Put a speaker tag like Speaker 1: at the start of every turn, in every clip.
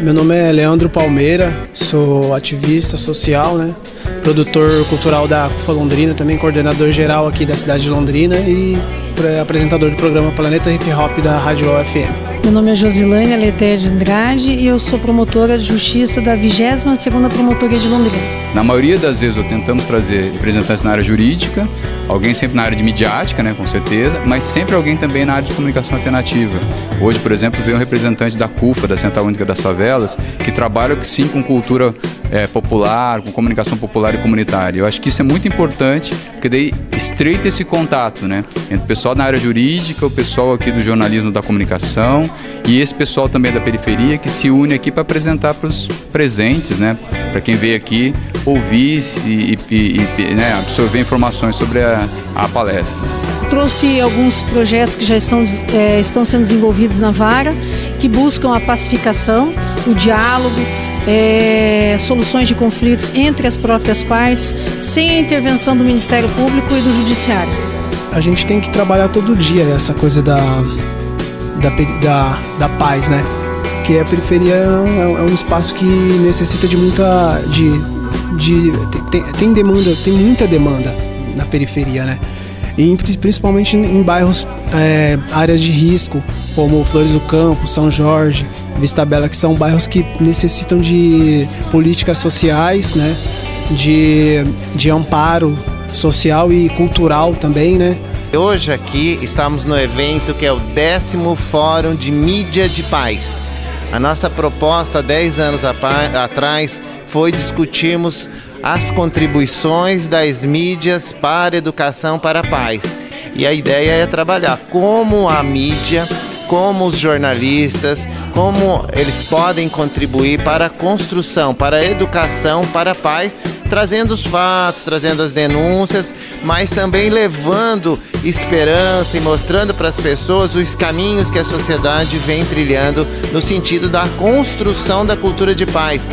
Speaker 1: Meu nome é Leandro Palmeira, sou ativista social, né? Produtor cultural da CUFA Londrina, também coordenador geral aqui da cidade de Londrina e apresentador do programa Planeta Hip Hop da Rádio UFM.
Speaker 2: Meu nome é Josilane Aletheia de Andrade e eu sou promotora de justiça da 22ª Promotoria de Londrina.
Speaker 3: Na maioria das vezes tentamos trazer representantes na área jurídica, alguém sempre na área de midiática, né, com certeza, mas sempre alguém também na área de comunicação alternativa. Hoje, por exemplo, veio um representante da CUFA, da Central Única das Favelas, que trabalha sim com cultura popular, com comunicação popular e comunitária. Eu acho que isso é muito importante, porque daí estreita esse contato, né, entre o pessoal na área jurídica, o pessoal aqui do jornalismo da comunicação e esse pessoal também da periferia que se une aqui para apresentar para os presentes, né, para quem veio aqui ouvir né, absorver informações sobre a palestra.
Speaker 2: Trouxe alguns projetos que já estão sendo desenvolvidos na vara, que buscam a pacificação, o diálogo, soluções de conflitos entre as próprias partes, sem a intervenção do Ministério Público e do Judiciário.
Speaker 1: A gente tem que trabalhar todo dia essa coisa da paz, né? Porque a periferia é um espaço que necessita de muita... tem muita demanda na periferia, né? E principalmente em bairros, áreas de risco, como Flores do Campo, São Jorge, Vista Bela, que são bairros que necessitam de políticas sociais, né? De amparo social e cultural também, né?
Speaker 4: Hoje aqui estamos no evento que é o 10º Fórum de Mídia de Paz. A nossa proposta 10 anos atrás foi discutirmos as contribuições das mídias para a educação para a paz. E a ideia é trabalhar como a mídia, como os jornalistas, como eles podem contribuir para a construção, para a educação, para a paz, trazendo os fatos, trazendo as denúncias, mas também levando esperança e mostrando para as pessoas os caminhos que a sociedade vem trilhando no sentido da construção da cultura de paz.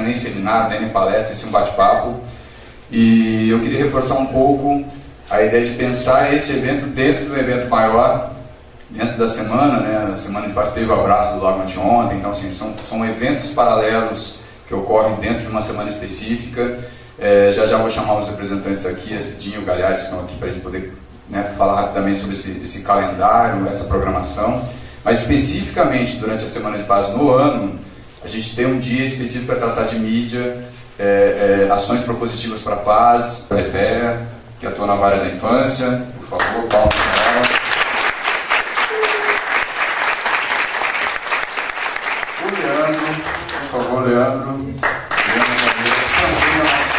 Speaker 3: Nem seminário, nem palestra, esse é um bate-papo. E eu queria reforçar um pouco a ideia de pensar esse evento dentro do evento maior, dentro da semana, né? A semana de paz teve o abraço do Lago anteontem, então assim, são eventos paralelos que ocorrem dentro de uma semana específica. Já vou chamar os representantes aqui, a Cidinha e o Galhares, que estão aqui para a gente poder, né, falar rapidamente sobre esse calendário, essa programação. Mas especificamente durante a semana de paz no ano, a gente tem um dia específico para tratar de mídia, ações propositivas para a paz, a Aletheia, que atua na vara da infância, por favor, palmas para ela. O Leandro, por favor, Leandro. Leandro Palmeira, também é nosso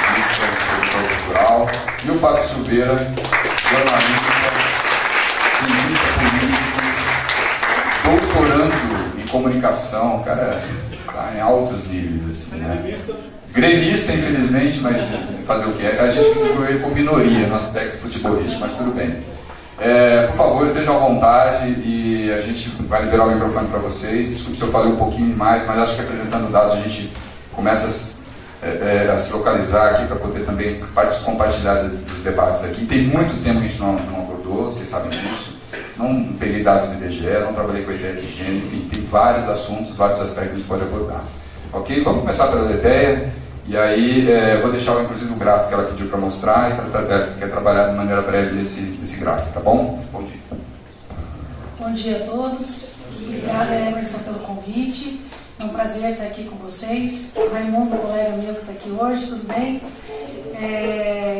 Speaker 3: acadêmico, produtor cultural. E o Fábio Silveira, jornalista, cientista político, doutorando em comunicação, o cara tá em altos níveis, assim, né? Gremista, infelizmente, mas fazer o quê? A gente incluiu ele com minoria no aspecto futebolístico, mas tudo bem. Por favor, estejam à vontade e a gente vai liberar o microfone para vocês. Desculpe se eu falei um pouquinho mais, mas acho que apresentando dados a gente começa a se localizar aqui para poder também compartilhar dos debates aqui. Tem muito tempo que a gente não abordou, vocês sabem disso. Não peguei dados do IBGE, não trabalhei com a ideia de gênero, enfim, tem vários assuntos, vários aspectos que a gente pode abordar. Ok? Vamos começar pela Aletheia, e aí vou deixar inclusive o gráfico que ela pediu para mostrar e que ela quer trabalhar de maneira breve nesse gráfico, tá bom? Bom dia.
Speaker 2: Bom dia a todos, obrigada Emerson pelo convite, é um prazer estar aqui com vocês. O Raimundo, colega meu que está aqui hoje, tudo bem?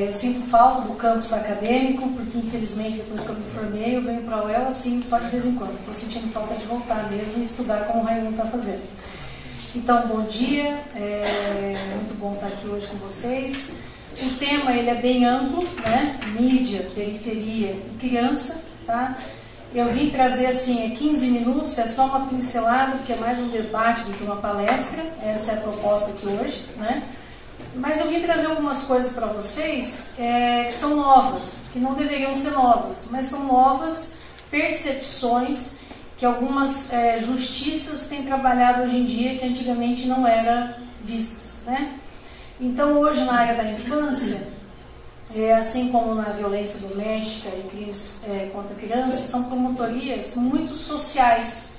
Speaker 2: Eu sinto falta do campus acadêmico, porque infelizmente depois que eu me formei eu venho para a UEL assim só de vez em quando. Estou sentindo falta de voltar mesmo e estudar como o Raimundo está fazendo. Então, bom dia, é muito bom estar aqui hoje com vocês. O tema ele é bem amplo, né? Mídia, periferia e criança, tá? Eu vim trazer assim 15 minutos, é só uma pincelada, porque é mais um debate do que uma palestra. Essa é a proposta aqui hoje, né? Mas eu vim trazer algumas coisas para vocês que são novas, que não deveriam ser novas, mas são novas percepções que algumas justiças têm trabalhado hoje em dia que antigamente não eram vistas, né? Então, hoje, na área da infância, assim como na violência doméstica e crimes contra crianças, são promotorias muito sociais,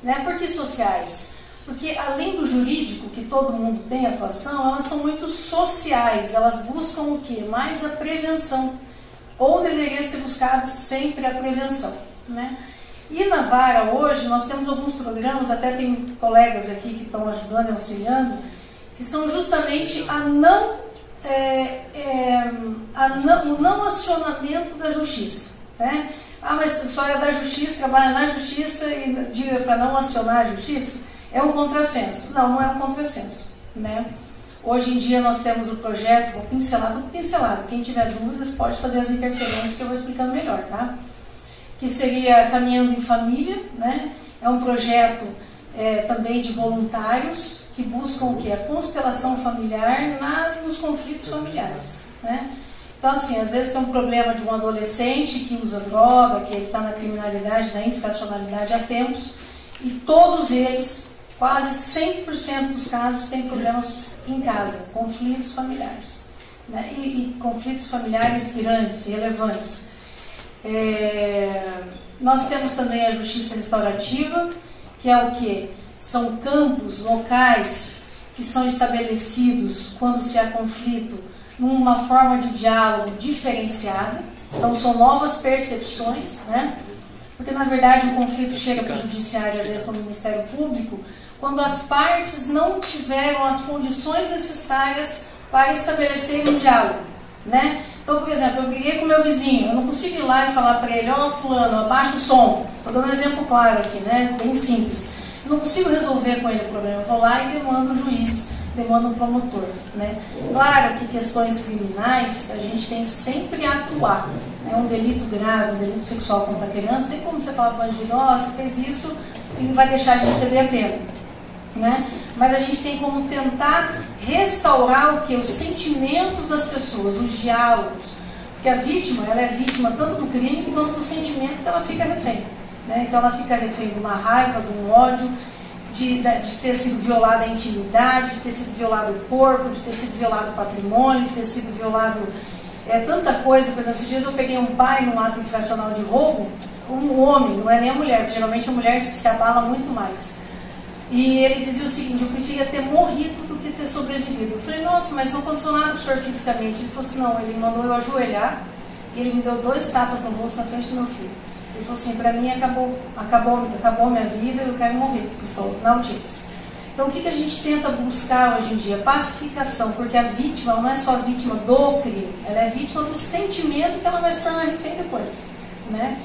Speaker 2: né? Por que sociais? Porque, além do jurídico, que todo mundo tem atuação, elas são muito sociais, elas buscam o quê? Mais a prevenção, ou deveria ser buscado sempre a prevenção, né? E na vara, hoje, nós temos alguns programas, até tem colegas aqui que estão ajudando e auxiliando, que são justamente o não acionamento da justiça, né? Ah, mas só é da justiça, trabalha na justiça e diga para não acionar a justiça, é um contrassenso. Não, não é um contrassenso, né? Hoje em dia nós temos o projeto, vou pincelar tudo pincelado, quem tiver dúvidas pode fazer as interferências que eu vou explicando melhor, tá? Que seria Caminhando em Família, né? É um projeto também de voluntários que buscam o quê? A constelação familiar nos conflitos familiares, né? Então, assim, às vezes tem um problema de um adolescente que usa droga, que ele está na criminalidade, na infracionalidade há tempos, e todos eles, quase 100% dos casos, têm problemas em casa, conflitos familiares, né? E conflitos familiares grandes, relevantes. Nós temos também a justiça restaurativa, que é o quê? São campos, locais que são estabelecidos quando se há conflito numa forma de diálogo diferenciada. Então são novas percepções, né? Porque na verdade o conflito chega para o judiciário, às vezes para o Ministério Público, quando as partes não tiveram as condições necessárias para estabelecer um diálogo, né? Então, por exemplo, eu briguei com o meu vizinho, eu não consigo ir lá e falar para ele, fulano, abaixa o som. Estou dando um exemplo claro aqui, né? Bem simples. Eu não consigo resolver com ele o problema, eu vou lá e demando o juiz, demando o promotor, né? Claro que questões criminais, a gente tem que sempre atuar. É um delito grave, um delito sexual contra a criança, tem como você falar para o bandido, você fez isso e vai deixar de receber a pena, né? Mas a gente tem como tentar restaurar o que? Os sentimentos das pessoas, os diálogos. Porque a vítima, ela é vítima tanto do crime quanto do sentimento que ela fica refém, né? Então ela fica refém de uma raiva, de um ódio, de ter sido violada a intimidade, de ter sido violado o corpo, de ter sido violado o patrimônio, de ter sido violado tanta coisa. Por exemplo, esses dias eu peguei um pai num ato infracional de roubo, um homem, não é nem a mulher, porque geralmente a mulher se abala muito mais. E ele dizia o seguinte, eu preferia ter morrido do que ter sobrevivido. Eu falei, nossa, mas não aconteceu nada com o senhor fisicamente. Ele falou assim, não, ele mandou eu ajoelhar e ele me deu 2 tapas no rosto na frente do meu filho. Ele falou assim, para mim acabou minha vida, eu quero morrer. Ele falou, na audiência. Então o que a gente tenta buscar hoje em dia? Pacificação, porque a vítima não é só vítima do crime, ela é vítima do sentimento que ela vai se tornar refém depois, né?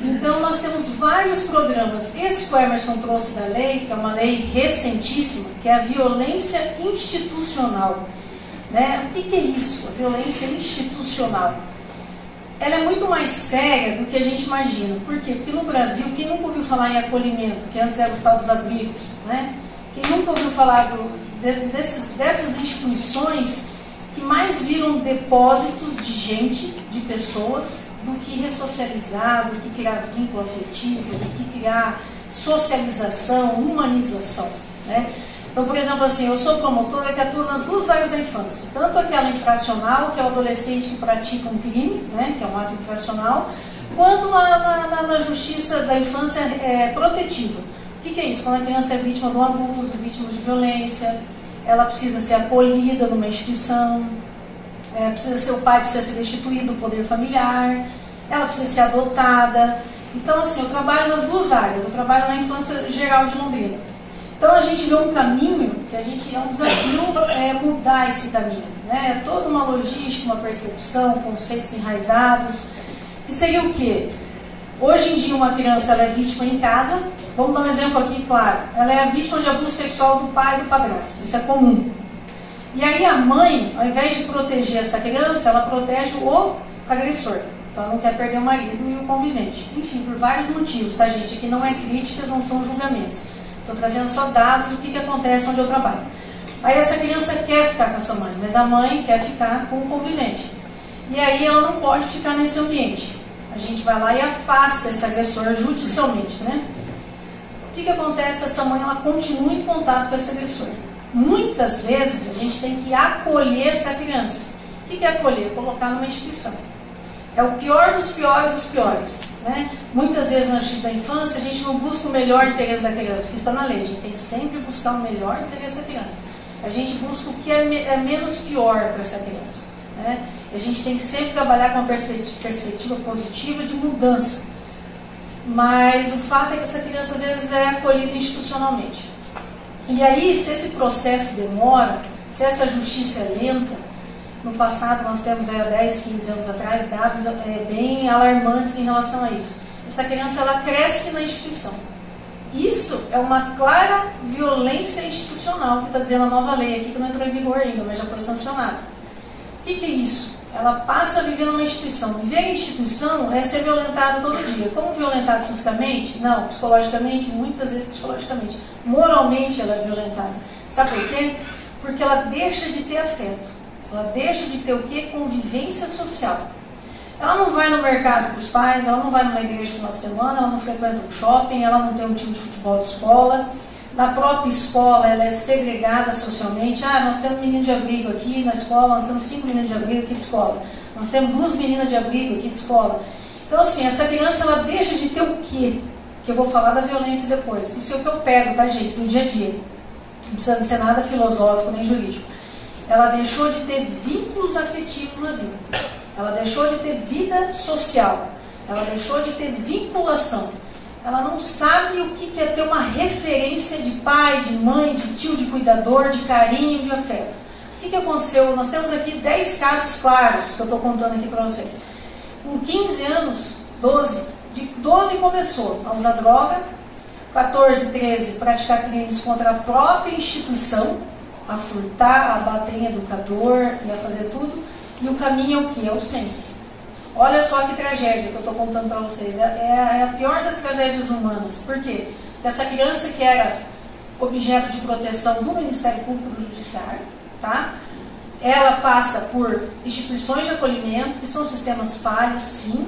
Speaker 2: Então nós temos vários programas. Esse que o Emerson trouxe da lei, que é uma lei recentíssima, que é a violência institucional, né? O que é isso? A violência institucional. Ela é muito mais séria do que a gente imagina. Por quê? Porque no Brasil, quem nunca ouviu falar em acolhimento, que antes era os tal dos abrigos, né? Quem nunca ouviu falar dessas instituições que mais viram depósitos de gente, de pessoas, do que ressocializar, do que criar vínculo afetivo, do que criar socialização, humanização, né? Então, por exemplo, assim, eu sou promotora que atua nas 2 áreas da infância, tanto aquela infracional, que é o adolescente que pratica um crime, né, que é um ato infracional, quanto na justiça da infância protetiva. O que é isso? Quando a criança é vítima de um abuso, vítima de violência, ela precisa ser acolhida numa instituição, o pai precisa ser destituído do poder familiar, ela precisa ser adotada. Então, assim, eu trabalho nas 2 áreas, eu trabalho na infância geral de Londrina. Então a gente vê um caminho, que é um desafio mudar esse caminho, né? É toda uma logística, uma percepção, conceitos enraizados, que seria o quê? Hoje em dia uma criança ela é vítima em casa, vamos dar um exemplo aqui, claro, ela é a vítima de abuso sexual do pai e do padrasto, isso é comum. E aí a mãe, ao invés de proteger essa criança, ela protege o agressor, então ela não quer perder o marido e o convivente. Enfim, por vários motivos, tá, gente? Aqui não é críticas, não são julgamentos. Estou trazendo só dados do que acontece onde eu trabalho. Aí essa criança quer ficar com a sua mãe, mas a mãe quer ficar com o convivente. E aí ela não pode ficar nesse ambiente. A gente vai lá e afasta esse agressor judicialmente, né? O que acontece se essa mãe ela continua em contato com esse agressor? Muitas vezes a gente tem que acolher essa criança. O que é acolher? Colocar numa instituição. É o pior dos piores dos piores. Né? Muitas vezes na justiça da infância a gente não busca o melhor interesse da criança, que está na lei. A gente tem que sempre buscar o melhor interesse da criança. A gente busca o que é menos pior para essa criança. Né? A gente tem que sempre trabalhar com uma perspectiva positiva de mudança. Mas o fato é que essa criança às vezes é acolhida institucionalmente. E aí, se esse processo demora, se essa justiça é lenta, no passado nós temos há 10, 15 anos atrás dados bem alarmantes em relação a isso. Essa criança ela cresce na instituição. Isso é uma clara violência institucional, que está dizendo a nova lei aqui, que não entrou em vigor ainda, mas já foi sancionada. O que é isso? Ela passa a viver numa instituição. Viver em instituição é ser violentado todo dia. Como violentado fisicamente? Não. Psicologicamente? Muitas vezes psicologicamente. Moralmente ela é violentada. Sabe por quê? Porque ela deixa de ter afeto. Ela deixa de ter o quê? Convivência social. Ela não vai no mercado com os pais, ela não vai numa igreja no final de semana, ela não frequenta um shopping, ela não tem um time de futebol de escola. Na própria escola, ela é segregada socialmente. Ah, nós temos menino de abrigo aqui na escola, nós temos 5 meninos de abrigo aqui de escola. Nós temos 2 meninas de abrigo aqui de escola. Então, assim, essa criança, ela deixa de ter o quê? Que eu vou falar da violência depois. Isso é o que eu pego, tá, gente, no dia a dia. Não precisa ser nada filosófico nem jurídico. Ela deixou de ter vínculos afetivos na vida. Ela deixou de ter vida social. Ela deixou de ter vinculação. Ela não sabe o que é ter uma referência de pai, de mãe, de tio, de cuidador, de carinho, de afeto. O que aconteceu? Nós temos aqui 10 casos claros que eu estou contando aqui para vocês. Com 15 anos, 12, de 12 começou a usar droga, 14, 13, praticar crimes contra a própria instituição, a furtar, a bater em educador e a fazer tudo. E o caminho é o quê? É a ausência. Olha só que tragédia que eu estou contando para vocês. É a pior das tragédias humanas. Por quê? Essa criança que era objeto de proteção do Ministério Público e do Judiciário, tá? Ela passa por instituições de acolhimento, que são sistemas falhos, sim,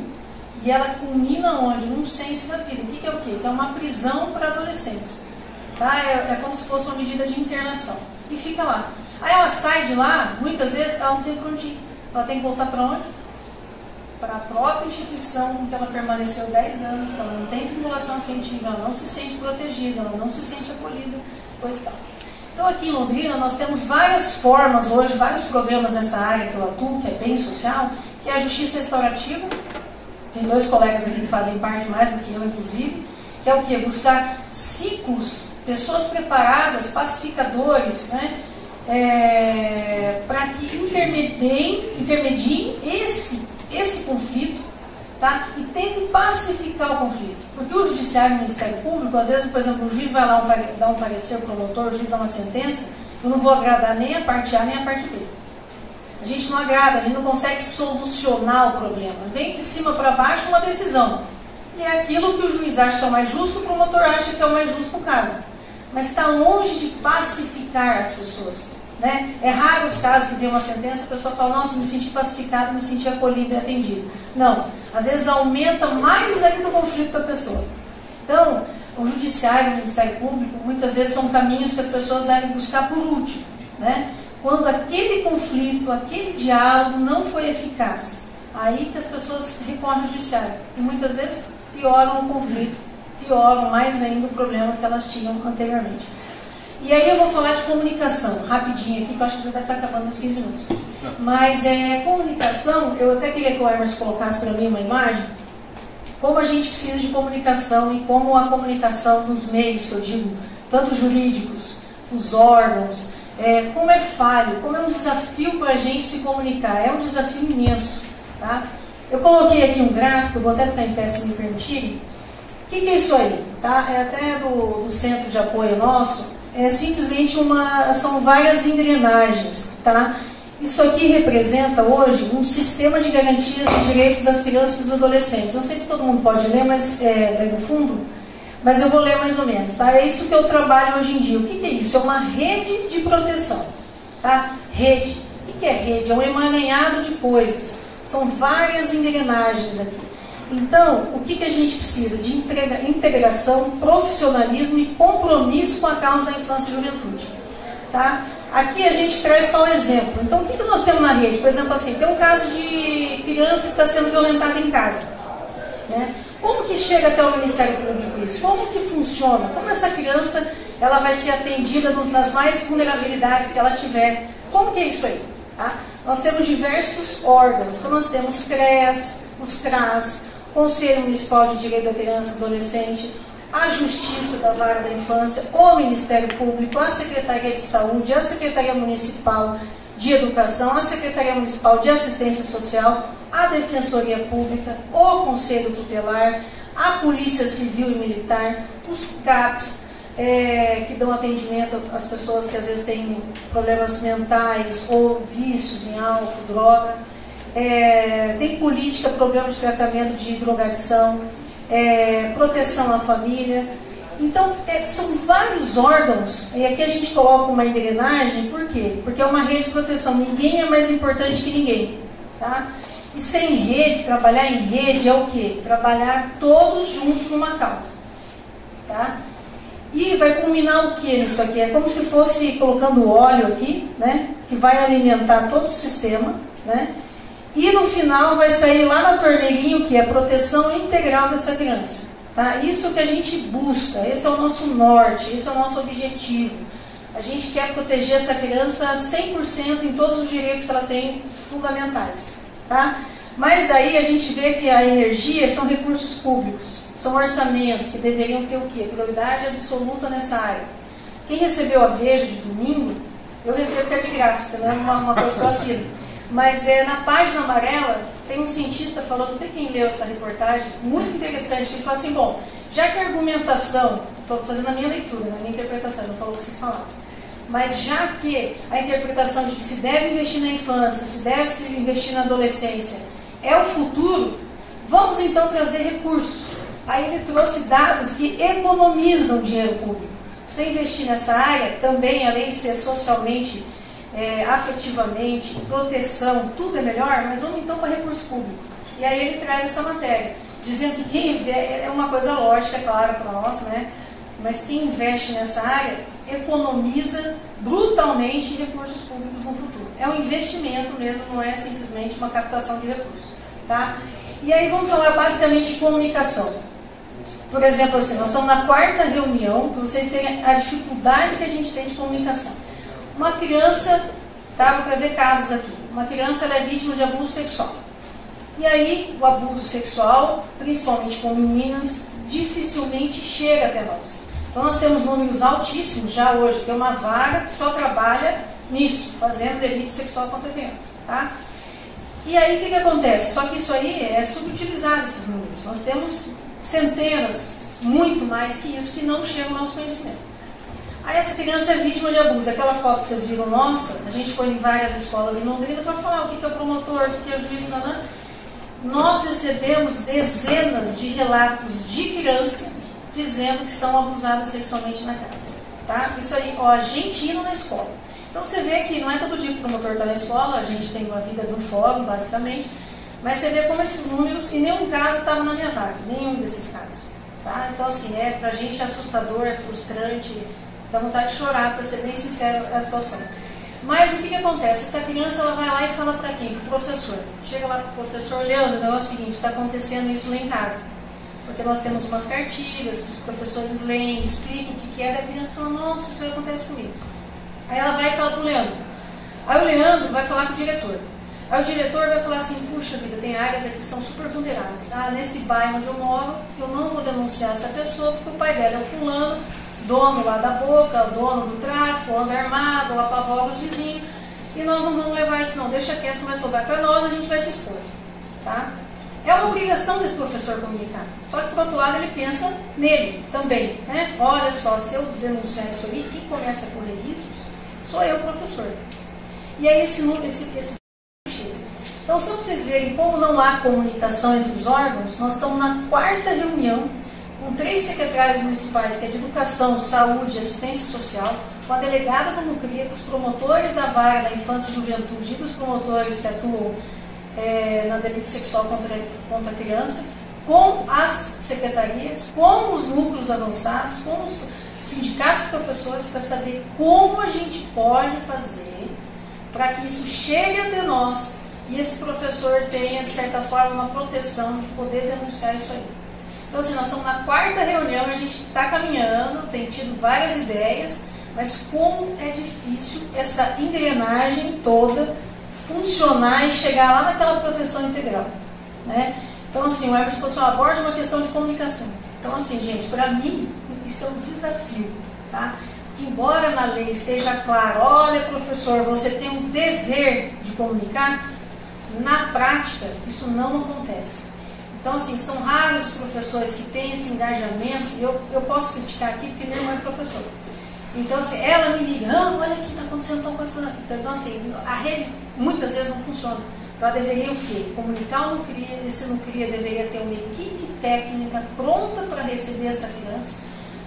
Speaker 2: e ela culmina onde? Num senso da vida. O que é o quê? Que é uma prisão para adolescentes. Tá? É como se fosse uma medida de internação. E fica lá. Aí ela sai de lá, muitas vezes ela não tem para onde ir. Ela tem que voltar para onde? Para a própria instituição em que ela permaneceu 10 anos, que ela não tem vinculação afetiva, ela não se sente protegida, ela não se sente acolhida, pois tal. Então aqui em Londrina nós temos várias formas hoje, vários programas nessa área que eu atuo, que é bem social, que é a justiça restaurativa. Tem 2 colegas aqui que fazem parte mais do que eu, inclusive, que é o quê? Buscar ciclos, pessoas preparadas, pacificadores, né? Para que intermediem esse conflito, tá? E tentem pacificar o conflito. Porque o judiciário e o Ministério Público, às vezes, por exemplo, o juiz vai lá dar um parecer para o promotor, o juiz dá uma sentença, eu não vou agradar nem a parte A nem a parte B. A gente não agrada, a gente não consegue solucionar o problema. Vem de cima para baixo uma decisão. E é aquilo que o juiz acha que é o mais justo, o promotor acha que é o mais justo para o caso. Mas está longe de pacificar as pessoas. Né? É raro os casos que tem uma sentença, a pessoa fala, nossa, me senti pacificado, me senti acolhido e atendido. Não, às vezes aumenta mais ainda o conflito da pessoa. Então, o judiciário e o Ministério Público, muitas vezes são caminhos que as pessoas devem buscar por último. Né? Quando aquele conflito, aquele diálogo não foi eficaz, aí que as pessoas recorrem ao judiciário. E muitas vezes pioram o conflito, pioram mais ainda o problema que elas tinham anteriormente. E aí eu vou falar de comunicação, rapidinho aqui, que eu acho que já deve estar acabando nos 15 minutos. Mas comunicação, eu até queria que o Emerson colocasse para mim uma imagem, como a gente precisa de comunicação e como a comunicação nos meios, que eu digo, tanto jurídicos, os órgãos, como é falho, como é um desafio para a gente se comunicar, é um desafio imenso. Tá? Eu coloquei aqui um gráfico, eu vou até ficar em pé se me permitirem. O que é isso aí? Tá? É até do centro de apoio nosso. É simplesmente são várias engrenagens, tá? Isso aqui representa hoje um sistema de garantias de direitos das crianças e dos adolescentes. Não sei se todo mundo pode ler, mas daí no fundo, mas eu vou ler mais ou menos, tá? É isso que eu trabalho hoje em dia. O que é isso? É uma rede de proteção, tá? Rede. O que é rede? É um emaranhado de coisas. São várias engrenagens aqui. Então, o que a gente precisa? De integração, profissionalismo e compromisso com a causa da infância e juventude. Tá? Aqui a gente traz só um exemplo. Então, o que nós temos na rede? Por exemplo, assim, tem um caso de criança que está sendo violentada em casa. Né? Como que chega até o Ministério Público isso? Como que funciona? Como essa criança ela vai ser atendida nas mais vulnerabilidades que ela tiver? Como que é isso aí? Tá? Nós temos diversos órgãos. Então, nós temos CREAS, os CRAS, Conselho Municipal de Direito da Criança e Adolescente, a Justiça da Vara da Infância, o Ministério Público, a Secretaria de Saúde, a Secretaria Municipal de Educação, a Secretaria Municipal de Assistência Social, a Defensoria Pública, o Conselho Tutelar, a Polícia Civil e Militar, os CAPs, que dão atendimento às pessoas que às vezes têm problemas mentais ou vícios em álcool, droga. Tem política, programa de tratamento de drogadição, proteção à família. Então, são vários órgãos, e aqui a gente coloca uma engrenagem, por quê? Porque é uma rede de proteção, ninguém é mais importante que ninguém. Tá? E sem rede, trabalhar em rede é o quê? Trabalhar todos juntos numa causa. Tá? E vai culminar o que nisso aqui? É como se fosse colocando óleo aqui, né? Que vai alimentar todo o sistema, né? E no final vai sair lá na torneirinha o que? A proteção integral dessa criança. Tá? Isso que a gente busca, esse é o nosso norte, esse é o nosso objetivo. A gente quer proteger essa criança 100% em todos os direitos que ela tem fundamentais. Tá? Mas daí a gente vê que a energia são recursos públicos, são orçamentos que deveriam ter o quê? Prioridade absoluta nessa área. Quem recebeu a Veja de domingo, eu recebo que é de graça, não é uma coisa que eu assino. Mas na página amarela tem um cientista falando, não sei quem leu essa reportagem, muito interessante, que ele fala assim, bom, já que a argumentação, estou fazendo a minha leitura, a minha interpretação, não falou o que vocês falaram, mas já que a interpretação de que se deve investir na infância, se deve se investir na adolescência, é o futuro, vamos então trazer recursos. Aí ele trouxe dados que economizam dinheiro público. Você investir nessa área, também, além de ser socialmente, afetivamente, proteção, tudo é melhor, mas vamos então para recurso público. E aí ele traz essa matéria, dizendo que quem é uma coisa lógica, claro, para nós, né? Mas quem investe nessa área economiza brutalmente recursos públicos no futuro. É um investimento mesmo, não é simplesmente uma captação de recursos. Tá? E aí vamos falar basicamente de comunicação. Por exemplo, assim, nós estamos na 4ª reunião, para vocês terem a dificuldade que a gente tem de comunicação. Uma criança, tá, vou trazer casos aqui, uma criança ela é vítima de abuso sexual. E aí o abuso sexual, principalmente com meninas, dificilmente chega até nós. Então nós temos números altíssimos já hoje, tem uma vara que só trabalha nisso, fazendo delito sexual contra a criança. Tá? E aí o que acontece? Só que isso aí é subutilizado, esses números. Nós temos centenas, muito mais que isso, que não chegam ao nosso conhecimento. Aí essa criança é vítima de abuso. Aquela foto que vocês viram nossa, a gente foi em várias escolas em Londrina para falar o que é o promotor, o que é o juiz, nós recebemos dezenas de relatos de criança dizendo que são abusadas sexualmente na casa. Tá? Isso aí, a gente indo na escola. Então você vê que não é todo dia que o promotor está na escola, a gente tem uma vida no fórum, basicamente, mas você vê como esses números, e nenhum caso estava na minha vaga, nenhum desses casos. Tá? Então assim, pra gente é assustador, é frustrante, dá vontade de chorar, para ser bem sincero a situação. Mas o que acontece? Essa criança ela vai lá e fala para quem? Para o professor. Chega lá para o professor, Leandro, o negócio é o seguinte, está acontecendo isso lá em casa. Porque nós temos umas cartilhas que os professores leem, explicam o que é, da criança fala, nossa, isso aí acontece comigo. Aí ela vai falar para o Leandro. Aí o Leandro vai falar com o diretor. Aí o diretor vai falar assim, puxa vida, tem áreas aqui que são super vulneráveis. Nesse bairro onde eu moro, eu não vou denunciar essa pessoa, porque o pai dela é o fulano, dono lá da boca, dono do tráfico, anda armado, apavora os vizinhos, e nós não vamos levar isso não, deixa quieto, mas só vai para nós, a gente vai se expor. Tá? É uma obrigação desse professor comunicar, só que por outro lado ele pensa nele também, né? Olha só, se eu denunciar isso aí, quem começa a correr riscos sou eu, professor. E aí esse chega. Então, se vocês verem como não há comunicação entre os órgãos, nós estamos na 4ª reunião com 3 secretários municipais, que é de Educação, Saúde e Assistência Social, com a delegada do NUCRIA, com os promotores da vara da Infância e Juventude e dos promotores que atuam na delito sexual contra a criança, com as secretarias, com os núcleos avançados, com os sindicatos de professores, para saber como a gente pode fazer para que isso chegue até nós e esse professor tenha, de certa forma, uma proteção de poder denunciar isso aí. Então, assim, nós estamos na 4ª reunião, a gente está caminhando, tem tido várias ideias, mas como é difícil essa engrenagem toda funcionar e chegar lá naquela proteção integral, né? Então, assim, o Emerson falou assim, aborde uma questão de comunicação. Então, assim, gente, para mim, isso é um desafio, tá? Que embora na lei esteja claro, olha, professor, você tem um dever de comunicar, na prática, isso não acontece. Então, assim, são raros os professores que têm esse engajamento, e eu posso criticar aqui, porque minha irmã é professora. Então, assim, ela me liga, olha aqui, está acontecendo tal coisa. Então, assim, a rede muitas vezes não funciona. Ela deveria o quê? Comunicar o Nucria, e se Nucria deveria ter uma equipe técnica pronta para receber essa criança.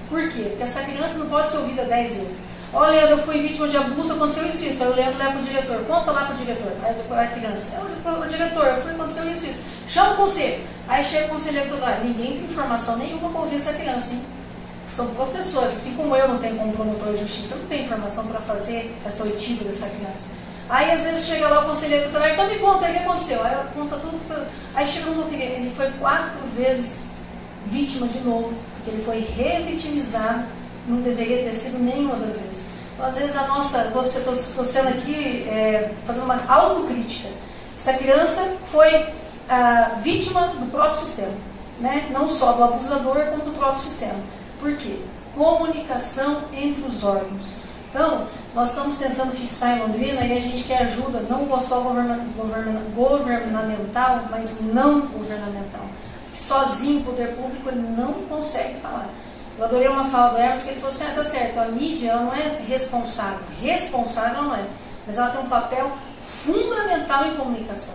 Speaker 2: Por quê? Porque essa criança não pode ser ouvida 10 vezes. Olha, Leandro, eu fui vítima de abuso, aconteceu isso. Aí o Leandro leva para o diretor, conta lá para o diretor. Aí a criança, o diretor, aconteceu isso. Chama o conselho. Aí chega o conselheiro todo lá. Ninguém tem informação nenhuma para ouvir essa criança, hein? São professores, assim como eu não tenho como promotor de justiça, eu não tenho informação para fazer essa oitiva dessa criança. Aí às vezes chega lá o conselheiro tutelar, então me conta, o que aconteceu? Aí ela conta tudo. Aí chega no Nucria, ele foi 4 vezes vítima de novo, porque ele foi revitimizado, não deveria ter sido nenhuma das vezes. Então às vezes a nossa, estou sendo aqui fazendo uma autocrítica. Essa criança foi vítima do próprio sistema, né? Não só do abusador, como do próprio sistema. Por quê? Comunicação entre os órgãos. Então, nós estamos tentando fixar em Londrina e a gente quer ajuda, não só governamental, mas não governamental. Porque sozinho o poder público ele não consegue falar. Eu adorei uma fala do Emerson que ele falou assim, tá certo, a mídia ela não é responsável ela não é, mas ela tem um papel fundamental em comunicação.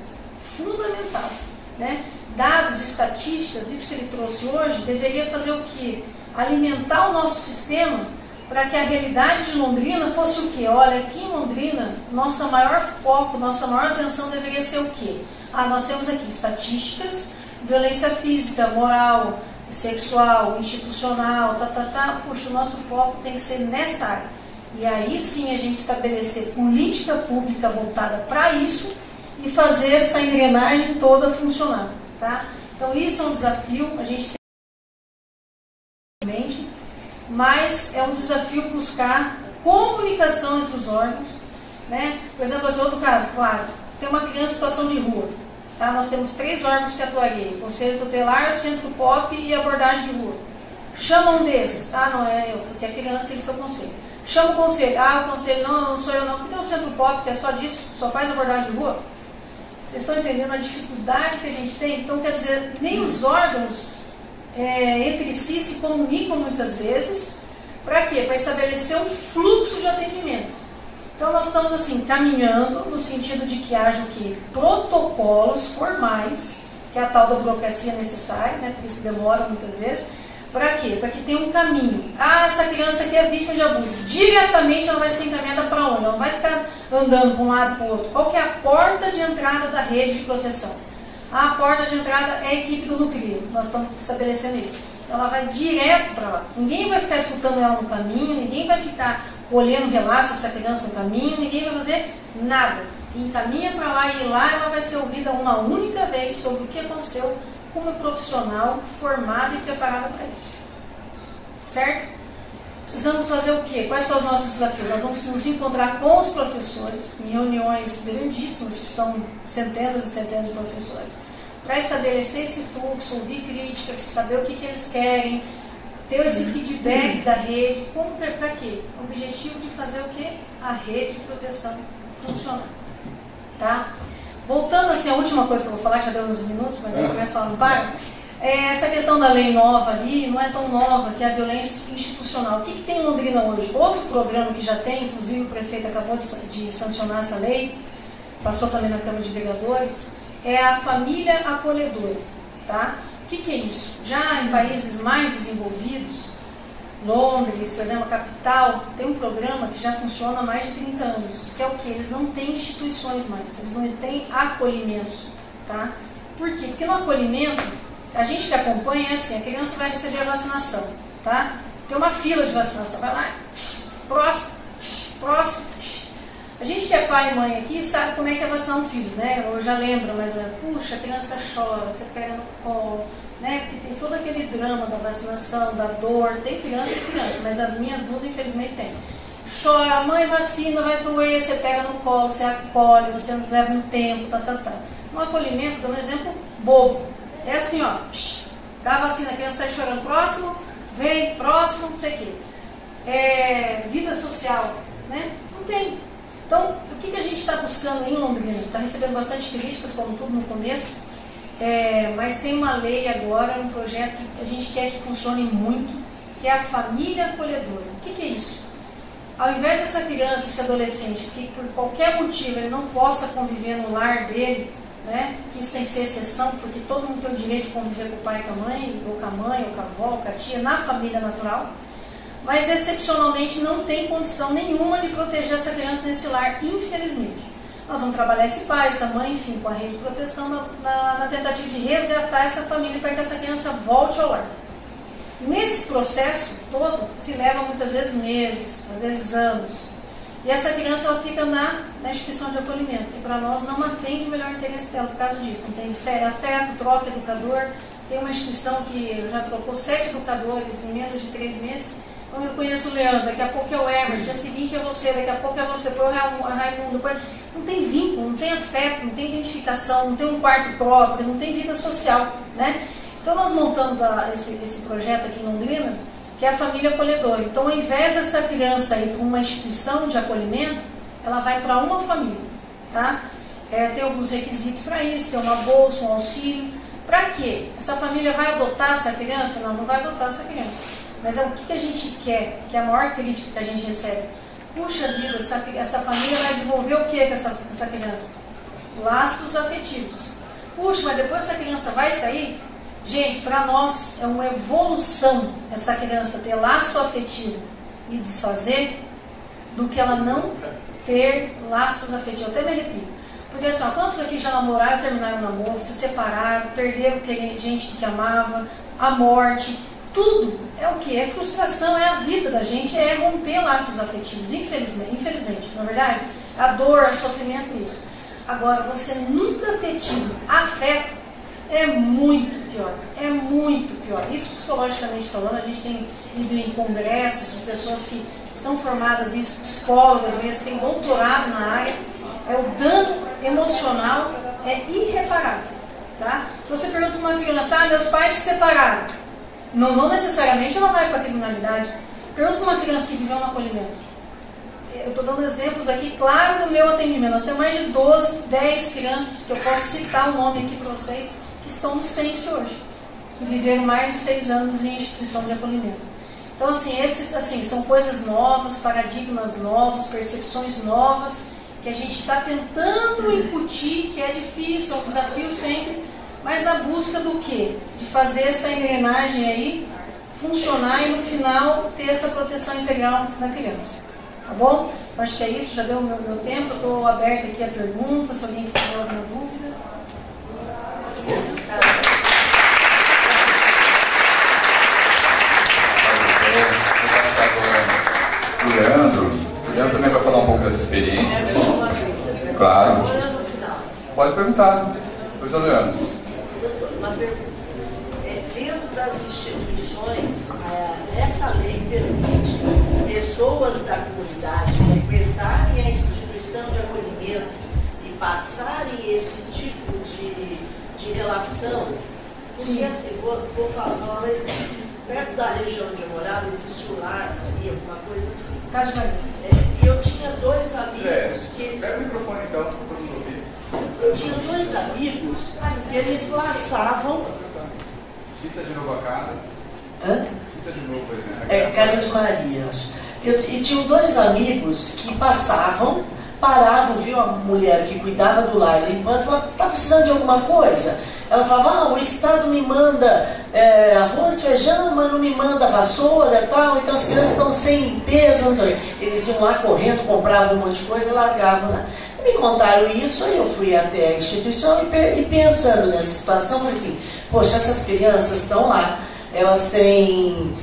Speaker 2: Fundamental, né? Dados, estatísticas, isso que ele trouxe hoje, deveria fazer o quê? Alimentar o nosso sistema para que a realidade de Londrina fosse o quê? Olha, aqui em Londrina, nossa maior foco, nossa maior atenção deveria ser o quê? Nós temos aqui estatísticas, violência física, moral, sexual, institucional, puxa, o nosso foco tem que ser nessa área. E aí sim a gente estabelecer política pública voltada para isso e fazer essa engrenagem toda funcionar, tá? Então isso é um desafio, a gente tem mas é um desafio buscar comunicação entre os órgãos, né? Por exemplo, esse outro caso, claro, tem uma criança em situação de rua, tá? Nós temos 3 órgãos que atuariam, Conselho Tutelar, Centro Pop e abordagem de rua. Chama um desses, não é eu, porque a criança tem que ser o conselho. Chama o conselho, o conselho não sou eu não, porque tem o Centro Pop que é só disso, só faz abordagem de rua. Vocês estão entendendo a dificuldade que a gente tem? Então, quer dizer, nem os órgãos entre si se comunicam muitas vezes. Para quê? Para estabelecer um fluxo de atendimento. Então nós estamos assim caminhando no sentido de que haja o quê? Protocolos formais, que é a tal da burocracia necessária, né? Por isso demora muitas vezes. Para quê? Para que tenha um caminho. Essa criança aqui é vítima de abuso. Diretamente ela vai ser encaminhada para onde? Ela não vai ficar andando para um lado e para o outro. Qual que é a porta de entrada da rede de proteção? A porta de entrada é a equipe do Nucria. Nós estamos estabelecendo isso. Então ela vai direto para lá. Ninguém vai ficar escutando ela no caminho, ninguém vai ficar colhendo relatos dessa criança no caminho, ninguém vai fazer nada. Encaminha para lá e lá ela vai ser ouvida uma única vez sobre o que aconteceu como profissional formada e preparada para isso. Certo? Precisamos fazer o quê? Quais são os nossos desafios? Nós vamos nos encontrar com os professores em reuniões grandíssimas, que são centenas e centenas de professores, para estabelecer esse fluxo, ouvir críticas, saber o que eles querem, ter esse feedback da rede. Para quê? O objetivo de fazer o quê? A rede de proteção funcionar. Tá? Voltando assim, a última coisa que eu vou falar, já deu uns minutos, mas eu começo a falar no par. Essa questão da lei nova ali, não é tão nova, que é a violência institucional. O que tem em Londrina hoje? Outro programa que já tem, inclusive o prefeito acabou de sancionar essa lei, passou também na Câmara de Vereadores, é a família acolhedora. Tá? O que é isso? Já em países mais desenvolvidos, Londres, por exemplo, a capital, tem um programa que já funciona há mais de 30 anos, que é o que? Eles não têm instituições mais, eles não têm acolhimentos. Tá? Por quê? Porque no acolhimento, a gente que acompanha é assim, a criança vai receber a vacinação, tá? Tem uma fila de vacinação, vai lá, próximo, próximo. A gente que é pai e mãe aqui sabe como é que é vacinar um filho, né? Ou já lembra, mas puxa, a criança chora, você pega no colo, né? Porque tem todo aquele drama da vacinação, da dor, tem criança e criança, mas as minhas duas infelizmente tem. Chora, a mãe vacina, vai doer, você pega no colo, você acolhe, você nos leva no tempo, No acolhimento, dando um exemplo bobo, é assim, ó, dá a vacina, a criança sai chorando, próximo, vem, próximo, não sei o quê. Vida social, né? Não tem. Então, o que a gente está buscando em Londrina? Está recebendo bastante críticas, como tudo no começo, mas tem uma lei agora, um projeto que a gente quer que funcione muito, que é a família acolhedora. O que é isso? Ao invés dessa criança, esse adolescente, que por qualquer motivo ele não possa conviver no lar dele, né, que isso tem que ser exceção, porque todo mundo tem o direito de conviver com o pai e com a mãe, ou com a avó, ou com a tia, na família natural, mas excepcionalmente não tem condição nenhuma de proteger essa criança nesse lar, infelizmente. Nós vamos trabalhar esse pai, essa mãe, enfim, com a rede de proteção na tentativa de resgatar essa família para que essa criança volte ao lar. Nesse processo todo, se leva muitas vezes meses, às vezes anos. E essa criança ela fica na instituição de acolhimento, que para nós não atende o melhor interesse dela por causa disso. Não tem afeto, troca, educador. Tem uma instituição que já trocou 7 educadores em menos de 3 meses. Então eu conheço o Leandro, daqui a pouco é o Emerson, dia seguinte é você, daqui a pouco é você, depois é o Raimundo. Depois... Não tem vínculo, não tem afeto, não tem identificação, não tem um quarto próprio, não tem vida social, né? Então nós montamos esse projeto aqui em Londrina, que é a família acolhedora. Então, ao invés dessa criança ir para uma instituição de acolhimento, ela vai para uma família, tá? Tem alguns requisitos para isso, tem uma bolsa, um auxílio. Para quê? Essa família vai adotar essa criança? Não, não vai adotar essa criança. Mas o que a gente quer, que é a maior crítica que a gente recebe? Puxa vida, essa família vai desenvolver o que com essa criança? Laços afetivos. Puxa, mas depois essa criança vai sair? Gente, para nós é uma evolução essa criança ter laço afetivo e desfazer do que ela não ter laços afetivos. Eu até me arrepio. Porque assim, quantos aqui já namoraram, terminaram o namoro, se separaram, perderam gente que amava, a morte, tudo é o que? É frustração, é a vida da gente, é romper laços afetivos, infelizmente, na verdade, a dor, o sofrimento, isso. Agora, você nunca ter tido afeto é muito pior, é muito pior. Isso psicologicamente falando, a gente tem ido em congressos de pessoas que são formadas em psicólogas, mesmo, têm doutorado na área, o dano emocional é irreparável, tá? Então você pergunta para uma criança, meus pais se separaram. Não necessariamente ela vai para a criminalidade. Pergunta para uma criança que viveu no acolhimento. Eu estou dando exemplos aqui, claro, do meu atendimento. Nós temos mais de 12, 10 crianças, que eu posso citar o nome aqui para vocês, que estão no Sense hoje, que viveram mais de 6 anos em instituição de acolhimento. Então, assim, são coisas novas, paradigmas novos, percepções novas, que a gente está tentando incutir, que é difícil, é um desafio sempre, mas na busca do quê? De fazer essa engrenagem aí funcionar e no final ter essa proteção integral da criança. Tá bom? Eu acho que é isso, já deu o meu tempo, eu estou aberta aqui a perguntas, se alguém tiver alguma dúvida.
Speaker 3: O Leandro também vai falar um pouco das experiências. Claro. Pode perguntar. Pois é, Leandro.
Speaker 5: Uma pergunta. Dentro das instituições, essa lei permite pessoas da comunidade frequentarem a instituição de acolhimento e passarem esse tipo de relação. Porque assim, vou falar um exemplo. Perto da região onde eu morava, existe um lar ali, alguma coisa assim. E eu tinha 2 amigos que eles...
Speaker 3: Pega o microfone então, para todo mundo ouvir.
Speaker 5: Eu tinha 2 amigos que eles laçavam...
Speaker 3: Cita de novo a casa.
Speaker 5: Hã?
Speaker 3: Cita de novo, por exemplo.
Speaker 5: Casa de Maria, acho. E tinham 2 amigos que paravam, viu a mulher que cuidava do lar limpando, falava, tá precisando de alguma coisa? Ela falava, o Estado me manda arroz, feijão, mas não me manda vassoura e tal, então as crianças estão sem limpeza, não sei. Eles iam lá correndo, compravam um monte de coisa e largavam lá. Me contaram isso, aí eu fui até a instituição e pensando nessa situação, falei assim, poxa, essas crianças estão lá, elas têm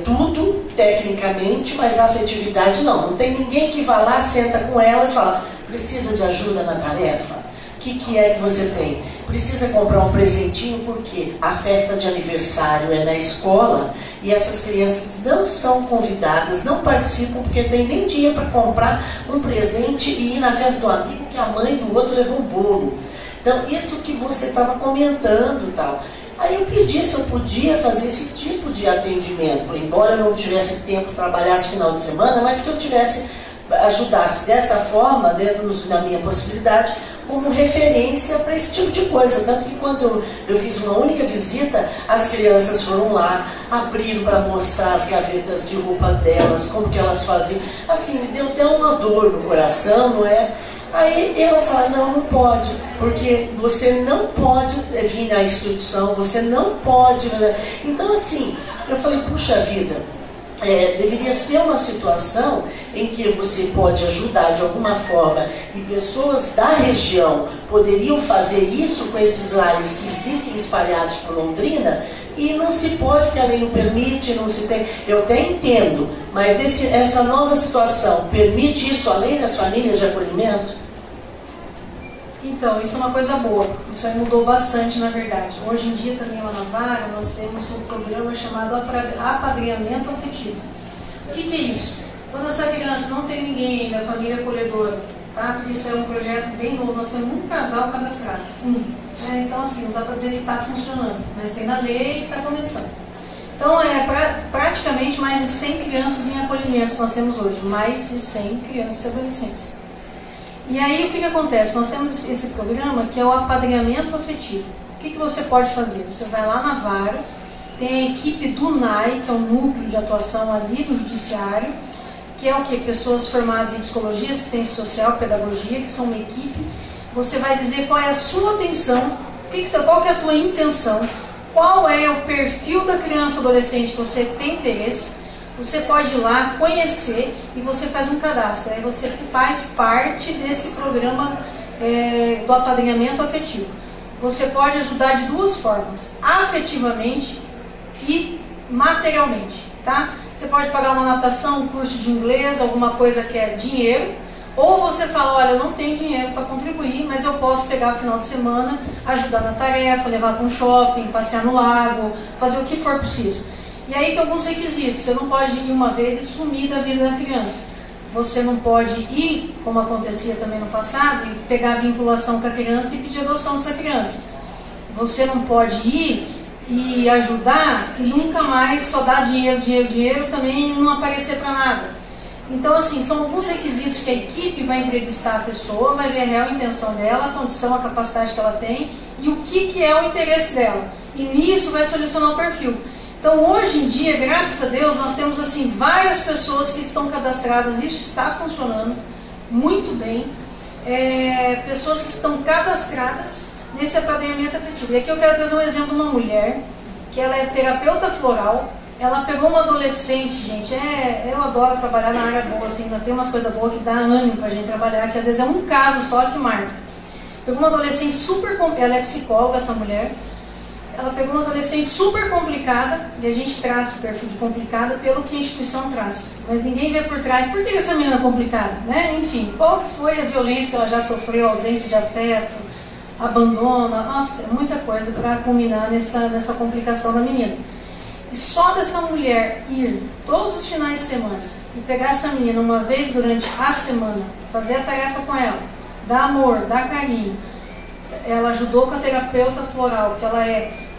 Speaker 5: tudo tecnicamente, mas a afetividade não tem ninguém que vá lá, senta com elas e fala, precisa de ajuda na tarefa? O que é que você tem? Precisa comprar um presentinho porque a festa de aniversário é na escola e essas crianças não são convidadas, não participam porque tem nem dinheiro para comprar um presente e ir na festa do amigo que a mãe do outro levou um bolo. Então, isso que você estava comentando e tal. Aí eu pedi se eu podia fazer esse tipo de atendimento, embora eu não tivesse tempo, trabalhasse final de semana, mas que eu ajudasse dessa forma, dentro da minha possibilidade, como referência para esse tipo de coisa. Tanto que quando eu fiz uma única visita, as crianças foram lá, abriram para mostrar as gavetas de roupa delas, como que elas faziam. Assim, me deu até uma dor no coração, não é? Aí elas falaram, não pode, porque você não pode vir na instituição, você não pode... Então, assim, eu falei, puxa vida, deveria ser uma situação em que você pode ajudar de alguma forma e pessoas da região poderiam fazer isso com esses lares que existem espalhados por Londrina e não se pode, porque a lei não permite, não se tem. Eu até entendo, mas essa nova situação permite isso além das famílias de acolhimento?
Speaker 2: Então, isso é uma coisa boa. Isso aí mudou bastante, na verdade. Hoje em dia, também lá na Vara, nós temos um programa chamado apadrinhamento afetivo. O que é isso? Quando essa criança não tem ninguém da família acolhedora, tá? Porque isso é um projeto bem novo, nós temos um casal cadastrado. Então, assim, não dá para dizer que está funcionando, mas tem na lei e está começando. Então, praticamente mais de 100 crianças em acolhimentos nós temos hoje. Mais de 100 crianças e adolescentes. E aí, o que acontece? Nós temos esse programa que é o apadrinhamento afetivo. O que você pode fazer? Você vai lá na Vara, tem a equipe do NAI, que é o núcleo de atuação ali do judiciário, que é o quê? Pessoas formadas em psicologia, assistência social, pedagogia, que são uma equipe. Você vai dizer qual é a sua atenção, qual que é a tua intenção, qual é o perfil da criança ou adolescente que você tem interesse. Você pode ir lá, conhecer e você faz um cadastro. Aí você faz parte desse programa do apadrinhamento afetivo. Você pode ajudar de duas formas, afetivamente e materialmente, tá? Você pode pagar uma natação, um curso de inglês, alguma coisa que é dinheiro, ou você fala, olha, eu não tenho dinheiro para contribuir, mas eu posso pegar no final de semana, ajudar na tarefa, levar para um shopping, passear no lago, fazer o que for possível. E aí tem alguns requisitos. Você não pode ir uma vez e sumir da vida da criança. Você não pode ir, como acontecia também no passado, e pegar a vinculação com a criança e pedir adoção dessa criança. Você não pode ir e ajudar e nunca mais só dar dinheiro, dinheiro, dinheiro, também não aparecer para nada. Então, assim, são alguns requisitos que a equipe vai entrevistar a pessoa, vai ver a real intenção dela, a condição, a capacidade que ela tem e o que é o interesse dela. E nisso vai selecionar o perfil. Então, hoje em dia, graças a Deus, nós temos assim várias pessoas que estão cadastradas, isso está funcionando muito bem, pessoas que estão cadastradas nesse apadrinhamento afetivo. E aqui eu quero trazer um exemplo de uma mulher, que ela é terapeuta floral, ela pegou uma adolescente, gente, eu adoro trabalhar na área boa, assim, ainda tem umas coisas boas que dá ânimo pra gente trabalhar, que às vezes é um caso só que marca. Pegou uma adolescente super, ela é psicóloga, essa mulher. Ela pegou uma adolescente super complicada, e a gente traça o perfil de complicada pelo que a instituição traz. Mas ninguém vê por trás, por que essa menina é complicada? Né? Enfim, qual que foi a violência que ela já sofreu, ausência de afeto, abandono, nossa, é muita coisa para culminar nessa complicação da menina. E só dessa mulher ir todos os finais de semana e pegar essa menina uma vez durante a semana, fazer a tarefa com ela, dar amor, dar carinho, ela ajudou com a terapeuta floral, que ela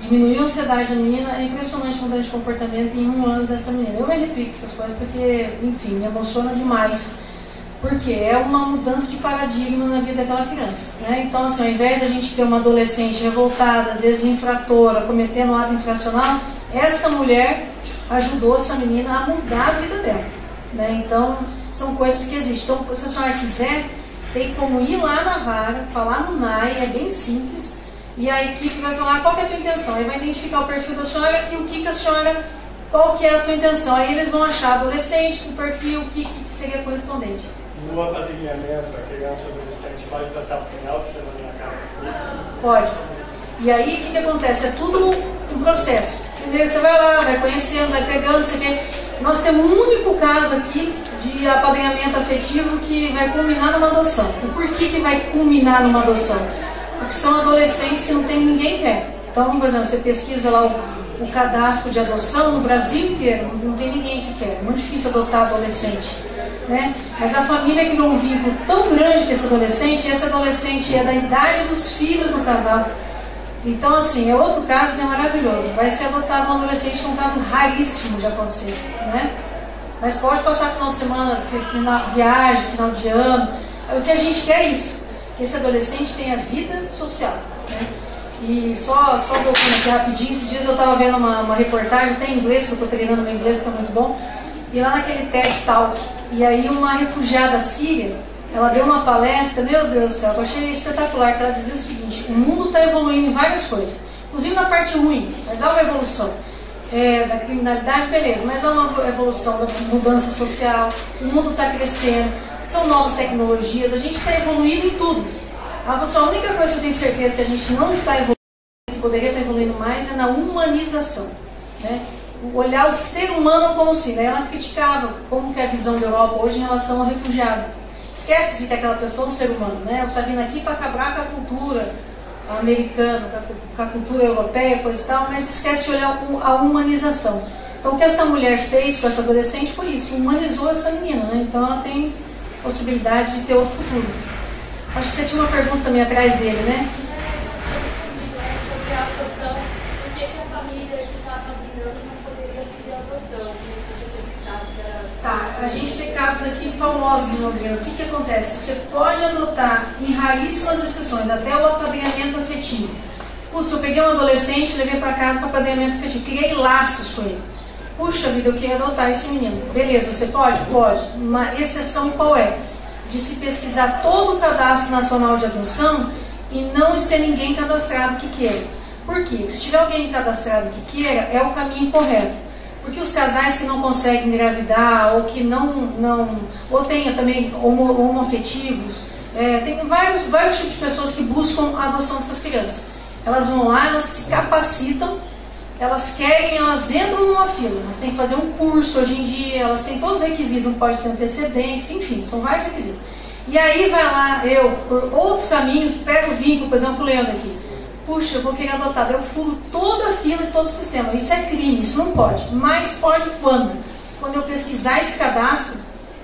Speaker 2: diminuiu a ansiedade da menina, é impressionante a mudança de comportamento em 1 ano dessa menina. Eu me arrepio com essas coisas porque, enfim, me emociona demais, porque é uma mudança de paradigma na vida daquela criança, né? Então, assim, ao invés de a gente ter uma adolescente revoltada, às vezes infratora, cometendo ato infracional, essa mulher ajudou essa menina a mudar a vida dela, né? Então, são coisas que existem. Então, se a senhora quiser, tem como ir lá na Vara, falar no NAI, é bem simples, e a equipe vai falar qual que é a tua intenção. Aí vai identificar o perfil da senhora e o que a senhora, qual que é a tua intenção. Aí eles vão achar adolescente, o perfil, o que seria correspondente.
Speaker 6: No apadrinhamento, a criança ou adolescente pode passar o final de semana na casa?
Speaker 2: Pode. E aí, o que acontece? É tudo um processo. Primeiro você vai lá, vai conhecendo, vai pegando, você vê. Nós temos um único caso aqui de apadrinhamento afetivo que vai culminar numa adoção. O porquê que vai culminar numa adoção? Porque são adolescentes que não tem ninguém que quer. Então, por exemplo, você pesquisa lá o cadastro de adoção no Brasil inteiro, não tem ninguém que quer. É muito difícil adotar adolescente, né? Mas a família criou um vínculo tão grande com esse adolescente, e esse adolescente é da idade dos filhos do casal. Então, assim, é outro caso que é maravilhoso. Vai ser adotado um adolescente, que é um caso raríssimo de acontecer, né? Mas pode passar final de semana, viagem, final de ano. O que a gente quer é isso, que esse adolescente tenha vida social, né? E só voltando aqui rapidinho, esses dias eu estava vendo uma reportagem, até em inglês, que eu estou treinando meu inglês, que é muito bom, e lá naquele TED Talk, e aí uma refugiada síria, ela deu uma palestra, meu Deus do céu, eu achei espetacular, que ela dizia o seguinte: o mundo está evoluindo em várias coisas, inclusive na parte ruim, mas há uma evolução. Da criminalidade, beleza, mas há uma evolução da mudança social, o mundo está crescendo, são novas tecnologias, a gente está evoluindo em tudo. A única coisa que eu tenho certeza que a gente não está evoluindo, que poderia estar evoluindo mais, é na humanização, né? Olhar o ser humano como se, né? Ela criticava como que é a visão da Europa hoje em relação ao refugiado. Esquece-se que aquela pessoa é um ser humano, né? Ela está vindo aqui para acabar com a cultura americana, com a cultura europeia, coisa e tal, mas esquece de olhar a humanização. Então, o que essa mulher fez com essa adolescente foi isso, humanizou essa menina, né? Então, ela tem possibilidade de ter outro futuro. Acho que você tinha uma pergunta também atrás dele, né? Sobre a adoção, por que a família que está apadrinhando não poderia pedir adoção? Tá, a gente tem casos aqui famosos em Londrina. O que acontece? Você pode adotar, em raríssimas exceções, até o apadrinhamento afetivo. Putz, eu peguei um adolescente, levei para casa para apadrinhamento afetivo, criei laços com ele. Puxa vida, eu queria adotar esse menino. Beleza, você pode? Pode. Uma exceção qual é? De se pesquisar todo o cadastro nacional de adoção e não ter ninguém cadastrado que queira. Por quê? Porque se tiver alguém cadastrado que queira, é o caminho correto. Porque os casais que não conseguem engravidar, ou que ou tenha também homoafetivos, tem vários tipos de pessoas que buscam a adoção dessas crianças. Elas vão lá, elas se capacitam, elas querem, elas entram numa fila, elas têm que fazer um curso hoje em dia, elas têm todos os requisitos, não pode ter antecedentes, enfim, são vários requisitos. E aí vai lá, eu, por outros caminhos, pego o vínculo, por exemplo, o Leandro aqui. Puxa, eu vou querer adotar, eu furo toda a fila e todo o sistema. Isso é crime, isso não pode. Mas pode quando? Quando eu pesquisar esse cadastro,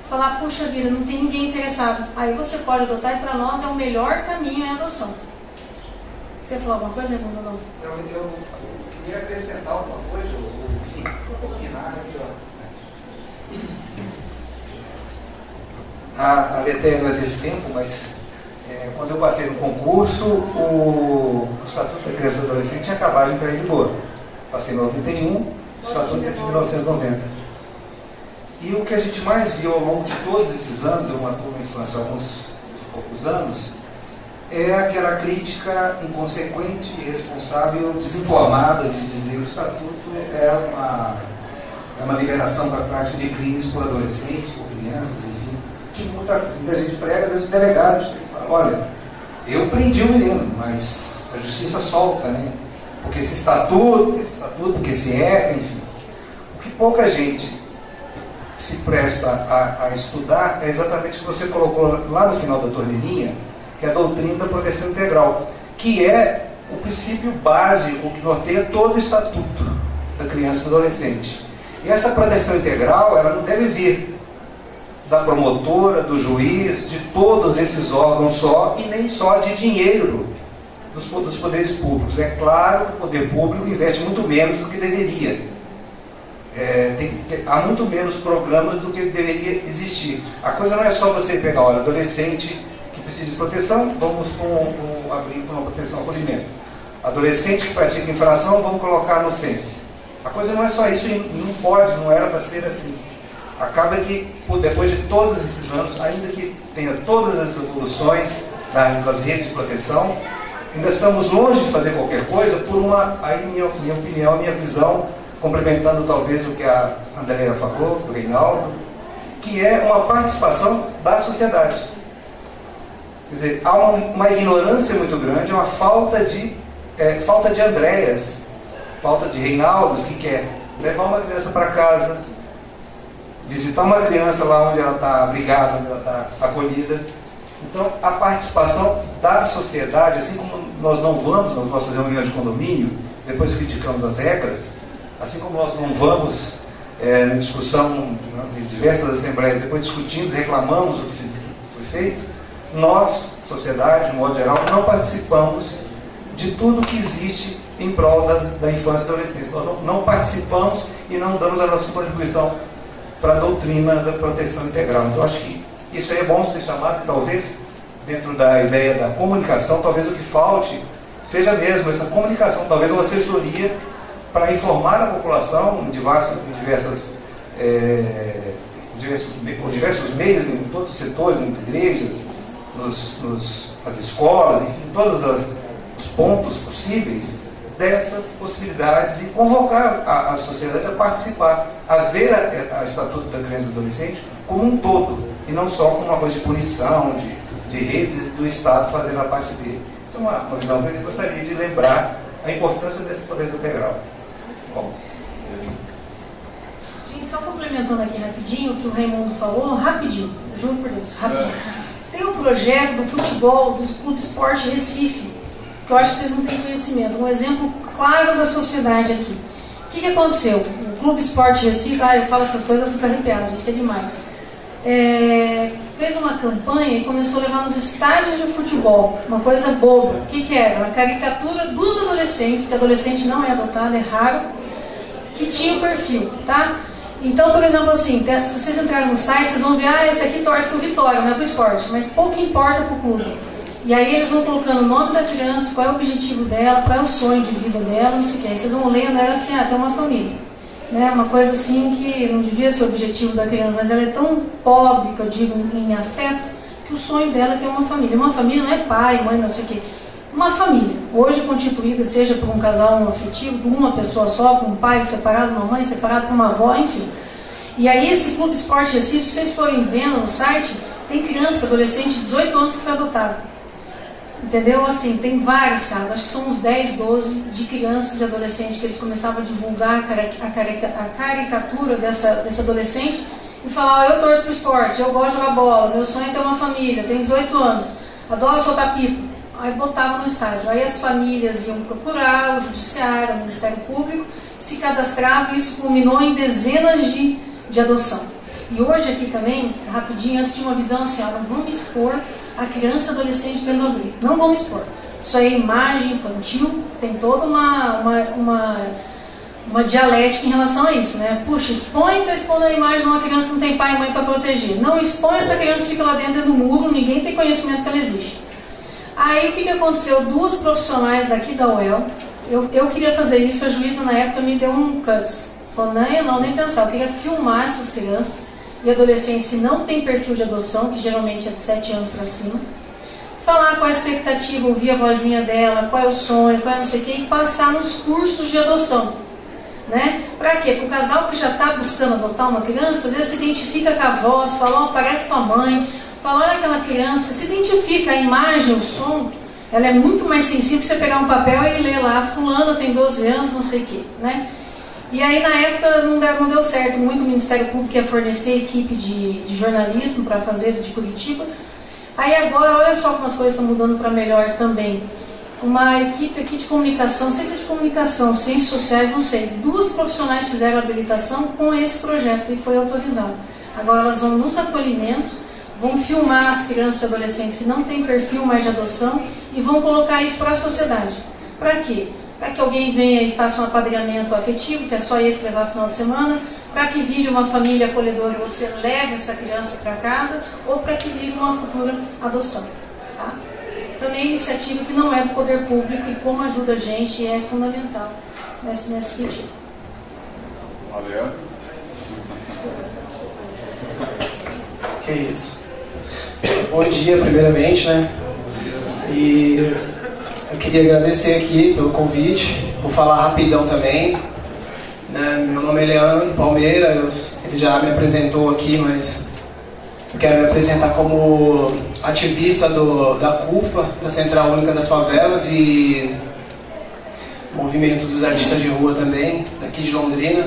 Speaker 2: falar, puxa vida, não tem ninguém interessado. Aí você pode adotar e para nós é o melhor caminho, é a adoção. Você falou alguma coisa, Raimundo, ou não?
Speaker 6: Eu queria acrescentar alguma coisa, enfim, opinar aqui, ó. A Letéia não é desse tempo, mas quando eu passei no concurso, o Estatuto da Criança e do Adolescente tinha acabado de entrar em vigor. Passei em 91, o Estatuto é de 1990. E o que a gente mais viu ao longo de todos esses anos, eu atuo na infância há alguns poucos anos, é aquela crítica inconsequente, irresponsável, desinformada de dizer que o Estatuto é uma liberação para a prática de crimes por adolescentes, por crianças, enfim, que muita gente prega, às vezes delegados fala, olha, eu prendi o menino, mas a justiça solta, né? Porque esse estatuto, porque esse ECA, enfim. O que pouca gente se presta a estudar é exatamente o que você colocou lá no final da torneirinha, que é a doutrina da proteção integral, que é o princípio básico que norteia todo o estatuto da criança e do adolescente. E essa proteção integral, ela não deve vir da promotora, do juiz, de todos esses órgãos só, e nem só de dinheiro dos poderes públicos. É claro que o poder público investe muito menos do que deveria. Há muito menos programas do que deveria existir. A coisa não é só você pegar, olha, adolescente que precisa de proteção, vamos abrir para uma proteção ao acolhimento. Adolescente que pratica infração, vamos colocar no CENSE. A coisa não é só isso, e não pode, não era para ser assim. Acaba que, depois de todos esses anos, ainda que tenha todas as evoluções das redes de proteção, ainda estamos longe de fazer qualquer coisa por aí minha opinião, minha visão, complementando talvez o que a Andréia falou, o Reinaldo, que é uma participação da sociedade. Quer dizer, há uma ignorância muito grande, uma falta de falta de Andréas, falta de Reinaldos que quer levar uma criança para casa, visitar uma criança lá onde ela está abrigada, onde ela está acolhida. Então, a participação da sociedade, assim como nós não vamos nas nossas reuniões de condomínio, depois criticamos as regras, assim como nós não vamos na discussão em diversas assembleias, depois discutimos, reclamamos o que foi feito, nós, sociedade, de modo geral, não participamos de tudo que existe em prol da infância e adolescência. Nós não participamos e não damos a nossa contribuição para a doutrina da proteção integral. Então, acho que isso aí é bom ser chamado, que talvez, dentro da ideia da comunicação, talvez o que falte seja mesmo essa comunicação, talvez uma assessoria para informar a população em diversos meios, em todos os setores, nas igrejas, nas escolas, enfim, em todos os pontos possíveis dessas possibilidades e convocar a sociedade a participar, a ver a Estatuto da Criança e do Adolescente como um todo, e não só como uma coisa de punição, de redes do Estado fazendo a parte dele. Essa é uma visão que eu gostaria de lembrar a importância desse poder integral. Bom.
Speaker 2: Gente, só complementando aqui rapidinho o que o Raimundo falou, rapidinho, juro por Deus, rapidinho. Tem um projeto do futebol do Clube Esporte Recife, que eu acho que vocês não têm conhecimento, um exemplo claro da sociedade aqui. O que aconteceu? O Clube Esporte Recife, eu falo essas coisas, eu fico arrepiado, gente, que é demais. Fez uma campanha e começou a levar nos estádios de futebol, uma coisa boba. O que era? Uma caricatura dos adolescentes, porque adolescente não é adotado, é raro, que tinha o perfil, tá? Então, por exemplo, assim, se vocês entrarem no site, vocês vão ver, esse aqui torce pro Vitória, não é pro esporte, mas pouco importa pro clube. E aí eles vão colocando o nome da criança, qual é o objetivo dela, qual é o sonho de vida dela, não sei o que. Aí vocês vão lendo, era assim, tem uma família. Né? Uma coisa assim que não devia ser o objetivo da criança, mas ela é tão pobre, que eu digo, em afeto, que o sonho dela é ter uma família. Uma família não é pai, mãe, não sei o que. Uma família, hoje constituída, seja por um casal afetivo, por uma pessoa só, por um pai separado, uma mãe separada, por uma avó, enfim. E aí esse Clube Esporte Recife, se vocês forem vendo no site, tem criança, adolescente de 18 anos que foi adotado. Entendeu? Assim, tem vários casos, acho que são uns 10, 12 de crianças e adolescentes que eles começavam a divulgar a caricatura desse adolescente e falar, eu torço pro esporte, eu gosto de jogar bola, meu sonho é ter uma família, tenho 18 anos, adoro soltar pipa. Aí botavam no estádio. Aí as famílias iam procurar o judiciário, o Ministério Público, se cadastravam e isso culminou em dezenas de adoção. E hoje aqui também, rapidinho, antes de uma visão assim, não vamos expor a criança e adolescente dentro do abrigo. Não vamos expor. Isso aí é imagem infantil, tem toda uma dialética em relação a isso, né? Puxa, expõe, está expondo a imagem de uma criança que não tem pai e mãe para proteger. Não expõe, essa criança fica lá dentro do muro, ninguém tem conhecimento que ela existe. Aí o que aconteceu? Duas profissionais daqui da UEL, eu queria fazer isso, a juíza na época me deu um cuts. Falou, não, nem pensar, eu queria filmar essas crianças e adolescentes que não têm perfil de adoção, que geralmente é de 7 anos para cima, falar qual a expectativa, ouvir a vozinha dela, qual é o sonho, qual é não sei o que, e passar nos cursos de adoção. Né? Para quê? Para o casal que já está buscando adotar uma criança, às vezes se identifica com a voz, fala, parece tua mãe, fala, olha aquela criança, se identifica a imagem, o som, ela é muito mais sensível que você pegar um papel e ler lá, fulana tem 12 anos, não sei o quê, né? E aí na época não deu certo muito, o Ministério Público ia fornecer equipe de jornalismo para fazer de Curitiba. Aí agora, olha só como as coisas estão mudando para melhor também. Uma equipe aqui de comunicação, ciência de comunicação, ciências sociais, não sei, 2 profissionais fizeram a habilitação com esse projeto e foi autorizado. Agora elas vão nos acolhimentos, vão filmar as crianças e adolescentes que não têm perfil mais de adoção e vão colocar isso para a sociedade. Para quê? Para que alguém venha e faça um apadrinhamento afetivo, que é só esse levar no final de semana, para que vire uma família acolhedora e você leve essa criança para casa, ou para que vire uma futura adoção. Tá? Também iniciativa que não é do poder público e como ajuda a gente é fundamental nesse sentido.
Speaker 3: Valeu.
Speaker 7: Que isso. Bom dia, primeiramente, né? E eu queria agradecer aqui pelo convite, vou falar rapidão também. Né? Meu nome é Leandro Palmeira, ele já me apresentou aqui, mas eu quero me apresentar como ativista da CUFA, da Central Única das Favelas, e movimento dos artistas de rua também, daqui de Londrina.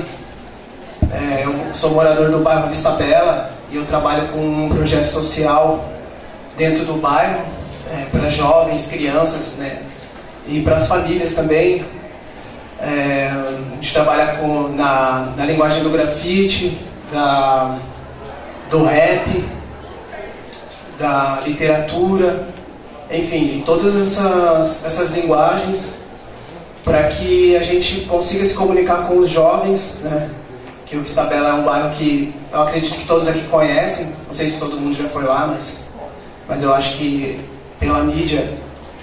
Speaker 7: Eu sou morador do bairro Vista Bela e eu trabalho com um projeto social dentro do bairro, para jovens, crianças, né, e para as famílias também. A gente trabalha na linguagem do grafite, do rap, da literatura, enfim, de todas essas linguagens, para que a gente consiga se comunicar com os jovens, né? Que o Vista Bela é um bairro que eu acredito que todos aqui conhecem, não sei se todo mundo já foi lá, mas eu acho que pela mídia,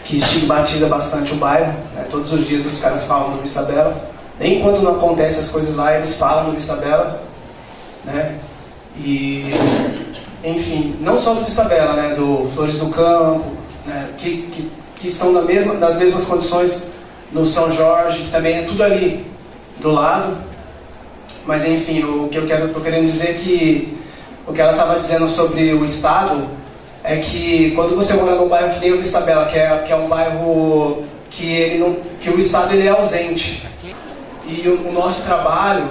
Speaker 7: que estigmatiza bastante o bairro, né? Todos os dias os caras falam do Vista Bela, nem quando não acontecem as coisas lá, eles falam do Vista Bela, né? E, enfim, não só do Vista Bela, né? Do Flores do Campo, né? Que estão nas mesmas condições no São Jorge, que também é tudo ali do lado. Mas, enfim, o que eu tô querendo dizer é que o que ela estava dizendo sobre o Estado é que quando você mora num bairro que nem o Vista Bela, que é um bairro que o Estado ele é ausente, e o nosso trabalho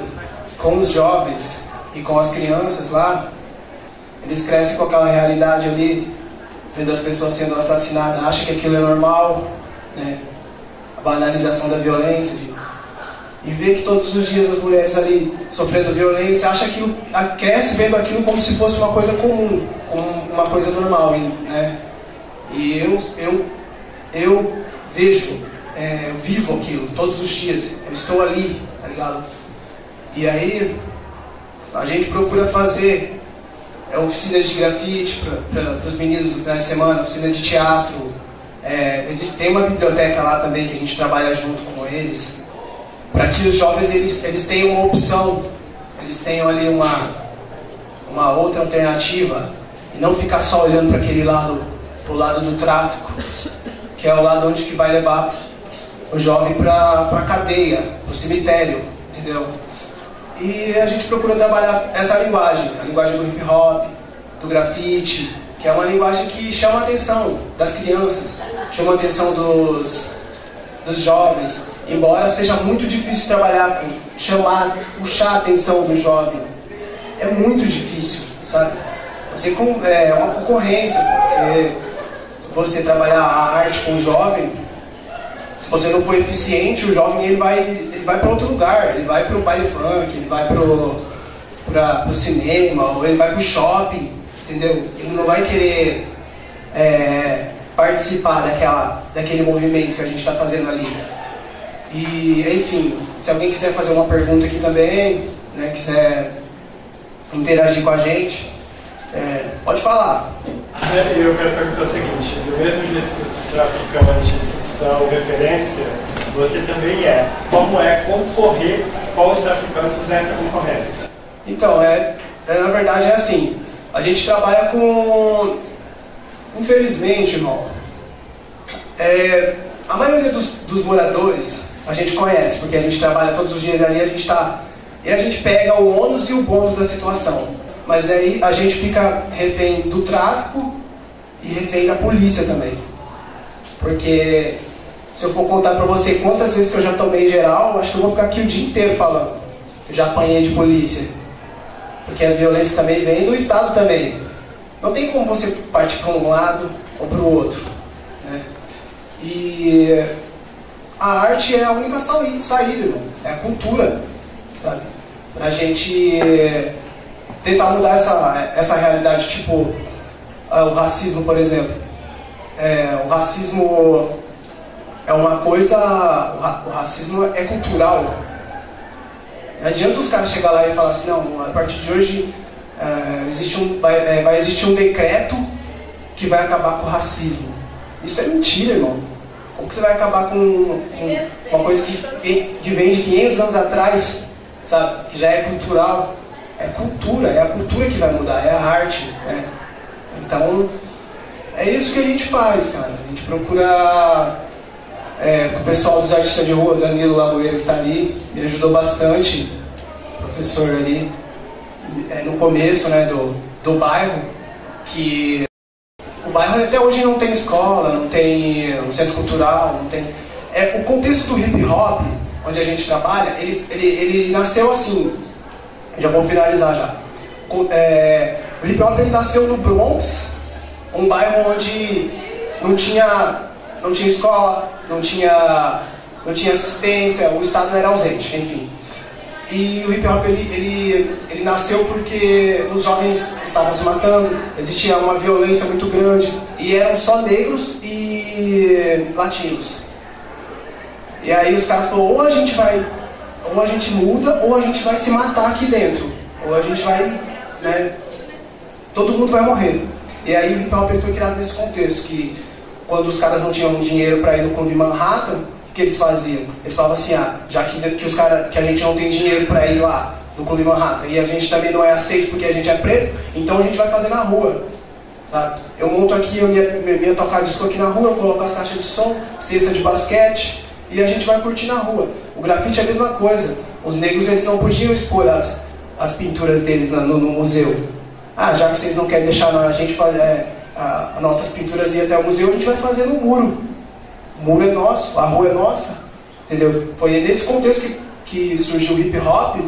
Speaker 7: com os jovens e com as crianças lá, eles crescem com aquela realidade ali, vendo as pessoas sendo assassinadas, acham que aquilo é normal, né? A banalização da violência, e ver que todos os dias as mulheres ali sofrendo violência, cresce vendo aquilo como se fosse uma coisa comum, como uma coisa normal, né? E eu vejo, eu vivo aquilo todos os dias, eu estou ali, tá ligado? E aí a gente procura fazer oficinas de grafite para os meninos no final de semana, oficina de teatro. Tem uma biblioteca lá também que a gente trabalha junto com eles, para que os jovens eles tenham uma opção, eles tenham ali uma outra alternativa, e não ficar só olhando para aquele lado, pro lado do tráfico, que é o lado onde que vai levar o jovem para a cadeia, para o cemitério, entendeu? E a gente procura trabalhar essa linguagem, a linguagem do hip hop, do grafite, que é uma linguagem que chama a atenção das crianças, chama a atenção dos jovens, embora seja muito difícil trabalhar com puxar a atenção do jovem. É muito difícil, sabe? É uma concorrência, você trabalhar a arte com o jovem. Se você não for eficiente, o jovem ele vai para outro lugar, ele vai para o baile funk, ele vai para o cinema, ou ele vai para o shopping, entendeu? Ele não vai querer participar daquele movimento que a gente está fazendo ali. E, enfim, se alguém quiser fazer uma pergunta aqui também, né, quiser interagir com a gente, pode falar.
Speaker 8: Eu quero perguntar o seguinte: do mesmo jeito que os traficantes são referência, você também é. Como é concorrer com os traficantes nessa concorrência?
Speaker 7: Então, na verdade é assim, a gente trabalha com, infelizmente, irmão, a maioria dos moradores a gente conhece, porque a gente trabalha todos os dias ali, e a gente pega o ônus e o bônus da situação. Mas aí a gente fica refém do tráfico e refém da polícia também. Porque se eu for contar pra você quantas vezes que eu já tomei geral, acho que eu vou ficar aqui o dia inteiro falando. Eu já apanhei de polícia. Porque a violência também vem do Estado também. Não tem como você partir para um lado ou para o outro, né? E a arte é a única saída, irmão. É a cultura, sabe? Pra gente tentar mudar essa realidade, tipo o racismo, por exemplo. O racismo é uma coisa, o racismo é cultural. Não adianta os caras chegar lá e falar assim, não, a partir de hoje vai existir um decreto que vai acabar com o racismo. Isso é mentira, irmão. Como que você vai acabar com uma coisa que vem de 500 anos atrás, sabe? Que já é cultural. É cultura, é a cultura que vai mudar, é a arte, né? Então, é isso que a gente faz, cara. A gente procura, com o pessoal dos artistas de rua, Danilo Lagoeiro, que está ali, me ajudou bastante, professor ali, no começo, né, do bairro, que o bairro até hoje não tem escola, não tem um centro cultural, não tem... o contexto do hip hop, onde a gente trabalha, ele nasceu assim, já vou finalizar já. O hip hop ele nasceu no Bronx, um bairro onde não tinha escola, não tinha assistência, o Estado era ausente, enfim. E o hip hop ele nasceu porque os jovens estavam se matando, existia uma violência muito grande, e eram só negros e latinos. E aí os caras falaram, ou a gente muda, ou a gente vai se matar aqui dentro, ou a gente vai, né, todo mundo vai morrer. E aí o hip hop foi criado nesse contexto, que quando os caras não tinham dinheiro para ir no Clube Manhattan, o que eles faziam? Eles falavam assim, já que a gente não tem dinheiro para ir lá no Clube Manhattan, e a gente também não é aceito porque a gente é preto, então a gente vai fazer na rua. Sabe? Eu monto aqui a minha tocar disco aqui na rua, eu coloco as caixas de som, cesta de basquete, e a gente vai curtir na rua. O grafite é a mesma coisa. Os negros eles não podiam expor as pinturas deles no museu. Já que vocês não querem deixar a gente fazer as nossas pinturas ir até o museu, a gente vai fazer no muro. O muro é nosso, a rua é nossa. Entendeu? Foi nesse contexto que surgiu o hip hop,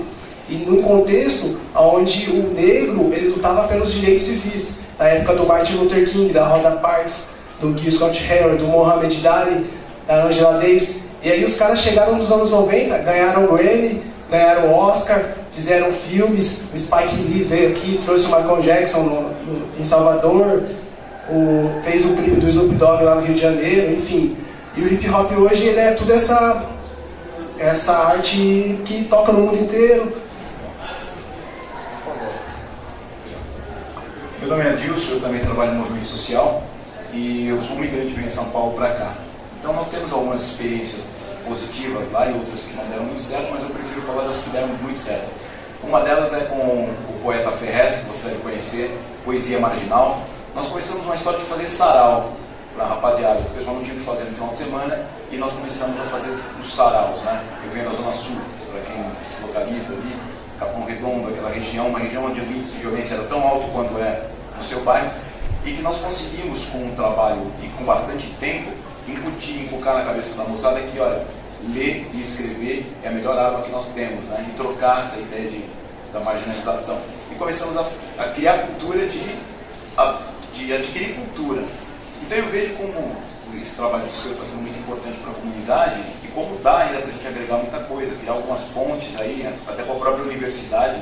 Speaker 7: e num contexto onde o negro ele lutava pelos direitos civis. Na época do Martin Luther King, da Rosa Parks, do Gil Scott-Heron, do Muhammad Ali, da Angela Davis. E aí os caras chegaram nos anos 90, ganharam o Grammy, ganharam o Oscar, fizeram filmes, o Spike Lee veio aqui, trouxe o Michael Jackson em Salvador, fez o clipe do Snoop Dogg lá no Rio de Janeiro, enfim. E o hip hop hoje ele é tudo essa arte que toca no mundo inteiro.
Speaker 9: Meu nome é Adilson, eu também trabalho no movimento social e eu sou migrante, venho de São Paulo para cá. Então nós temos algumas experiências positivas lá e outras que não deram muito certo, mas eu prefiro falar das que deram muito certo. Uma delas é com o poeta Ferrez, que você deve conhecer, Poesia Marginal. Nós começamos uma história de fazer sarau para a rapaziada, o pessoal não tinha o que fazer no final de semana, e nós começamos a fazer os saraus, né? Eu venho da Zona Sul, para quem se localiza ali, Capão Redondo, aquela região, uma região onde o índice de violência era tão alto quanto é no seu bairro, e que nós conseguimos, com um trabalho e com bastante tempo, inculcar na cabeça da moçada que, olha, ler e escrever é a melhor arma que nós temos, né? E trocar essa ideia da marginalização. E começamos a criar cultura de adquirir cultura. Então eu vejo como esse trabalho do seu está sendo muito importante para a comunidade e como dá ainda para a gente agregar muita coisa, criar algumas pontes aí, até com a própria universidade,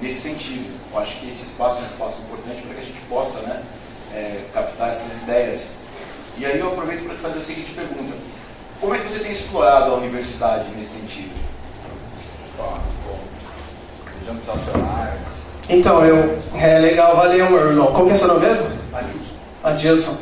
Speaker 9: nesse sentido. Eu acho que esse espaço é um espaço importante para que a gente possa, né, captar essas ideias. E aí eu aproveito para te fazer a seguinte pergunta. Como é que você tem explorado a universidade nesse sentido?
Speaker 3: Exames nacionais.
Speaker 7: Então, legal, valeu, meu irmão. Como que é seu nome mesmo? Adilson.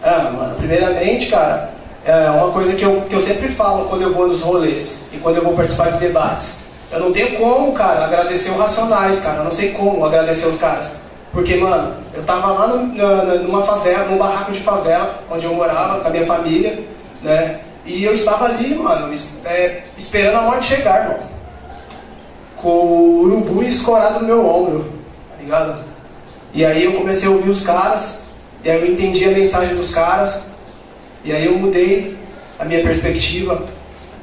Speaker 7: Mano, primeiramente, cara, é uma coisa que eu sempre falo quando eu vou nos rolês e quando eu vou participar de debates. Eu não tenho como, cara, agradecer os Racionais, cara. Eu não sei como agradecer os caras. Porque, mano, eu tava lá numa favela, num barraco de favela, onde eu morava com a minha família, né? E eu estava ali, mano, esperando a morte chegar, irmão. Com o urubu escorado no meu ombro, tá ligado? E aí eu comecei a ouvir os caras, e aí eu entendi a mensagem dos caras, e aí eu mudei a minha perspectiva,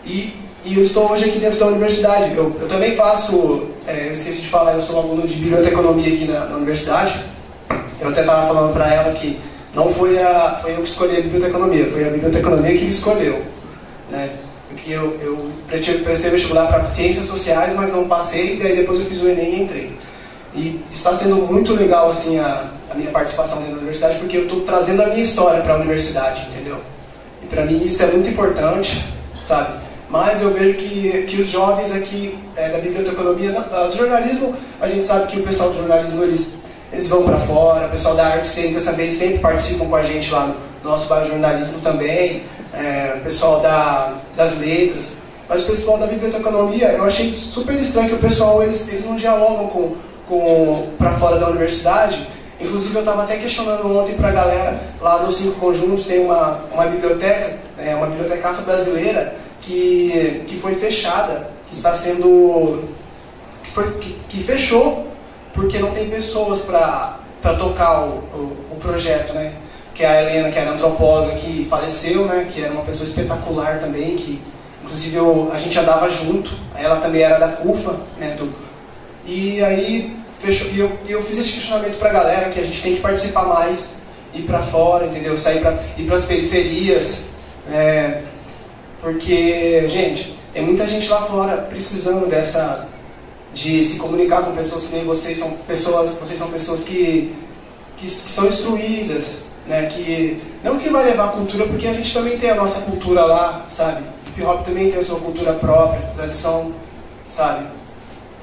Speaker 7: e eu estou hoje aqui dentro da universidade. Eu também faço, eu esqueci de falar, eu sou aluno de biblioteconomia aqui na universidade. Eu até estava falando para ela que não foi eu que escolhi a biblioteconomia, foi a biblioteconomia que me escolheu, né? Porque eu prestei vestibular para ciências sociais, mas não passei, e daí depois eu fiz o Enem e entrei. E está sendo muito legal assim a minha participação dentro da universidade, porque eu estou trazendo a minha história para a universidade, entendeu? E para mim isso é muito importante, sabe? Mas eu vejo que os jovens aqui da biblioteconomia, do jornalismo, a gente sabe que o pessoal do jornalismo eles vão para fora, o pessoal da artes cênicas também sempre participam com a gente lá no nosso bairro jornalismo também, o pessoal das letras. Mas o pessoal da biblioteconomia, eu achei super estranho que o pessoal, eles não dialogam para fora da universidade. Inclusive eu estava até questionando ontem para a galera, lá nos 5 conjuntos tem uma biblioteca, uma biblioteca afro-brasileira que foi fechada, que fechou porque não tem pessoas para tocar o projeto, né? que é a Helena, que era antropóloga, que faleceu, né, que era uma pessoa espetacular também, que inclusive a gente andava junto, ela também era da CUFA, né, e aí fechou, e eu fiz esse questionamento pra galera, que a gente tem que participar mais, ir pra fora, entendeu, ir pras periferias, porque, gente, tem muita gente lá fora precisando de se comunicar com pessoas que nem vocês são pessoas que são instruídas, né? Não que vai levar a cultura, porque a gente também tem a nossa cultura lá, sabe? O hip hop também tem a sua cultura própria, tradição, sabe?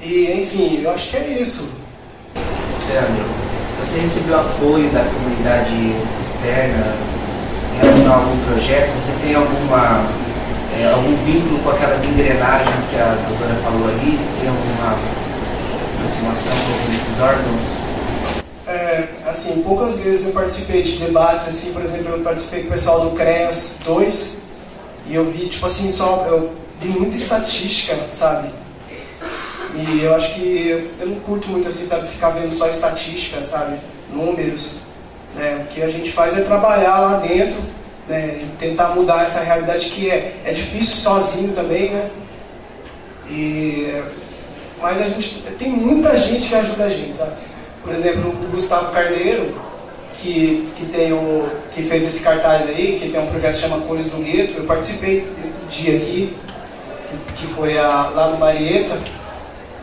Speaker 7: E, enfim, eu acho que é isso.
Speaker 10: Leandro, você recebeu apoio da comunidade externa em relação a algum projeto? Você tem algum vínculo com aquelas engrenagens que a doutora falou ali? Tem alguma aproximação com esses órgãos?
Speaker 7: Assim, poucas vezes eu participei de debates, assim, por exemplo, eu participei com o pessoal do CREAS 2 e eu vi, tipo assim, eu vi muita estatística, sabe? E eu acho que eu não curto muito, assim, sabe, ficar vendo só estatística, sabe? Números, né? O que a gente faz é trabalhar lá dentro, né? E tentar mudar essa realidade que é difícil sozinho também, né? Mas tem muita gente que ajuda a gente, sabe? Por exemplo, o Gustavo Carneiro, que fez esse cartaz aí, que tem um projeto que chama Cores do Gueto. Eu participei desse dia aqui, que foi lá no Marieta.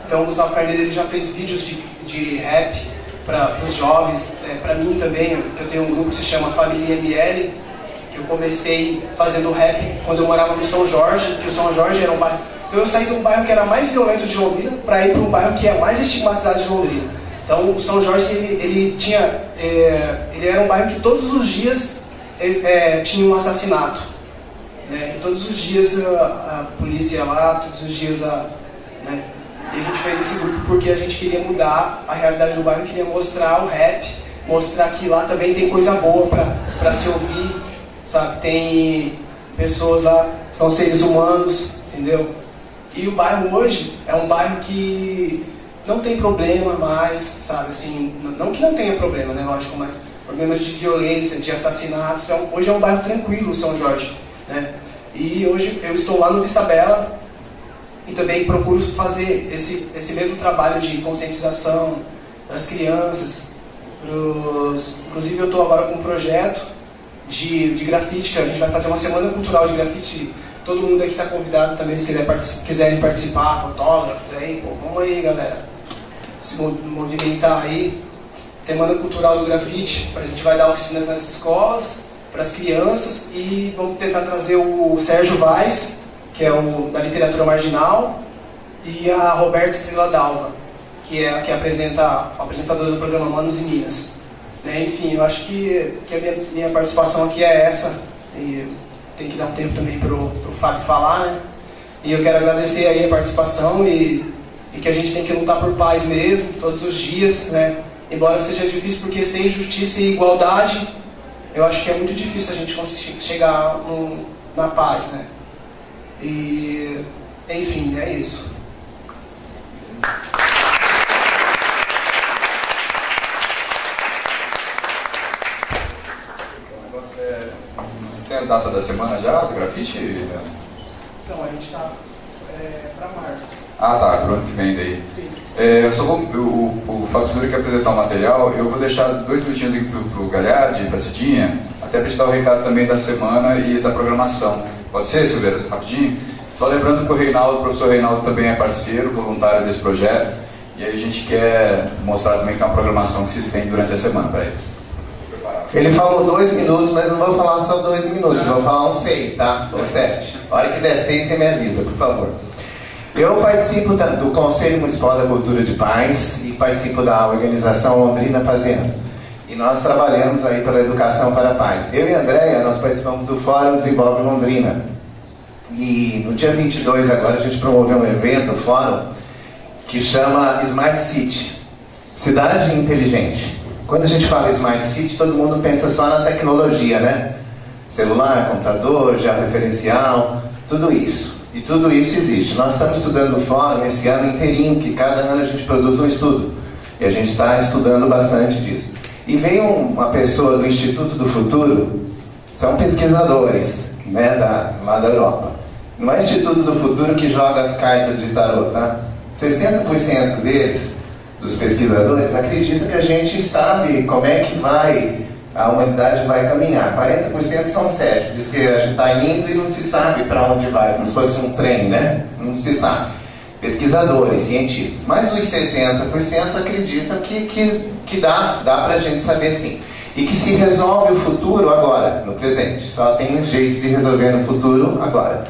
Speaker 7: Então o Gustavo Carneiro ele já fez vídeos de rap para os jovens, para mim também, que eu tenho um grupo que se chama Família ML, que eu comecei fazendo rap quando eu morava no São Jorge, que o São Jorge era um bairro... Então eu saí de um bairro que era mais violento de Londrina para ir para um bairro que é mais estigmatizado de Londrina. Então o São Jorge ele era um bairro que todos os dias tinha um assassinato, né? Que todos os dias a polícia ia lá, todos os dias né? E a gente fez esse grupo porque a gente queria mudar a realidade do bairro, queria mostrar o rap, mostrar que lá também tem coisa boa para se ouvir, sabe? Tem pessoas lá, são seres humanos, entendeu? E o bairro hoje é um bairro que não tem problema mais, sabe, assim, não que não tenha problema, né, lógico, mas problemas de violência, de assassinatos. Hoje é um bairro tranquilo, São Jorge, né, e hoje eu estou lá no Vista Bela e também procuro fazer esse mesmo trabalho de conscientização para as crianças, inclusive eu estou agora com um projeto de grafite, que a gente vai fazer uma semana cultural de grafite. Todo mundo aqui está convidado também, se quiserem participar, fotógrafos aí, pô, vamos aí, galera, se movimentar aí. Semana Cultural do Grafite, a gente vai dar oficinas nas escolas, para as crianças, e vamos tentar trazer o Sérgio Vaz, que é da literatura marginal, e a Roberta Estrela Dalva, que é a que apresenta, a apresentadora do programa Manos e Minas. Né? Enfim, eu acho que a minha participação aqui é essa, e tem que dar um tempo também pro Fábio falar, né? E eu quero agradecer aí a participação e que a gente tem que lutar por paz mesmo, todos os dias, né? Embora seja difícil, porque sem justiça e igualdade, eu acho que é muito difícil a gente conseguir chegar na paz, né? E, enfim, é isso.
Speaker 3: Você tem a data da semana já, do grafite?
Speaker 7: Então, a gente está para março.
Speaker 3: Ah, tá, pro ano que vem daí.
Speaker 7: Sim.
Speaker 3: Eu só vou, o Fábio Segura quer apresentar o material, eu vou deixar 2 minutinhos aqui pro Galhardi, pra Cidinha, até pra gente dar o recado também da semana e da programação. Pode ser, Silveira, rapidinho? Só lembrando que o professor Reinaldo também é parceiro, voluntário desse projeto, e aí a gente quer mostrar também que tem uma programação que se estende durante a semana para ele.
Speaker 4: Ele falou 2 minutos, mas não vou falar só 2 minutos, vou falar uns 6, tá? Ou 7. A hora que der 6, você me avisa, por favor. Eu participo do Conselho Municipal da Cultura de Paz e participo da organização Londrina Fazendo. E nós trabalhamos aí pela educação para a paz. Eu e a Andréia, nós participamos do Fórum Desenvolve Londrina. E no dia 22 agora a gente promoveu um evento, um fórum, que chama Smart City, Cidade Inteligente. Quando a gente fala Smart City, todo mundo pensa só na tecnologia, né? Celular, computador, georreferencial, tudo isso. E tudo isso existe. Nós estamos estudando o fórum esse ano inteirinho, que cada ano a gente produz um estudo. E a gente está estudando bastante disso. E veio uma pessoa do Instituto do Futuro, são pesquisadores, né, lá da Europa. Não é o Instituto do Futuro que joga as cartas de tarô, tá? 60% deles, dos pesquisadores, acreditam que a gente sabe como é que a humanidade vai caminhar. 40% são céticos, diz que a gente está indo e não se sabe para onde vai, como se fosse um trem, né? Não se sabe. Pesquisadores, cientistas. Mas os 60% acreditam que dá para a gente saber sim. E que se resolve o futuro agora, no presente. Só tem um jeito de resolver no futuro agora.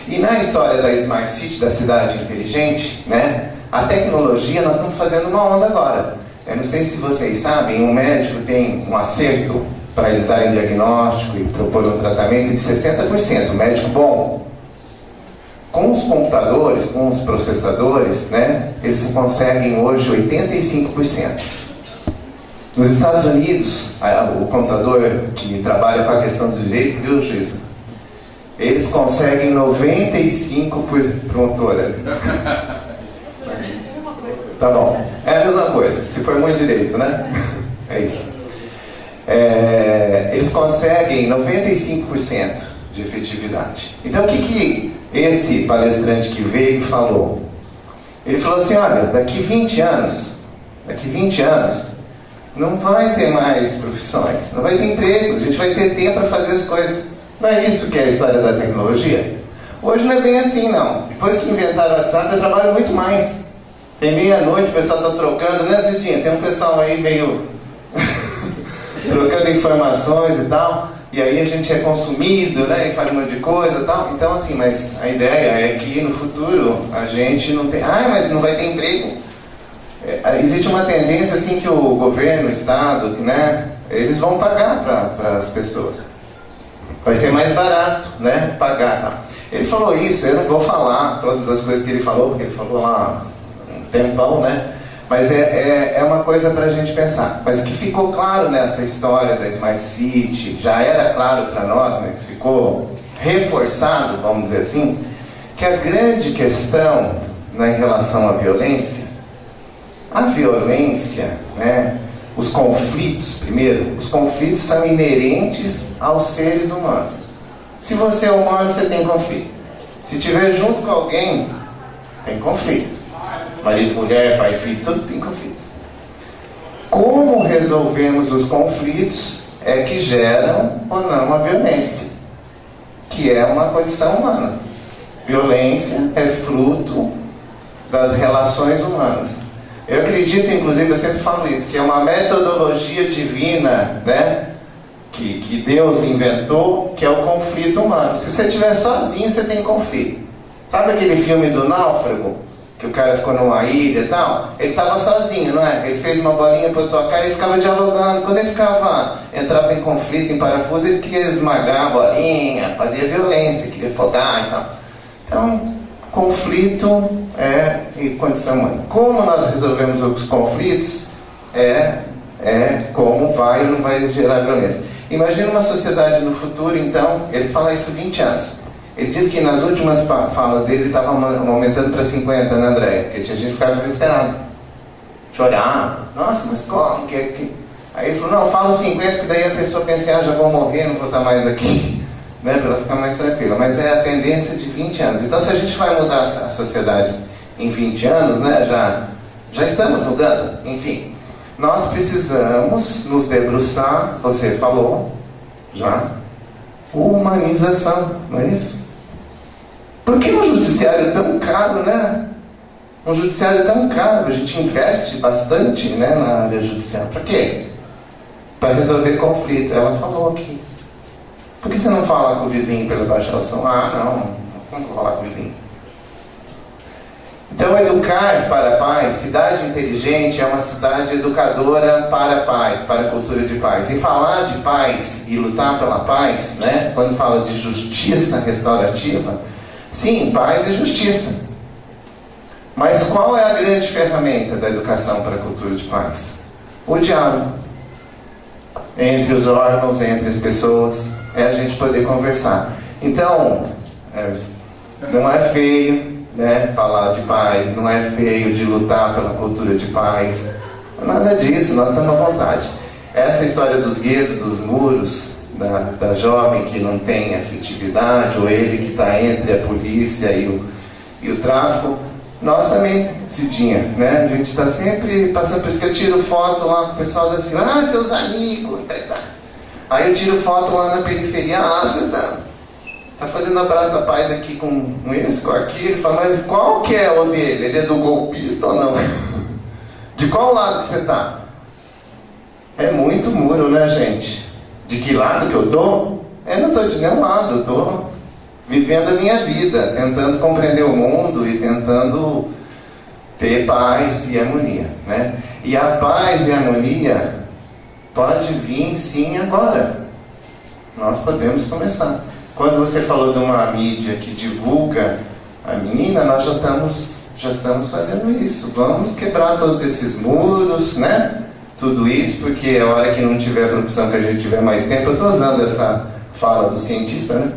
Speaker 4: E na história da Smart City, da cidade inteligente, né? A tecnologia, nós estamos fazendo uma onda agora. Eu não sei se vocês sabem, um médico tem um acerto para eles darem diagnóstico e propor um tratamento de 60%, um médico bom. Com os computadores, com os processadores, né, eles conseguem hoje 85%. Nos Estados Unidos, o computador que trabalha com a questão dos direitos, viu, juíza? Eles conseguem 95%. Pronto, olha. Tá bom. É a mesma coisa, se for muito direito, né? É isso. Eles conseguem 95% de efetividade. Então, o que esse palestrante que veio falou? Ele falou assim, olha, daqui 20 anos, não vai ter mais profissões, não vai ter empregos, a gente vai ter tempo para fazer as coisas. Não é isso que é a história da tecnologia? Hoje não é bem assim, não. Depois que inventaram o WhatsApp, eu trabalho muito mais. Tem meia-noite, o pessoal está trocando, né, Cidinha? Tem um pessoal aí meio trocando informações e tal, e aí a gente é consumido, né, e faz um monte de coisa e tal. Então, assim, mas a ideia é que no futuro a gente não tem... mas não vai ter emprego. Existe uma tendência, assim, que o governo, o Estado, né, eles vão pagar para as pessoas. Vai ser mais barato, né, pagar. Tá? Ele falou isso, eu não vou falar todas as coisas que ele falou, porque ele falou lá um tempão, né? Mas é uma coisa para a gente pensar. Mas que ficou claro nessa história da Smart City, já era claro para nós, mas ficou reforçado, vamos dizer assim, que a grande questão em relação à violência, né, os conflitos, primeiro, os conflitos são inerentes aos seres humanos. Se você é humano, você tem conflito. Se estiver junto com alguém, tem conflito. Marido, mulher, pai, filho, tudo tem conflito. Como resolvemos os conflitos é que geram ou não a violência, que é uma condição humana. Violência é fruto das relações humanas. Eu acredito, inclusive, eu sempre falo isso, que é uma metodologia divina, né, que Deus inventou, que é o conflito humano. Se você estiver sozinho, você tem conflito. Sabe aquele filme do Náufrago? Que o cara ficou numa ilha e tal? Ele estava sozinho, não é? Ele fez uma bolinha para tocar e ele ficava dialogando. Quando ele entrava em conflito, em parafuso, ele queria esmagar a bolinha, fazia violência, queria afogar e tal. Então, conflito e condição humana. Como nós resolvemos os conflitos é como vai ou não vai gerar violência. Imagina uma sociedade no futuro, então, ele fala isso 20 anos. Ele diz que nas últimas falas dele ele estava aumentando para 50, né, André? Porque tinha gente que ficava desesperado. Chorava. Nossa, mas como? Aí ele falou, não, fala 50, porque daí a pessoa pensa, já vou morrer, não vou estar mais aqui. Né, para ela ficar mais tranquila. Mas é a tendência de 20 anos. Então, se a gente vai mudar a sociedade em 20 anos, né, já estamos mudando. Enfim, nós precisamos nos debruçar, você falou, já, humanização, não é isso? Por que um judiciário tão caro, né? Um judiciário tão caro, a gente investe bastante, né, na área judicial. Para quê? Para resolver conflitos. Ela falou aqui. Por que você não fala com o vizinho para ele baixar o som? Não vou falar com o vizinho. Então, educar para a paz, cidade inteligente é uma cidade educadora para a paz, para a cultura de paz. E falar de paz e lutar pela paz, né, quando fala de justiça restaurativa, sim, paz e justiça. Mas qual é a grande ferramenta da educação para a cultura de paz? O diálogo. Entre os órgãos, entre as pessoas, é a gente poder conversar. Então, não é feio, né, falar de paz, não é feio de lutar pela cultura de paz, nada disso, nós estamos à vontade. Essa história dos guetos, dos muros, da jovem que não tem afetividade, ou ele que está entre a polícia e o tráfico, nós também, Cidinha, né? A gente está sempre passando por isso, que eu tiro foto lá com o pessoal da cidade, seus amigos, aí eu tiro foto lá na periferia, você tá fazendo abraço da paz aqui com esse, com aquele. Ele fala, mas qual que é o dele? Ele é do golpista ou não? De qual lado que você tá? É muito muro, né, gente? De que lado que eu tô? Eu não tô de nenhum lado, eu tô vivendo a minha vida, tentando compreender o mundo e tentando ter paz e harmonia, né? E a paz e a harmonia pode vir sim agora. Nós podemos começar. Quando você falou de uma mídia que divulga a menina, nós já estamos fazendo isso. Vamos quebrar todos esses muros, né? Tudo isso, porque a hora que não tiver profissão, que a gente tiver mais tempo, eu estou usando essa fala do cientista, né?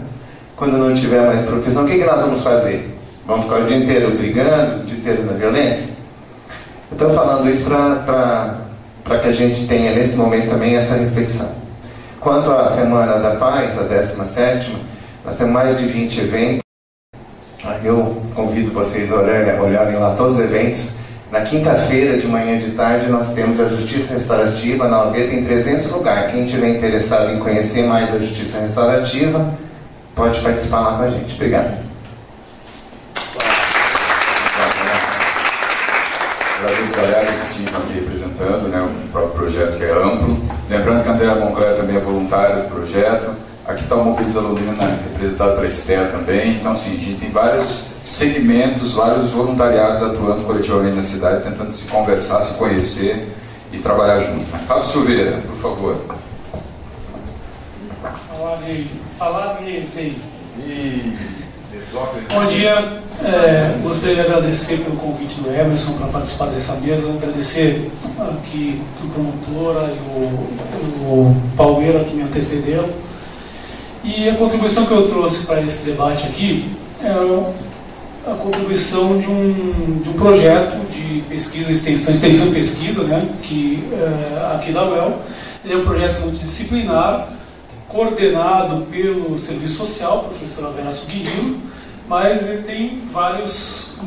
Speaker 4: Quando não tiver mais profissão, o que nós vamos fazer? Vamos ficar o dia inteiro brigando, o dia inteiro na violência? Eu estou falando isso para que a gente tenha nesse momento também essa reflexão. Quanto à Semana da Paz, a 17ª, nós temos mais de 20 eventos. Eu convido vocês a olharem lá todos os eventos. Na quinta-feira, de manhã e de tarde, nós temos a Justiça Restaurativa. Na OAB tem 300 lugares. Quem estiver interessado em conhecer mais da Justiça Restaurativa, pode participar lá com a gente. Obrigado.
Speaker 3: Agradeço, aliás, esse time aqui representando, né, o próprio projeto, que é amplo. Lembrando que a Andréa Conclé também é voluntária do projeto. Aqui está o Mobiliza Londrina, representado pela Esther também. Então, assim, a gente tem vários segmentos, vários voluntariados atuando coletivamente na cidade, tentando se conversar, se conhecer e trabalhar juntos. Fábio Silveira, por favor.
Speaker 11: Falar de receio. Bom dia, gostaria de agradecer pelo convite do Emerson para participar dessa mesa, agradecer aqui a promotora e o Palmeira que me antecederam. E a contribuição que eu trouxe para esse debate aqui é a contribuição de um projeto de pesquisa, extensão e pesquisa, né, que aqui da UEL. Ele é um projeto multidisciplinar, coordenado pelo Serviço Social, professora Vera Suguinho, mas ele tem várias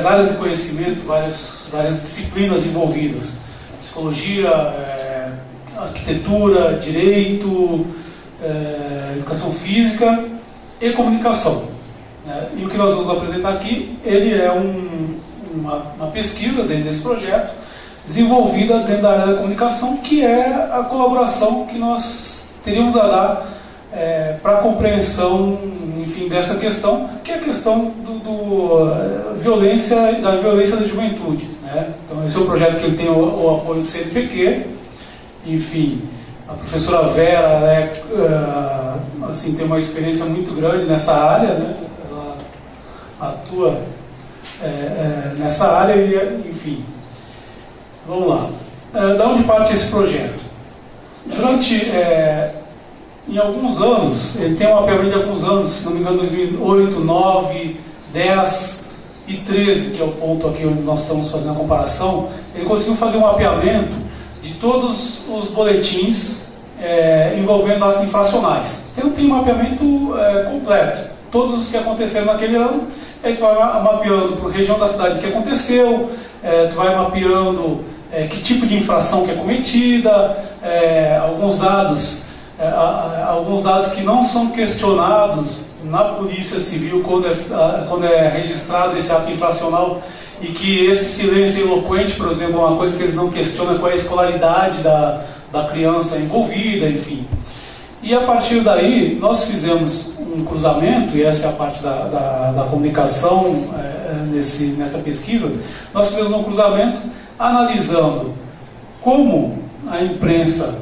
Speaker 11: áreas de conhecimento, várias disciplinas envolvidas. Psicologia, arquitetura, direito, educação física e comunicação. E o que nós vamos apresentar aqui, ele é uma pesquisa dentro desse projeto, desenvolvida dentro da área da comunicação, que é a colaboração que nós teríamos a dar para a compreensão, enfim, dessa questão, que é a questão da violência da juventude, né? Então esse é um projeto que ele tem o apoio do CNPq, enfim. A professora Vera, né, assim, tem uma experiência muito grande nessa área, né? Ela atua nessa área e, enfim. Vamos lá. Da onde parte esse projeto? Em alguns anos, ele tem um mapeamento de alguns anos, se não me engano, 2008, 9, 10 e 13, que é o ponto aqui onde nós estamos fazendo a comparação. Ele conseguiu fazer um mapeamento de todos os boletins envolvendo atos infracionais. Então tem um mapeamento completo, todos os que aconteceram naquele ano. Aí tu vai mapeando por região da cidade que aconteceu, tu vai mapeando que tipo de infração que é cometida, alguns dados que não são questionados na Polícia Civil quando é registrado esse ato infracional, e que esse silêncio eloquente, por exemplo, é uma coisa que eles não questionam, qual é a escolaridade da criança envolvida, enfim. E a partir daí, nós fizemos um cruzamento, e essa é a parte da comunicação nessa pesquisa. Nós fizemos um cruzamento analisando como a imprensa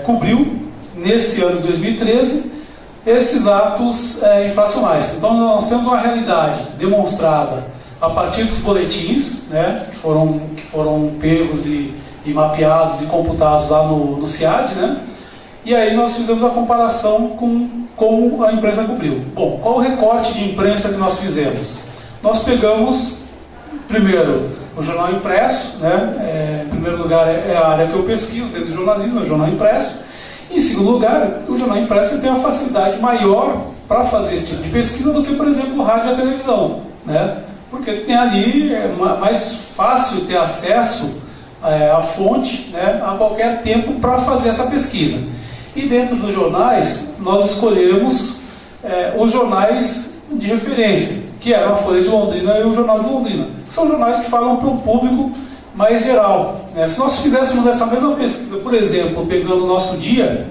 Speaker 11: cobriu, nesse ano de 2013, esses atos infracionais. Então, nós temos uma realidade demonstrada a partir dos boletins, né, que foram pegos e mapeados e computados lá no CIAD, né? E aí nós fizemos a comparação com como a imprensa cobriu. Bom, qual o recorte de imprensa que nós fizemos? Nós pegamos, primeiro, o jornal impresso, né, em primeiro lugar, é a área que eu pesquiso dentro do jornalismo, é o jornal impresso. Em segundo lugar, o jornal impresso tem uma facilidade maior para fazer esse tipo de pesquisa do que, por exemplo, o rádio e a televisão, né? Porque tu tem ali, é mais fácil ter acesso à fonte, né, a qualquer tempo para fazer essa pesquisa. E dentro dos jornais, nós escolhemos os jornais de referência, que eram a Folha de Londrina e o Jornal de Londrina. São jornais que falam para um público mais geral, né? Se nós fizéssemos essa mesma pesquisa, por exemplo, pegando o Nosso Dia,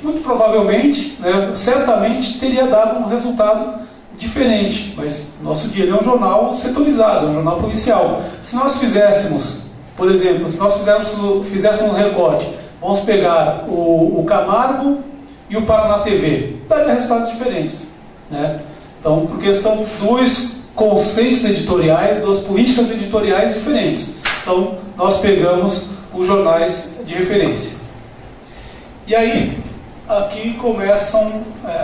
Speaker 11: muito provavelmente, né, certamente teria dado um resultado diferente, mas Nosso Dia é um jornal setorizado, é um jornal policial. Se nós fizéssemos, por exemplo, se nós fizéssemos um recorte, vamos pegar o Camargo e o Paraná TV, daria resultados diferentes, né? Então, porque são dois conceitos editoriais, duas políticas editoriais diferentes. Então, nós pegamos os jornais de referência. E aí, aqui começam,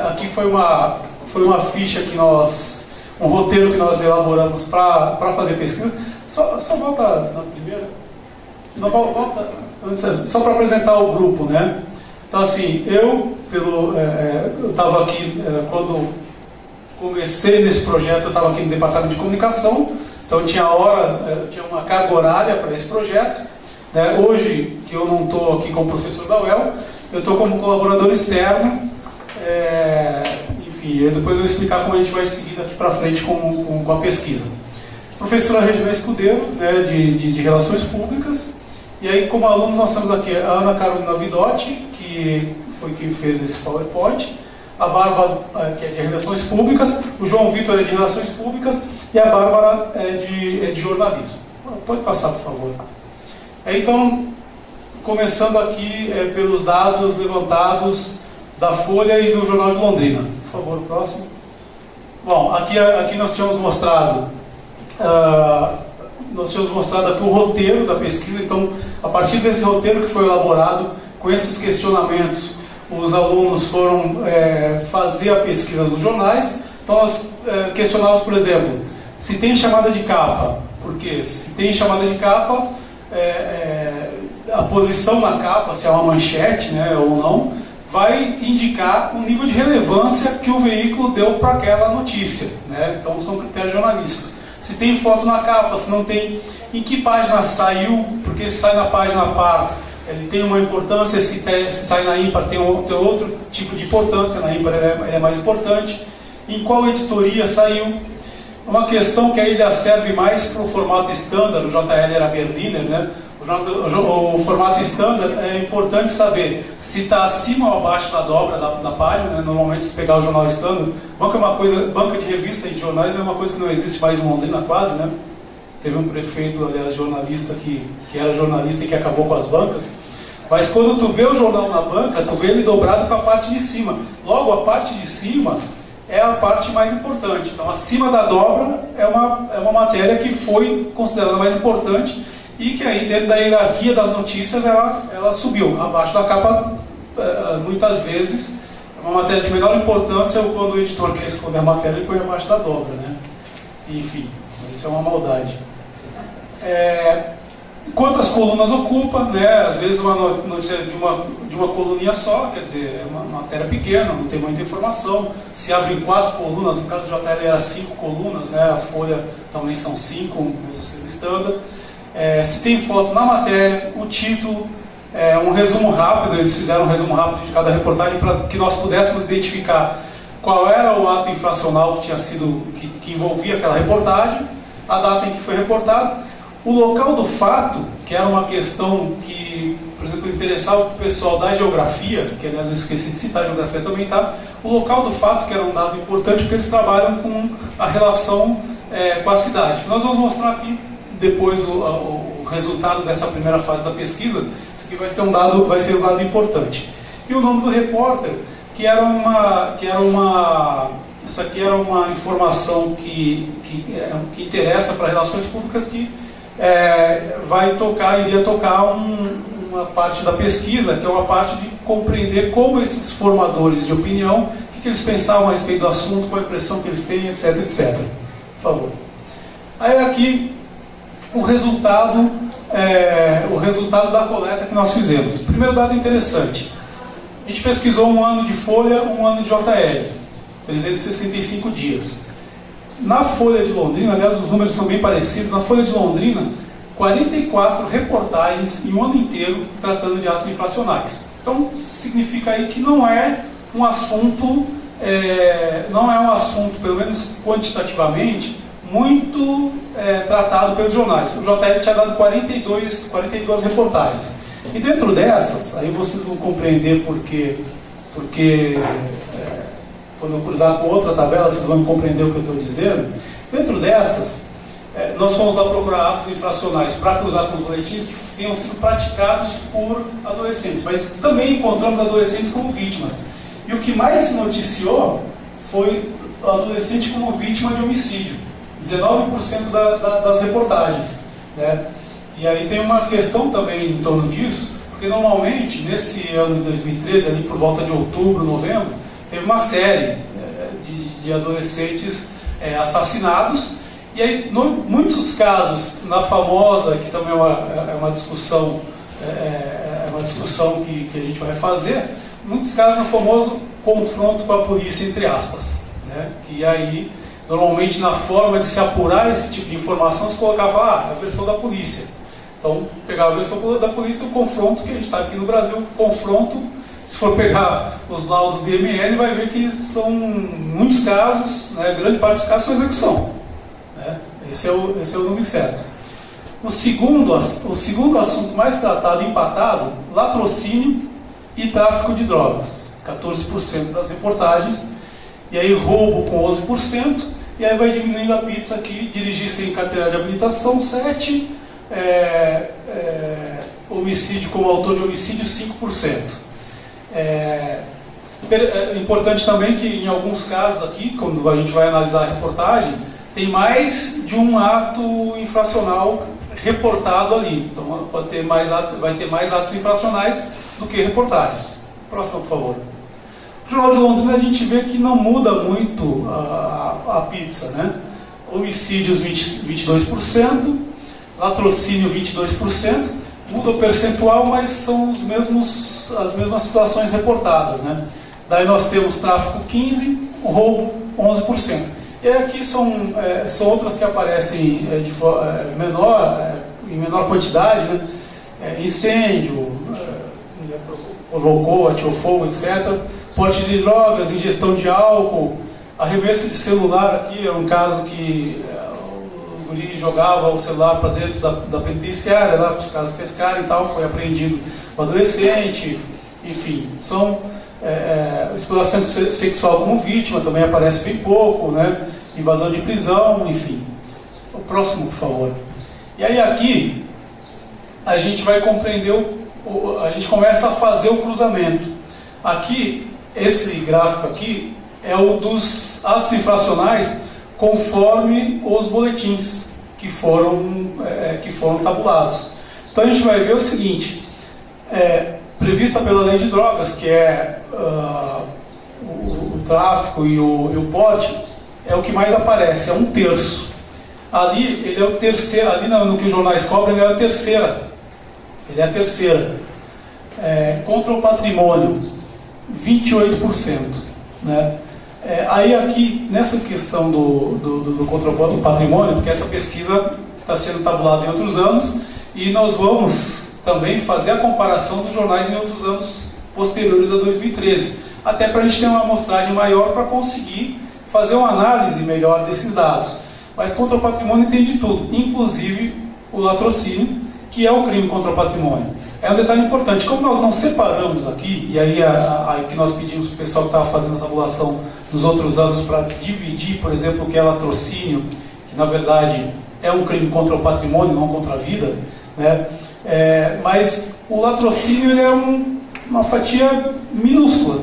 Speaker 11: aqui foi uma ficha que um roteiro que nós elaboramos para fazer pesquisa. Só volta na primeira. Não, volta antes, só para apresentar o grupo, né? Então, assim, eu estava aqui, quando comecei nesse projeto, eu estava aqui no departamento de comunicação, então tinha uma carga horária para esse projeto, né? Hoje, que eu não estou aqui como professor da UEL, eu estou como colaborador externo, enfim, depois eu vou explicar como a gente vai seguir daqui para frente com a pesquisa. Professora Regina Escudeiro, né, de Relações Públicas, e aí como alunos nós temos aqui a Ana Carolina Vidotti, que foi quem fez esse PowerPoint, a Bárbara, que é de Relações Públicas, o João Vitor é de Relações Públicas e a Bárbara é de Jornalismo. Pode passar, por favor. Então, começando aqui pelos dados levantados da Folha e do Jornal de Londrina. Por favor, próximo. Bom, aqui nós tínhamos mostrado aqui o roteiro da pesquisa. Então, a partir desse roteiro que foi elaborado, com esses questionamentos, os alunos foram fazer a pesquisa dos jornais. Então, nós questionávamos, por exemplo, se tem chamada de capa. Porque se tem chamada de capa, a posição na capa, se é uma manchete, né, ou não, vai indicar o nível de relevância que o veículo deu para aquela notícia, né? Então, são critérios jornalísticos. Se tem foto na capa, se não tem, em que página saiu, porque se sai na página par, ele tem uma importância, se sai na ímpar tem outro tipo de importância, na ímpar ele é mais importante, em qual editoria saiu. Uma questão que ainda serve mais para o formato standard, o JL era Berliner, né? O formato standard é importante saber se está acima ou abaixo da dobra da página, né? Normalmente, se pegar o jornal standard, banca de revista e de jornais é uma coisa que não existe mais em Londrina quase, né? Teve um prefeito, aliás, jornalista que era jornalista e que acabou com as bancas. Mas quando tu vê o jornal na banca, tu vê ele dobrado com a parte de cima. Logo, a parte de cima é a parte mais importante. Então, acima da dobra é uma matéria que foi considerada mais importante e que aí, dentro da hierarquia das notícias, ela subiu. Abaixo da capa, muitas vezes, é uma matéria de menor importância, ou quando o editor quer esconder a matéria, ele põe abaixo da dobra, né? Enfim, isso é uma maldade. Quantas colunas ocupa, né? Às vezes uma notícia de uma coluninha só, quer dizer, é uma matéria pequena, não tem muita informação. Se abrem 4 colunas, no caso do JL era 5 colunas, né? A Folha também são 5, mesmo sendo standard. Se tem foto na matéria, o título, um resumo rápido, eles fizeram um resumo rápido de cada reportagem para que nós pudéssemos identificar qual era o ato infracional que tinha sido, que envolvia aquela reportagem, a data em que foi reportado, o local do fato, que era uma questão que, por exemplo, interessava o pessoal da geografia, que aliás eu esqueci de citar, a geografia também está, o local do fato, que era um dado importante, porque eles trabalham com a relação com a cidade. Nós vamos mostrar aqui depois o resultado dessa primeira fase da pesquisa. Isso aqui vai ser um dado importante. E o nome do repórter, essa aqui era uma informação que interessa para relações públicas, que iria tocar uma parte da pesquisa, que é uma parte de compreender como esses formadores de opinião, o que eles pensavam a respeito do assunto, qual a impressão que eles têm, etc, etc. Por favor. Aí aqui o resultado o resultado da coleta que nós fizemos. Primeiro dado interessante. A gente pesquisou um ano de Folha, um ano de JL, 365 dias. Na Folha de Londrina, aliás, os números são bem parecidos, na Folha de Londrina, 44 reportagens em um ano inteiro tratando de atos infracionais. Então, significa aí que não é um assunto, pelo menos quantitativamente, muito tratado pelos jornais. O JL tinha dado 42 reportagens. E dentro dessas, aí vocês vão compreender porque quando eu cruzar com outra tabela, vocês vão compreender o que eu estou dizendo. Dentro dessas, nós fomos lá procurar atos infracionais para cruzar com os boletins que tenham sido praticados por adolescentes, mas também encontramos adolescentes como vítimas. E o que mais se noticiou foi o adolescente como vítima de homicídio, 19% das reportagens, né? E aí tem uma questão também em torno disso, porque normalmente, nesse ano de 2013, ali por volta de outubro, novembro, teve uma série de adolescentes assassinados. E aí, muitos casos, na famosa, que também é uma discussão que a gente vai fazer, muitos casos no famoso confronto com a polícia, entre aspas, né? Que aí, normalmente, na forma de se apurar esse tipo de informação, se colocava a versão da polícia. Então, pegava a versão da polícia, o confronto, que a gente sabe que no Brasil, o confronto, se for pegar os laudos de ML, vai ver que são muitos casos, né, grande parte dos casos são execução. Né? Esse é o nome certo. O segundo assunto mais tratado, empatado, latrocínio e tráfico de drogas, 14% das reportagens, e aí roubo com 11%, e aí vai diminuindo a pizza aqui, dirigir sem carteira de habilitação, 7%, homicídio como autor de homicídio, 5%. Importante também que em alguns casos aqui, quando a gente vai analisar a reportagem, tem mais de um ato infracional reportado ali. Então vai ter mais atos infracionais do que reportagens. Próximo, por favor. No Jornal de Londrina a gente vê que não muda muito a pizza, né? Homicídios 22%, latrocínio 22%, muda o percentual, mas são as mesmas situações reportadas, né? Daí nós temos tráfico 15%, roubo 11%. E aqui são outras que aparecem em menor quantidade, né? Incêndio, provocou, atirou fogo, etc. Porte de drogas, ingestão de álcool, arremesso de celular. Aqui é um caso que o guri jogava o celular para dentro da penitenciária, lá para os caras pescarem e tal, foi apreendido o adolescente. Enfim, são exploração sexual como vítima, também aparece bem pouco, né? Invasão de prisão, enfim. O próximo, por favor. E aí aqui a gente vai compreender, a gente começa a fazer o cruzamento. Aqui, esse gráfico aqui é o dos atos infracionais conforme os boletins que foram tabulados. Então a gente vai ver o seguinte, prevista pela lei de drogas, que é o tráfico e o porte, é o que mais aparece, é 1/3. Ali ele é o terceiro, ali no que os jornais cobram, ele é a terceira. Ele é a terceira. Contra o patrimônio, 28%. Né? Aí aqui, nessa questão do contra o patrimônio, porque essa pesquisa está sendo tabulada em outros anos, e nós vamos também fazer a comparação dos jornais em outros anos posteriores a 2013, até para a gente ter uma amostragem maior para conseguir fazer uma análise melhor desses dados. Mas contra o patrimônio tem de tudo, inclusive o latrocínio, que é um crime contra o patrimônio. É um detalhe importante, como nós não separamos aqui, e aí que nós pedimos para o pessoal que estava fazendo a tabulação nos outros anos para dividir, por exemplo, o que é latrocínio, que na verdade é um crime contra o patrimônio, não contra a vida, né? Mas o latrocínio ele é uma fatia minúscula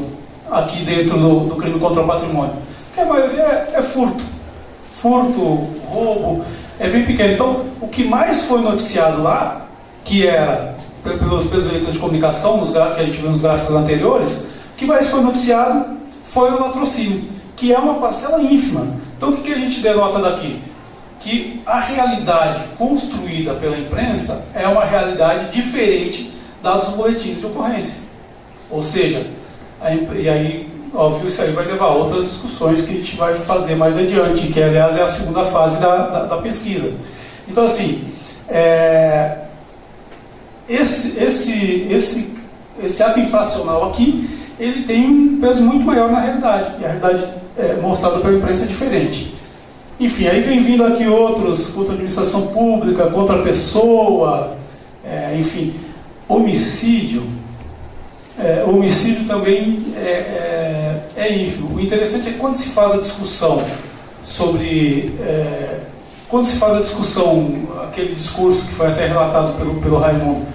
Speaker 11: aqui dentro do crime contra o patrimônio, porque a maioria é furto, roubo, é bem pequeno. Então, o que mais foi noticiado lá, que era pelos veículos de comunicação, que a gente viu nos gráficos anteriores, o que mais foi noticiado foi o latrocínio, que é uma parcela ínfima. Então, o que a gente denota daqui? que a realidade construída pela imprensa é uma realidade diferente dados os boletins de ocorrência. Ou seja, e aí, óbvio, isso aí vai levar a outras discussões que a gente vai fazer mais adiante, que aliás é a segunda fase da pesquisa. Então, assim, esse ato infracional aqui, ele tem um peso muito maior na realidade, e a realidade mostrada pela imprensa é diferente. Enfim, aí vem vindo aqui outros, contra a administração pública, contra a pessoa, enfim, homicídio. Homicídio também é ínfimo. O interessante é quando se faz a discussão sobre... quando se faz a discussão, aquele discurso que foi até relatado pelo Raimundo,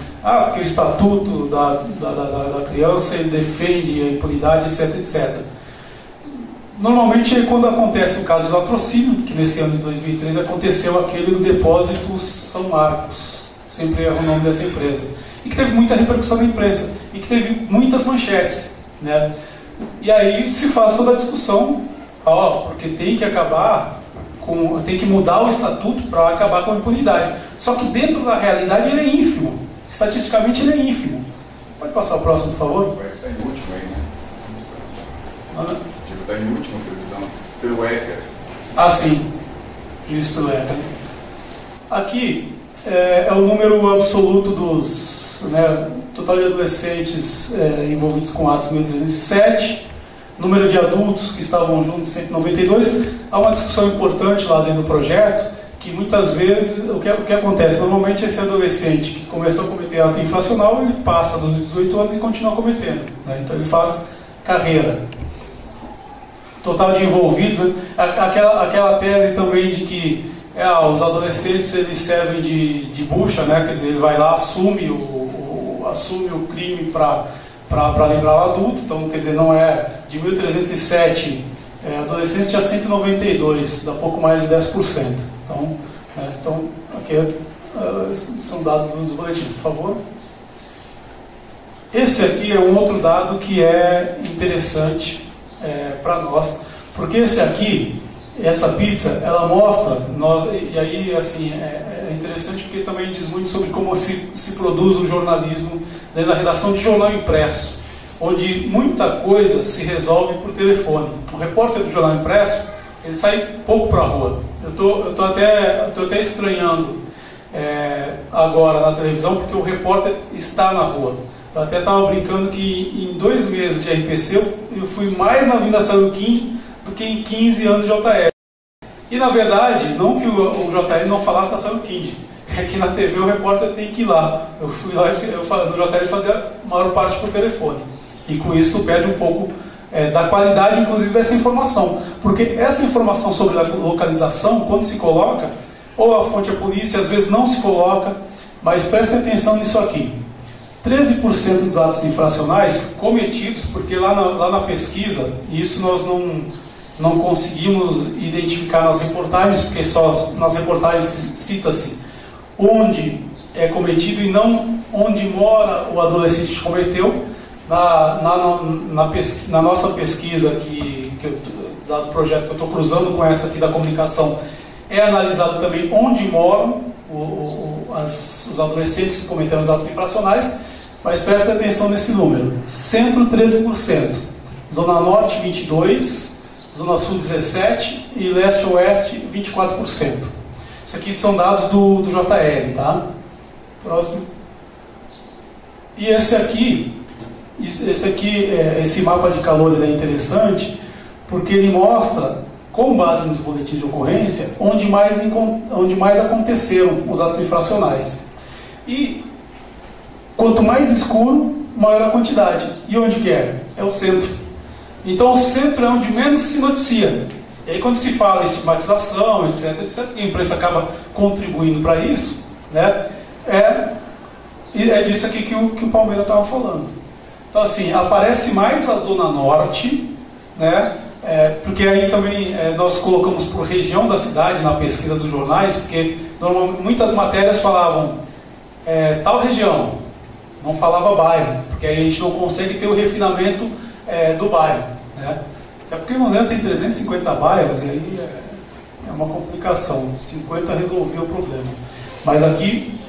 Speaker 11: porque o Estatuto da Criança ele defende a impunidade, etc, etc. Normalmente, quando acontece o caso do latrocínio, que nesse ano de 2013 aconteceu aquele do depósito São Marcos, sempre erro o nome dessa empresa, e que teve muita repercussão na imprensa, e que teve muitas manchetes, né? E aí se faz toda a discussão, porque tem que acabar, tem que mudar o Estatuto para acabar com a impunidade. Só que dentro da realidade ele é ínfimo, estatisticamente ele é ínfimo. Pode passar o próximo, por favor?
Speaker 3: Vai estar em último aí, né? Está em última previsão, pelo ECA.
Speaker 11: Sim, isso pelo ECA. Aqui é o número absoluto dos, total de adolescentes envolvidos com atos 1.307, número de adultos que estavam juntos, 192. Há uma discussão importante lá dentro do projeto, que muitas vezes, o que acontece? Normalmente esse adolescente que começou a cometer ato infracional, ele passa dos 18 anos e continua cometendo, né? Então ele faz carreira. Total de envolvidos, né? Aquela tese também de que os adolescentes eles servem de bucha, né? Quer dizer, ele vai lá, assume o crime para livrar o adulto. Então, quer dizer, não é de 1.307 adolescentes, tinha 192, dá pouco mais de 10%. Então aqui são dados dos boletins, por favor. Esse aqui é um outro dado que é interessante para nós, porque essa pizza, ela mostra, e aí assim, é interessante porque também diz muito sobre como se produz o jornalismo dentro da redação de jornal impresso, onde muita coisa se resolve por telefone. O repórter do jornal impresso, ele sai pouco para a rua. Eu tô até estranhando agora na televisão, porque o repórter está na rua. Eu até estava brincando que em 2 meses de RPC eu fui mais na Avenida São Quim do que em 15 anos de JR. E na verdade, não que o JR não falasse da São Quim, é que na TV o repórter tem que ir lá. Eu fui lá no JR fazia a maior parte por telefone. E com isso tu perde um pouco da qualidade, inclusive, dessa informação. Porque essa informação sobre a localização, quando se coloca, ou a fonte é a polícia, às vezes não se coloca, mas preste atenção nisso aqui. 13% dos atos infracionais cometidos, porque lá na pesquisa, e isso nós não conseguimos identificar nas reportagens, porque só nas reportagens cita-se onde é cometido e não onde mora o adolescente que cometeu. Na nossa pesquisa, do projeto que eu estou cruzando com essa aqui da comunicação, é analisado também onde moram os adolescentes que cometeram os atos infracionais. Mas preste atenção nesse número: centro 13%, zona norte 22%, zona sul 17% e leste-oeste 24%. Isso aqui são dados do JR, tá? Próximo. E esse mapa de calor ele é interessante porque ele mostra, com base nos boletins de ocorrência, onde mais aconteceram os atos infracionais. E quanto mais escuro, maior a quantidade. E onde que é? É o centro. Então o centro é onde menos se noticia. E aí quando se fala em estigmatização, etc, e a imprensa acaba contribuindo para isso, né? É disso aqui que o Palmeira estava falando. Então assim, aparece mais a zona norte, né? Porque aí também nós colocamos por região da cidade na pesquisa dos jornais, porque normalmente muitas matérias falavam tal região, não falava bairro, porque aí a gente não consegue ter o refinamento do bairro, né? Até porque o Londrina tem 350 bairros, e aí é uma complicação. 50 resolveu o problema. Mas aqui,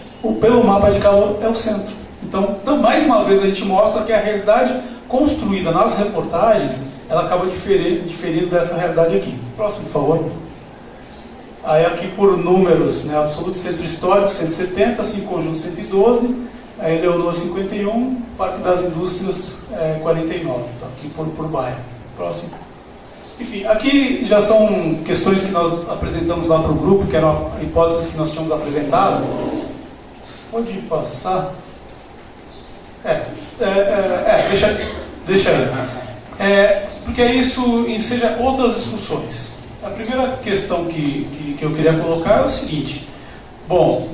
Speaker 11: pelo mapa de calor, é o centro. Então, mais uma vez, a gente mostra que a realidade construída nas reportagens, ela acaba diferindo dessa realidade aqui. Próximo, por favor. Aí aqui por números, né, absoluto centro histórico, 170, 5 conjuntos 112, aí Leonor 51, Parque das Indústrias 49, tá aqui por bairro. Próximo. Enfim, aqui já são questões que nós apresentamos lá para o grupo, que eram hipóteses que nós tínhamos apresentado. Pode passar. Deixa aí. Porque isso enseja outras discussões. A primeira questão que eu queria colocar é o seguinte: bom,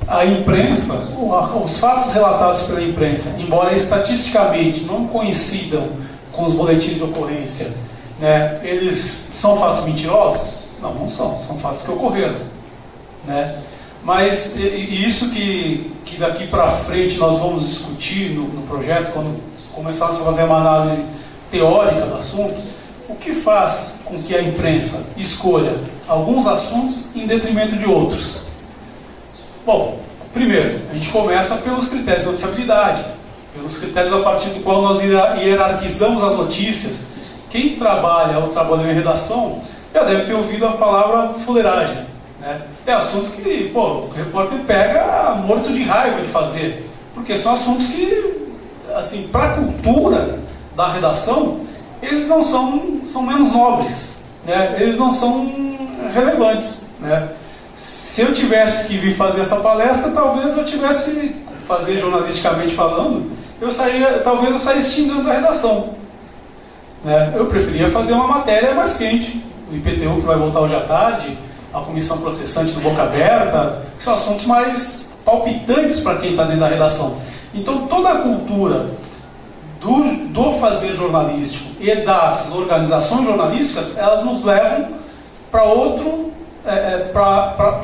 Speaker 11: a imprensa, os fatos relatados pela imprensa, embora estatisticamente não coincidam com os boletins de ocorrência, né, eles são fatos mentirosos? Não são. São fatos que ocorreram, né? Mas isso que daqui para frente nós vamos discutir no projeto, quando começarmos a fazer uma análise teórica do assunto, o que faz com que a imprensa escolha alguns assuntos em detrimento de outros? Bom, primeiro, a gente começa pelos critérios de noticiabilidade, pelos critérios a partir do qual nós hierarquizamos as notícias. Quem trabalha ou trabalhou em redação já deve ter ouvido a palavra fuleiragem, né? Tem assuntos que, o repórter pega morto de raiva de fazer, porque são assuntos que, assim, para a cultura da redação, eles não são menos nobres, né? Eles não são relevantes, né? Se eu tivesse que vir fazer essa palestra, talvez eu tivesse fazer jornalisticamente falando, talvez eu saísse xingando a redação, né? Eu preferia fazer uma matéria mais quente, o IPTU que vai voltar hoje à tarde, a comissão processante do Boca Aberta, que são assuntos mais palpitantes para quem está dentro da redação. Então toda a cultura do fazer jornalístico e das organizações jornalísticas, elas nos levam para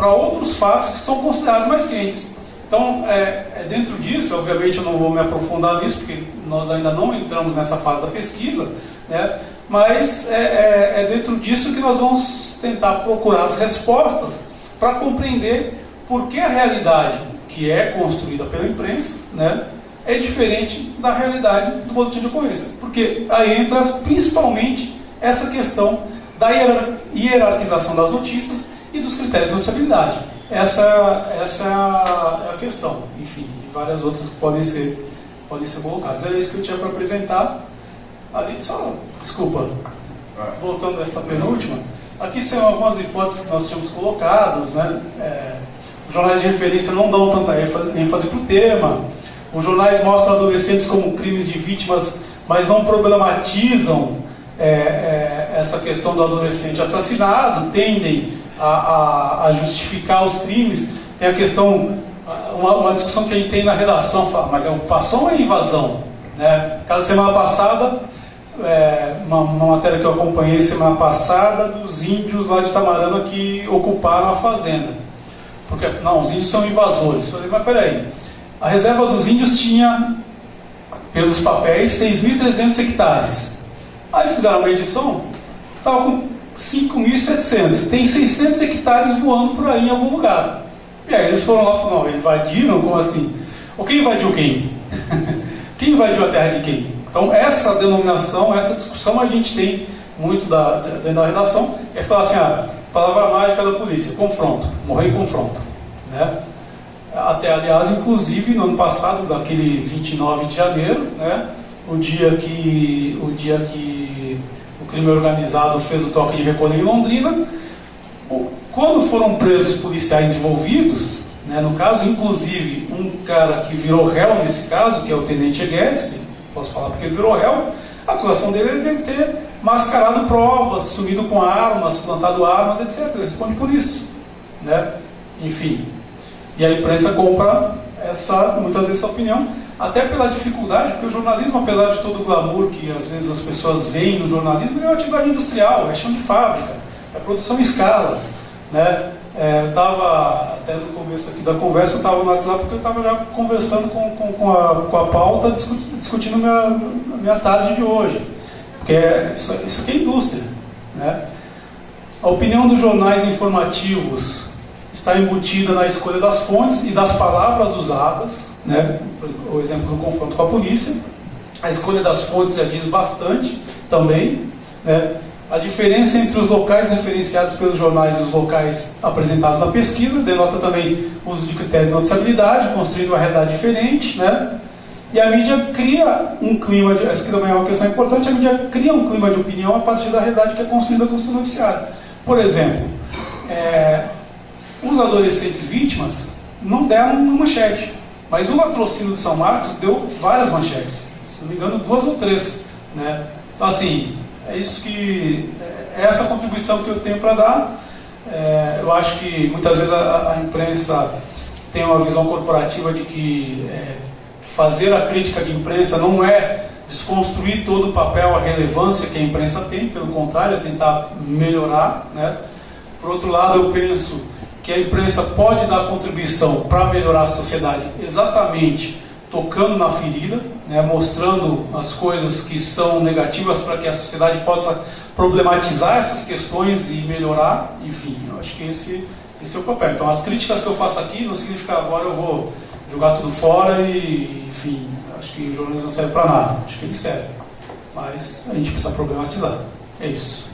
Speaker 11: outros fatos que são considerados mais quentes. Então, dentro disso, obviamente eu não vou me aprofundar nisso, porque nós ainda não entramos nessa fase da pesquisa, né? Mas é dentro disso que nós vamos tentar procurar as respostas para compreender por que a realidade que é construída pela imprensa, né, é diferente da realidade do boletim de ocorrência. Porque aí entra principalmente essa questão da hierarquização das notícias e dos critérios de noticiabilidade. Essa é a questão. Enfim, e várias outras que podem ser colocadas. Era isso que eu tinha para apresentar. Desculpa, voltando a essa penúltima, aqui são algumas hipóteses que nós tínhamos colocados, né? Os jornais de referência não dão tanta ênfase para o tema. Os jornais mostram adolescentes como crimes de vítimas, mas não problematizam essa questão do adolescente assassinado, tendem a justificar os crimes. Tem a questão, uma discussão que a gente tem na redação, mas é ocupação ou é invasão? Né? Caso semana passada, uma matéria que eu acompanhei semana passada, dos índios lá de Itamarana que ocuparam a fazenda. Porque, não, os índios são invasores. Eu falei, mas peraí, a reserva dos índios tinha, pelos papéis, 6.300 hectares. Aí fizeram uma medição, estava com 5.700. Tem 600 hectares voando por aí em algum lugar. E aí eles foram lá e falaram, não, invadiram? Como assim? Ou quem invadiu quem? Quem invadiu a terra de quem? Então essa denominação, essa discussão a gente tem muito dentro da redação, é falar assim, palavra mágica da polícia, confronto, morrer em confronto, né? Até, aliás, inclusive, no ano passado, daquele 29 de janeiro, né, o dia que o crime organizado fez o toque de recolher em Londrina, quando foram presos policiais envolvidos, né, no caso, inclusive, um cara que virou réu nesse caso, que é o Tenente Guedes, posso falar porque ele virou réu, a atuação dele deve ter mascarado provas, sumido com armas, plantado armas, etc. Ele responde por isso, né? Enfim. E a imprensa compra muitas vezes essa opinião, até pela dificuldade, porque o jornalismo, apesar de todo o glamour que às vezes as pessoas veem no jornalismo, é uma atividade industrial, é chão de fábrica, é produção em escala, né? Eu estava, até no começo aqui da conversa, eu estava no WhatsApp porque eu estava já conversando com a pauta, discutindo minha tarde de hoje, porque isso aqui é indústria, né? A opinião dos jornais informativos está embutida na escolha das fontes e das palavras usadas, né? O exemplo do confronto com a polícia. A escolha das fontes já diz bastante também, né? A diferença entre os locais referenciados pelos jornais e os locais apresentados na pesquisa denota também o uso de critérios de noticiabilidade, construindo uma realidade diferente, né? E a mídia cria um clima, essa aqui também é uma questão importante, a mídia cria um clima de opinião a partir da realidade que é construída com o seu noticiário. Por exemplo, os adolescentes vítimas não deram uma manchete, mas o latrocínio de São Marcos deu várias manchetes, se não me engano 2 ou 3, né? Então assim, é isso que é essa contribuição que eu tenho para dar. Eu acho que muitas vezes a imprensa tem uma visão corporativa de que fazer a crítica de imprensa não é desconstruir todo o papel, a relevância que a imprensa tem, pelo contrário, é tentar melhorar, né? Por outro lado, eu penso que a imprensa pode dar contribuição para melhorar a sociedade exatamente tocando na ferida, né? Mostrando as coisas que são negativas para que a sociedade possa problematizar essas questões e melhorar. Enfim, eu acho que esse é o papel. Então, as críticas que eu faço aqui não significa agora eu vou jogar tudo fora e, enfim, acho que o jornalismo não serve para nada. Acho que ele serve, mas a gente precisa problematizar. É isso.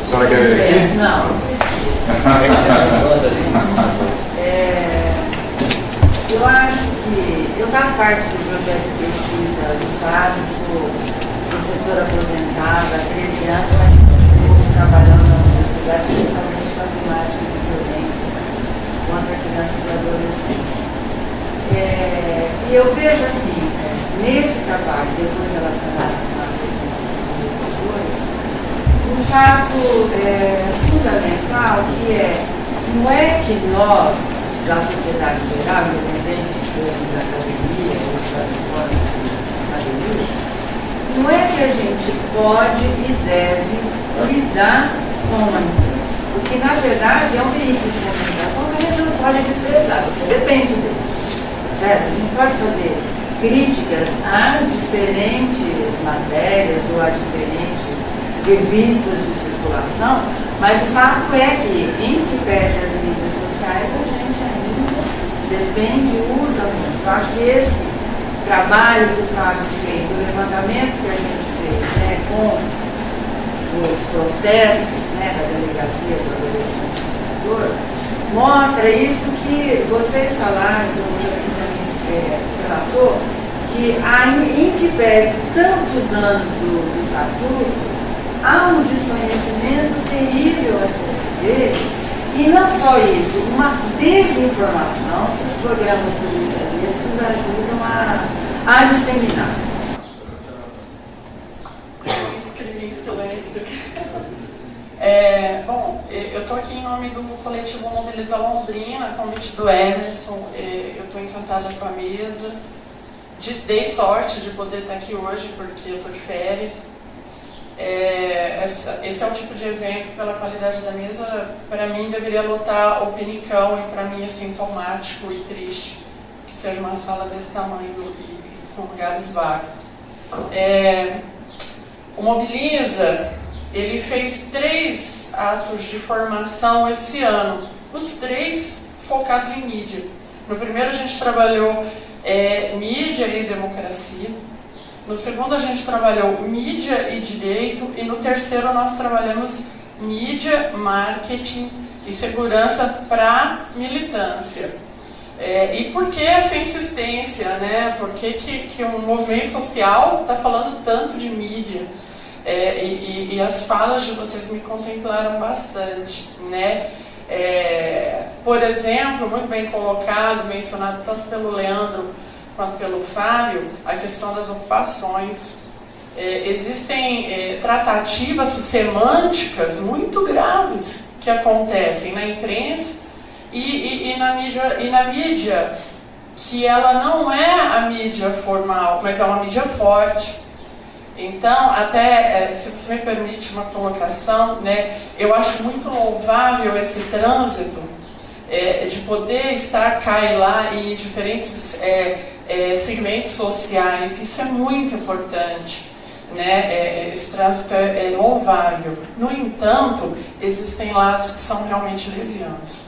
Speaker 3: A senhora quer ver aqui?
Speaker 5: Não. Eu acho que eu faço parte do projeto de pesquisa usado, sou professora aposentada há 13 anos, mas continuo trabalhando na universidade, especialmente na temática de violência contra crianças e adolescentes. E eu vejo assim, nesse trabalho, depois relacionado com a um fato fundamental que não é que nós, da sociedade geral, independente de sermos da academia ou das escolas de academia, não é que a gente pode e deve lidar com a imprensa, porque na verdade é um veículo de comunicação que a gente não pode desprezar, você depende dele, certo? A gente pode fazer críticas a diferentes matérias ou a diferentes revistas de circulação, mas o fato é que, em que pese as mídias sociais, a gente ainda depende e usa muito. Eu acho que esse trabalho que o Fábio fez, o levantamento que a gente fez, né, com os processos, né, da delegacia do adolescente educador, mostra isso que vocês falaram, que o professor aqui também relatou, que em que pese tantos anos do estatuto, há um desconhecimento terrível acerca deles, e não só isso, uma desinformação que os programas policialísticos ajudam a disseminar.
Speaker 12: Eu escrevi em silêncio. Bom, eu estou aqui em nome do coletivo Mobiliza Londrina, convite do Emerson. Eu estou encantada com a mesa. Dei sorte de poder estar aqui hoje, porque eu estou de férias. Esse é o tipo de evento que, pela qualidade da mesa, para mim deveria lotar o Pinicão, e para mim é sintomático e triste que sejam umas salas desse tamanho e com lugares vagos. O Mobiliza, ele fez 3 atos de formação esse ano, os 3 focados em mídia. No primeiro a gente trabalhou mídia e democracia. No segundo a gente trabalhou mídia e direito, e no terceiro nós trabalhamos mídia, marketing e segurança para militância. E por que essa insistência, né? Por que um movimento social está falando tanto de mídia? E as falas de vocês me contemplaram bastante, né? Por exemplo, muito bem colocado, mencionado tanto pelo Leandro quanto pelo Fábio, a questão das ocupações. Existem tratativas semânticas muito graves que acontecem na imprensa e na mídia, que ela não é a mídia formal, mas é uma mídia forte. Então, até, se você me permite uma colocação, né, eu acho muito louvável esse trânsito de poder estar cá e lá em diferentes segmentos sociais. Isso é muito importante, né? Esse trânsito é louvável. No entanto, existem lados que são realmente levianos,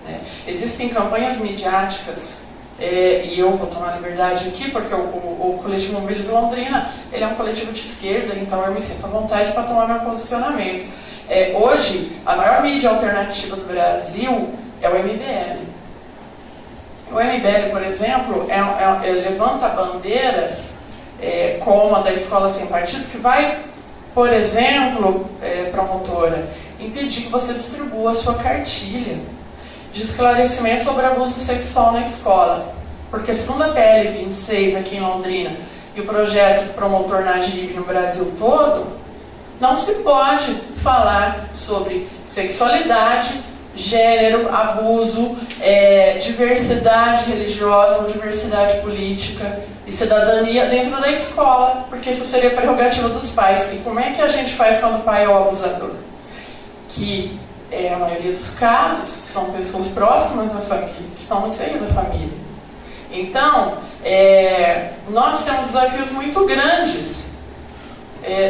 Speaker 12: né? Existem campanhas midiáticas, e eu vou tomar liberdade aqui porque o Coletivo Mobiliza Londrina, ele é um coletivo de esquerda, então eu me sinto à vontade para tomar meu posicionamento. Hoje, a maior mídia alternativa do Brasil é o MBL. O MBL, por exemplo, levanta bandeiras como a da Escola Sem Partido, que vai, por exemplo, promotora, impedir que você distribua a sua cartilha de esclarecimento sobre abuso sexual na escola. Porque segundo a PL 26 aqui em Londrina e o projeto promotor Najib no Brasil todo, não se pode falar sobre sexualidade, gênero, abuso, diversidade religiosa, diversidade política e cidadania dentro da escola, porque isso seria prerrogativa dos pais. E como é que a gente faz quando o pai é o abusador? Que a maioria dos casos são pessoas próximas à família, que estão no seio da família. Então, nós temos desafios muito grandes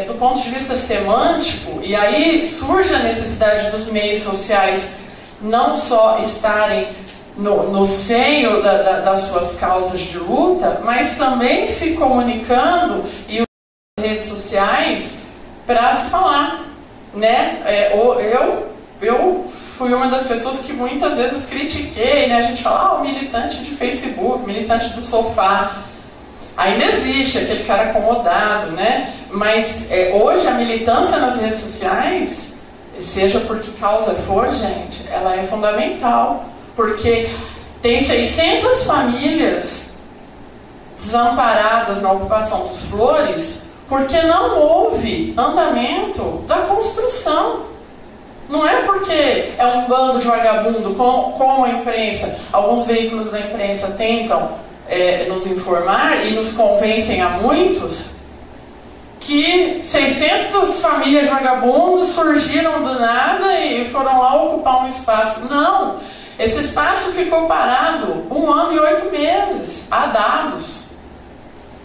Speaker 12: do ponto de vista semântico, e aí surge a necessidade dos meios sociais não só estarem no seio das suas causas de luta, mas também se comunicando e usando as redes sociais para se falar, né? Eu fui uma das pessoas que muitas vezes critiquei, né? A gente fala, o militante de Facebook, militante do sofá. Ainda existe aquele cara acomodado, né? Mas hoje a militância nas redes sociais, seja por que causa for, gente, ela é fundamental. Porque tem 600 famílias desamparadas na ocupação dos Flores porque não houve andamento da construção. Não é porque é um bando de vagabundo, como a imprensa, alguns veículos da imprensa tentam nos informar e nos convencem a muitos, que 600 famílias de vagabundos surgiram do nada e foram lá ocupar um espaço. Não! Esse espaço ficou parado 1 ano e 8 meses, há dados.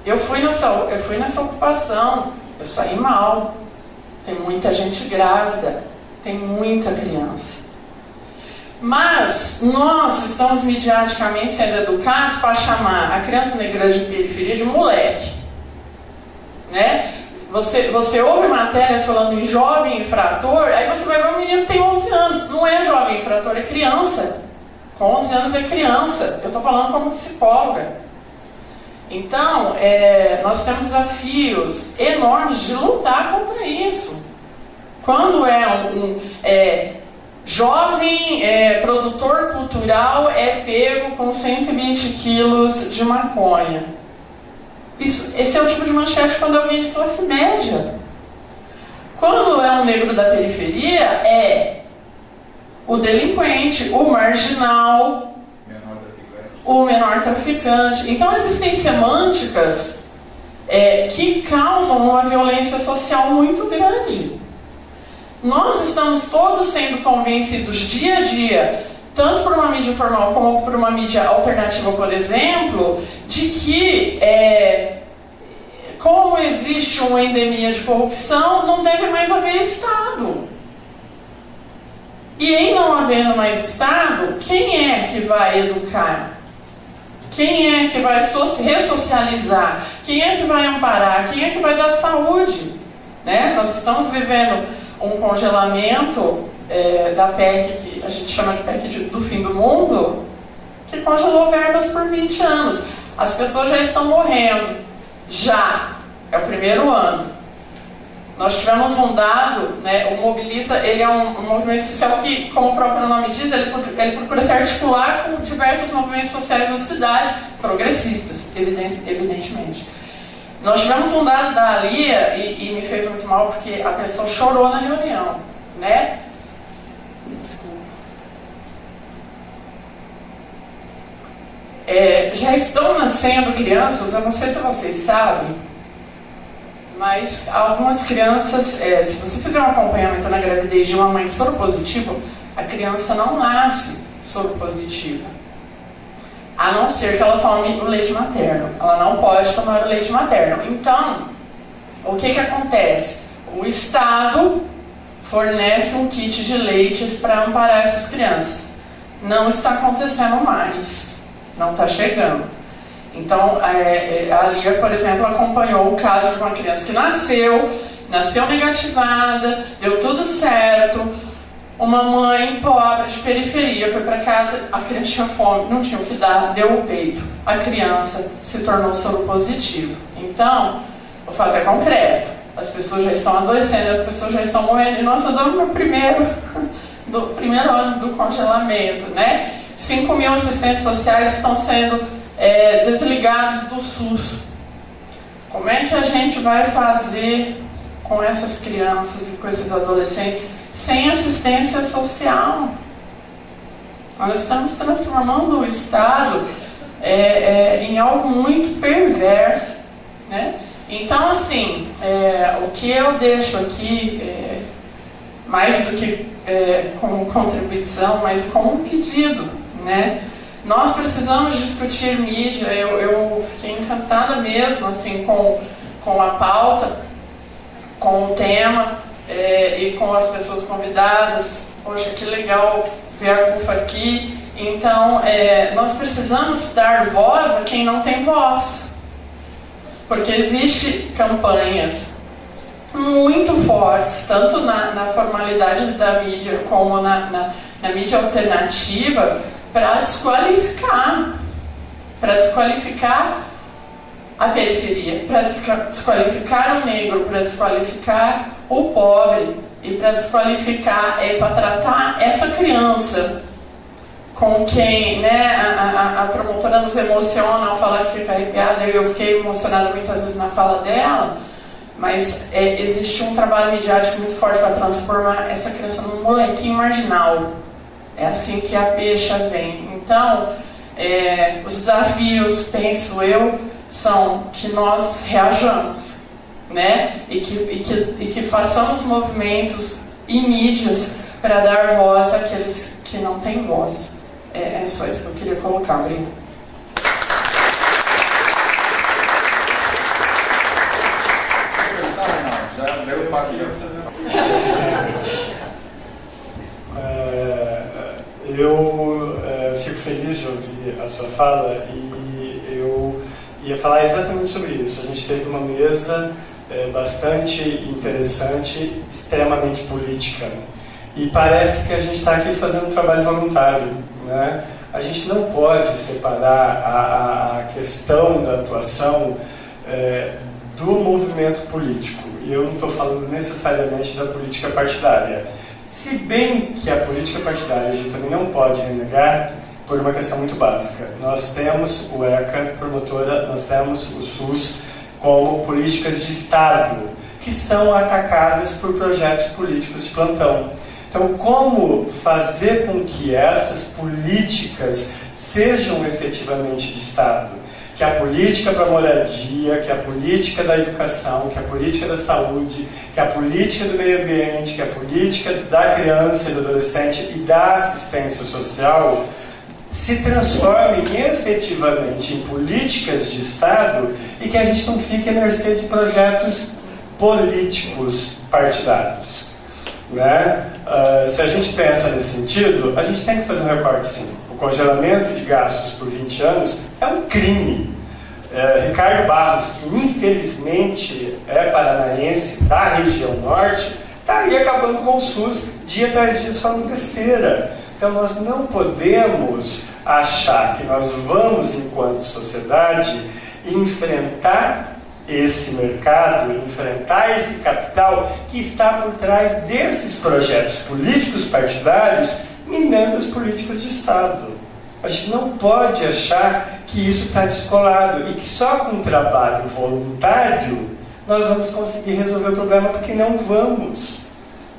Speaker 12: Eu fui nessa ocupação, eu saí mal. Tem muita gente grávida, tem muita criança. Mas nós estamos midiaticamente sendo educados para chamar a criança negra de periferia de moleque, né? Você ouve matérias falando em jovem infrator, aí você vai ver um menino que tem 11 anos. Não é jovem infrator, é criança. Com 11 anos é criança. Eu estou falando como psicóloga. Então, nós temos desafios enormes de lutar contra isso. Quando jovem produtor cultural pego com 120 quilos de maconha. Esse é o tipo de manchete quando é alguém de classe média. Quando é um negro da periferia, é o delinquente, o marginal, o menor traficante. Então existem semânticas que causam uma violência social muito grande. Nós estamos todos sendo convencidos dia a dia, tanto por uma mídia informal como por uma mídia alternativa, por exemplo, de que como existe uma endemia de corrupção, não deve mais haver Estado. E em não havendo mais Estado, quem é que vai educar? Quem é que vai ressocializar? Quem é que vai amparar? Quem é que vai dar saúde? Né? Nós estamos vivendo um congelamento da PEC, que a gente chama de PEC do fim do mundo, que congelou verbas por 20 anos. As pessoas já estão morrendo. Já. É o primeiro ano. Nós tivemos um dado, né, o Mobiliza, ele é um movimento social que, como o próprio nome diz, ele procura se articular com diversos movimentos sociais na cidade, progressistas, evidentemente. Nós tivemos um dado da Alia, e me fez muito mal, porque a pessoa chorou na reunião, né? Desculpa. Já estão nascendo crianças, eu não sei se vocês sabem, mas algumas crianças, se você fizer um acompanhamento na gravidez de uma mãe soropositiva, a criança não nasce soro positivo, a não ser que ela tome o leite materno. Ela não pode tomar o leite materno. Então, o que acontece? O Estado fornece um kit de leites para amparar essas crianças. Não está acontecendo mais. Não está chegando. Então, a Lia, por exemplo, acompanhou o caso de uma criança que nasceu negativada, deu tudo certo. Uma mãe pobre de periferia foi para casa, a criança tinha fome, não tinha o que dar, deu o peito. A criança se tornou soropositivo. Então, o fato é concreto. As pessoas já estão adoecendo, as pessoas já estão morrendo. E nós estamos no primeiro ano do congelamento, né? 5 mil assistentes sociais estão sendo desligados do SUS. Como é que a gente vai fazer com essas crianças e com esses adolescentes sem assistência social? Nós estamos transformando o Estado em algo muito perverso, né? Então, assim, o que eu deixo aqui, mais do que como contribuição, mas como um pedido, né? Nós precisamos discutir mídia. Eu fiquei encantada mesmo, assim, com a pauta, com o tema e com as pessoas convidadas. Poxa, que legal ver a CUFA aqui. Então, nós precisamos dar voz a quem não tem voz. Porque existem campanhas muito fortes, tanto na formalidade da mídia como na mídia alternativa, para desqualificar a periferia, para desqualificar o negro, para desqualificar o pobre e para desqualificar, para tratar essa criança com quem, né, a promotora nos emociona ao falar que fica arrepiada. Eu fiquei emocionada muitas vezes na fala dela, mas existe um trabalho midiático muito forte para transformar essa criança num molequinho marginal. É assim que a pecha vem. Então, os desafios, penso eu, são que nós reajamos, né? E que façamos movimentos e mídias para dar voz àqueles que não têm voz. É só isso que eu queria colocar, Brino.
Speaker 3: Já deu o papo.
Speaker 8: Eu fico feliz de ouvir a sua fala e eu ia falar exatamente sobre isso. A gente teve uma mesa bastante interessante, extremamente política. E parece que a gente está aqui fazendo um trabalho voluntário, né? A gente não pode separar a questão da atuação do movimento político. E eu não estou falando necessariamente da política partidária. Se bem que a política partidária a gente também não pode negar por uma questão muito básica. Nós temos o ECA, promotora, nós temos o SUS como políticas de Estado, que são atacadas por projetos políticos de plantão. Então, como fazer com que essas políticas sejam efetivamente de Estado? Que a política para a moradia, que a política da educação, que a política da saúde, que a política do meio ambiente, que a política da criança e do adolescente e da assistência social se transformem efetivamente em políticas de Estado e que a gente não fique à mercê de projetos políticos partidários, né? Se a gente pensa nesse sentido, a gente tem que fazer um recorte sim. O congelamento de gastos por 20 anos é um crime. Ricardo Barros, que infelizmente é paranaense da região norte, está aí acabando com o SUS dia atrás dia falando besteira. Então nós não podemos achar que nós vamos, enquanto sociedade, enfrentar esse mercado, enfrentar esse capital que está por trás desses projetos políticos partidários, minando as políticas de Estado. A gente não pode achar que isso está descolado e que só com um trabalho voluntário nós vamos conseguir resolver o problema, porque não vamos.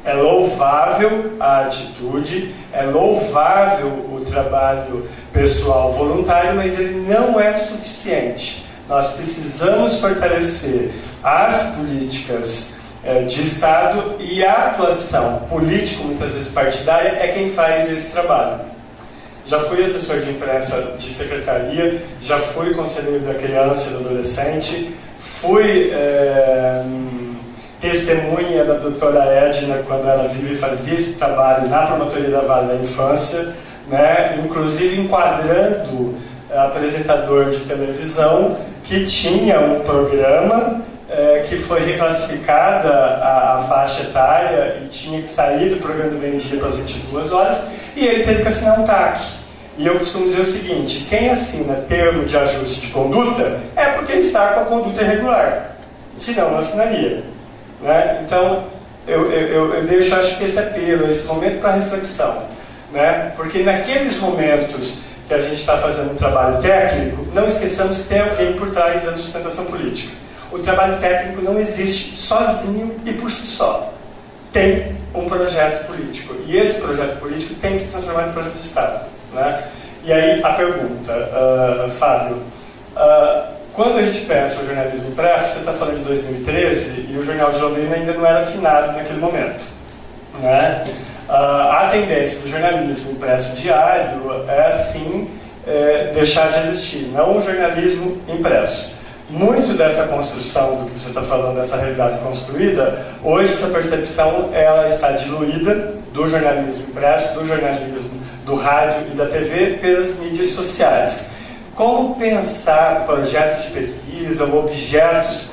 Speaker 8: É louvável a atitude, é louvável o trabalho pessoal voluntário, mas ele não é suficiente. Nós precisamos fortalecer as políticas de Estado, e a atuação política, muitas vezes partidária, é quem faz esse trabalho. Já fui assessor de imprensa de secretaria, já fui conselheiro da criança e do adolescente, fui testemunha da doutora Edna quando ela vive e fazia esse trabalho na Promotoria da Vale da Infância, né? Inclusive enquadrando apresentador de televisão que tinha um programa que foi reclassificada a faixa etária e tinha que sair do programa do meio-dia para as 22 horas, e ele teve que assinar um TAC. E eu costumo dizer o seguinte: quem assina termo de ajuste de conduta é porque ele está com a conduta irregular, senão não assinaria, né? Então eu deixo, acho que esse apelo, esse momento para reflexão, né? Porque naqueles momentos que a gente está fazendo um trabalho técnico, não esqueçamos que tem alguém por trás da sustentação política. O trabalho técnico não existe sozinho e por si só. Tem um projeto político. E esse projeto político tem que se transformar em projeto de Estado, né? E aí a pergunta, Fábio, quando a gente pensa o jornalismo impresso, você está falando de 2013 e o jornal de Londrina ainda não era afinado naquele momento, né? A tendência do jornalismo impresso diário é, sim, deixar de existir, não o jornalismo impresso. Muito dessa construção do que você está falando, dessa realidade construída, hoje essa percepção ela está diluída do jornalismo impresso, do jornalismo do rádio e da TV pelas mídias sociais. Como pensar projetos de pesquisa ou objetos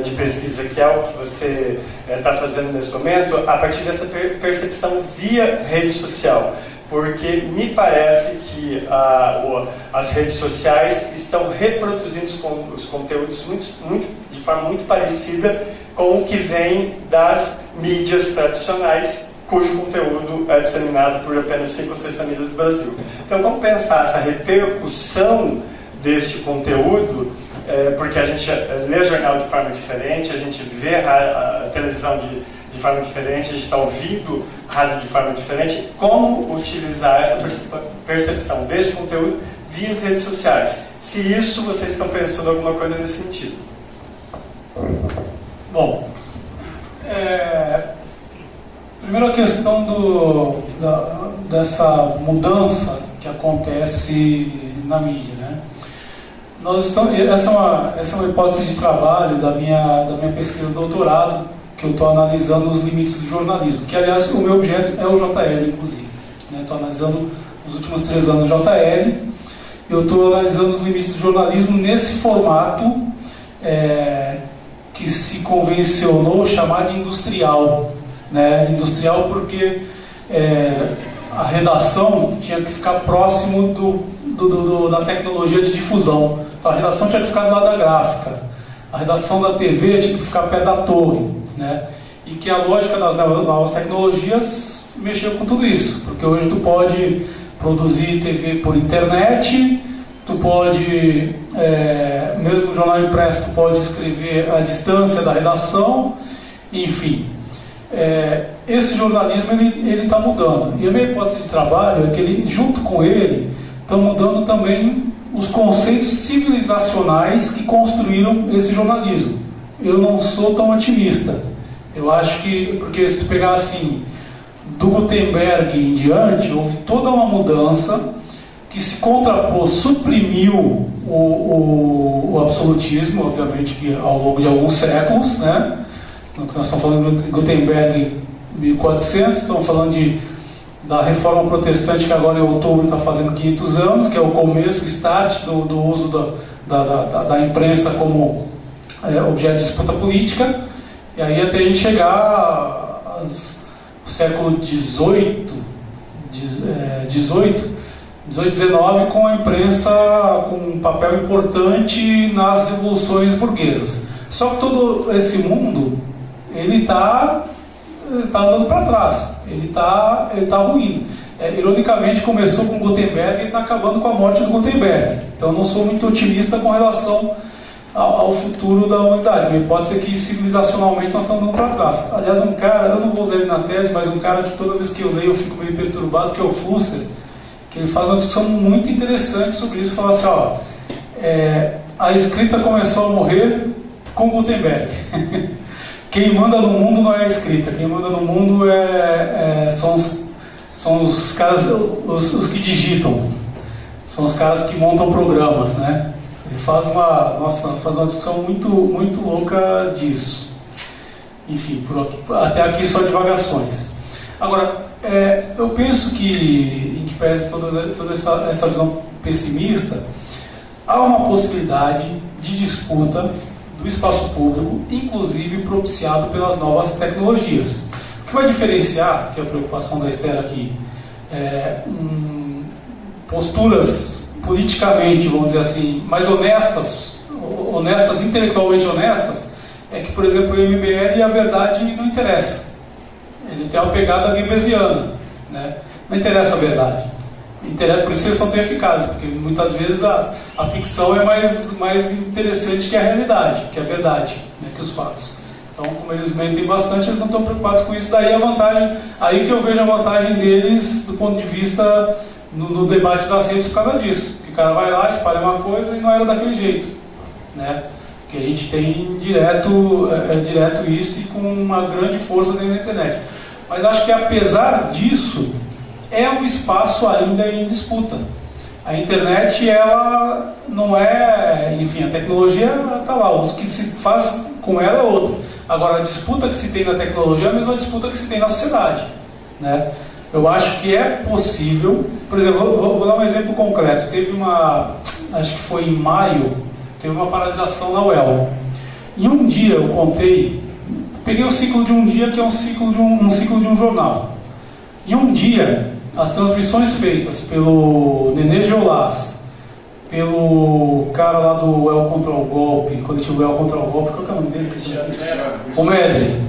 Speaker 8: de pesquisa, que é o que você está fazendo nesse momento, a partir dessa percepção via rede social? Porque me parece que as redes sociais estão reproduzindo os conteúdos de forma muito parecida com o que vem das mídias tradicionais, cujo conteúdo é disseminado por apenas 5 ou 6 famílias do Brasil. Então, como pensar essa repercussão deste conteúdo? Porque a gente lê jornal de forma diferente, a gente vê a televisão de forma diferente, a gente está ouvindo rádio de forma diferente. Como utilizar essa percepção deste conteúdo via as redes sociais? Se isso vocês estão pensando alguma coisa nesse sentido.
Speaker 11: Bom, primeiro a questão dessa mudança que acontece na mídia, né? Essa é uma hipótese de trabalho da minha pesquisa de doutorado, que eu estou analisando os limites do jornalismo, que aliás o meu objeto é o JL, inclusive. Estou analisando os últimos 3 anos do JL, eu estou analisando os limites do jornalismo nesse formato que se convencionou chamar de industrial, né? Industrial porque a redação tinha que ficar próximo da tecnologia de difusão. Então a redação tinha que ficar do lado da gráfica, a redação da TV tinha que ficar perto da torre, né? E que a lógica das novas tecnologias mexeu com tudo isso, porque hoje tu pode produzir TV por internet, tu pode, mesmo no jornal impresso, tu pode escrever à distância da redação, enfim. Esse jornalismo ele está mudando, e a minha hipótese de trabalho é que ele, junto com ele, estão mudando também os conceitos civilizacionais que construíram esse jornalismo. Eu não sou tão otimista. Eu acho que, porque se tu pegar assim, do Gutenberg em diante, houve toda uma mudança que se contrapôs, suprimiu o absolutismo, obviamente que ao longo de alguns séculos, né? Nós estamos falando de Gutenberg 1400, estamos falando da reforma protestante, que agora em outubro está fazendo 500 anos, que é o começo, o start do uso da imprensa como objeto de disputa política, e aí até a gente chegar ao século XVIII, XIX, com a imprensa com um papel importante nas revoluções burguesas. Só que todo esse mundo ele está andando para trás, ele está ruindo. Ironicamente, começou com Gutenberg e está acabando com a morte do Gutenberg. Então, eu não sou muito otimista com relação ao futuro da humanidade. Minha hipótese é que, civilizacionalmente, nós estamos andando para trás. Aliás, um cara, eu não vou usar ele na tese, mas um cara que toda vez que eu leio eu fico meio perturbado, que é o Fusser, que ele faz uma discussão muito interessante sobre isso. Fala assim, a escrita começou a morrer com Gutenberg. Quem manda no mundo não é a escrita, quem manda no mundo são são os caras, os que digitam, são os caras que montam programas, né? Ele faz uma discussão muito louca disso. Enfim, até aqui só divagações. Agora, eu penso que, em que pese toda essa visão pessimista, há uma possibilidade de disputa do espaço público, inclusive propiciado pelas novas tecnologias. O que vai diferenciar, que é a preocupação da Esther aqui, posturas politicamente, vamos dizer assim, mais honestas, intelectualmente honestas, é que, por exemplo, o MBL, a verdade não interessa. Ele tem uma pegada goebbelsiana, né? Não interessa a verdade. Por isso eles são tão eficazes, porque muitas vezes a ficção é mais interessante que a realidade, que a verdade, né, que os fatos. Então, como eles mentem bastante, eles não estão preocupados com isso. Daí a vantagem, aí que eu vejo a vantagem deles do ponto de vista no debate das redes por causa disso. Que o cara vai lá, espalha uma coisa e não era daquele jeito, né? Que a gente tem direto isso e com uma grande força dentro da internet. Mas acho que apesar disso, é um espaço ainda em disputa. A internet, ela não é... Enfim, a tecnologia está lá. O que se faz com ela é outro. Agora, a disputa que se tem na tecnologia é a mesma disputa que se tem na sociedade, né? Eu acho que é possível... Por exemplo, vou dar um exemplo concreto. Teve acho que foi em maio, teve uma paralisação na UEL. Em um dia eu peguei o ciclo de um dia, que é um ciclo de um jornal. Em um dia, as transmissões feitas pelo Nenê Geolás, pelo cara lá do El Contra o Golpe, coletivo El Contra o Golpe, qual que é o nome dele? O Medley.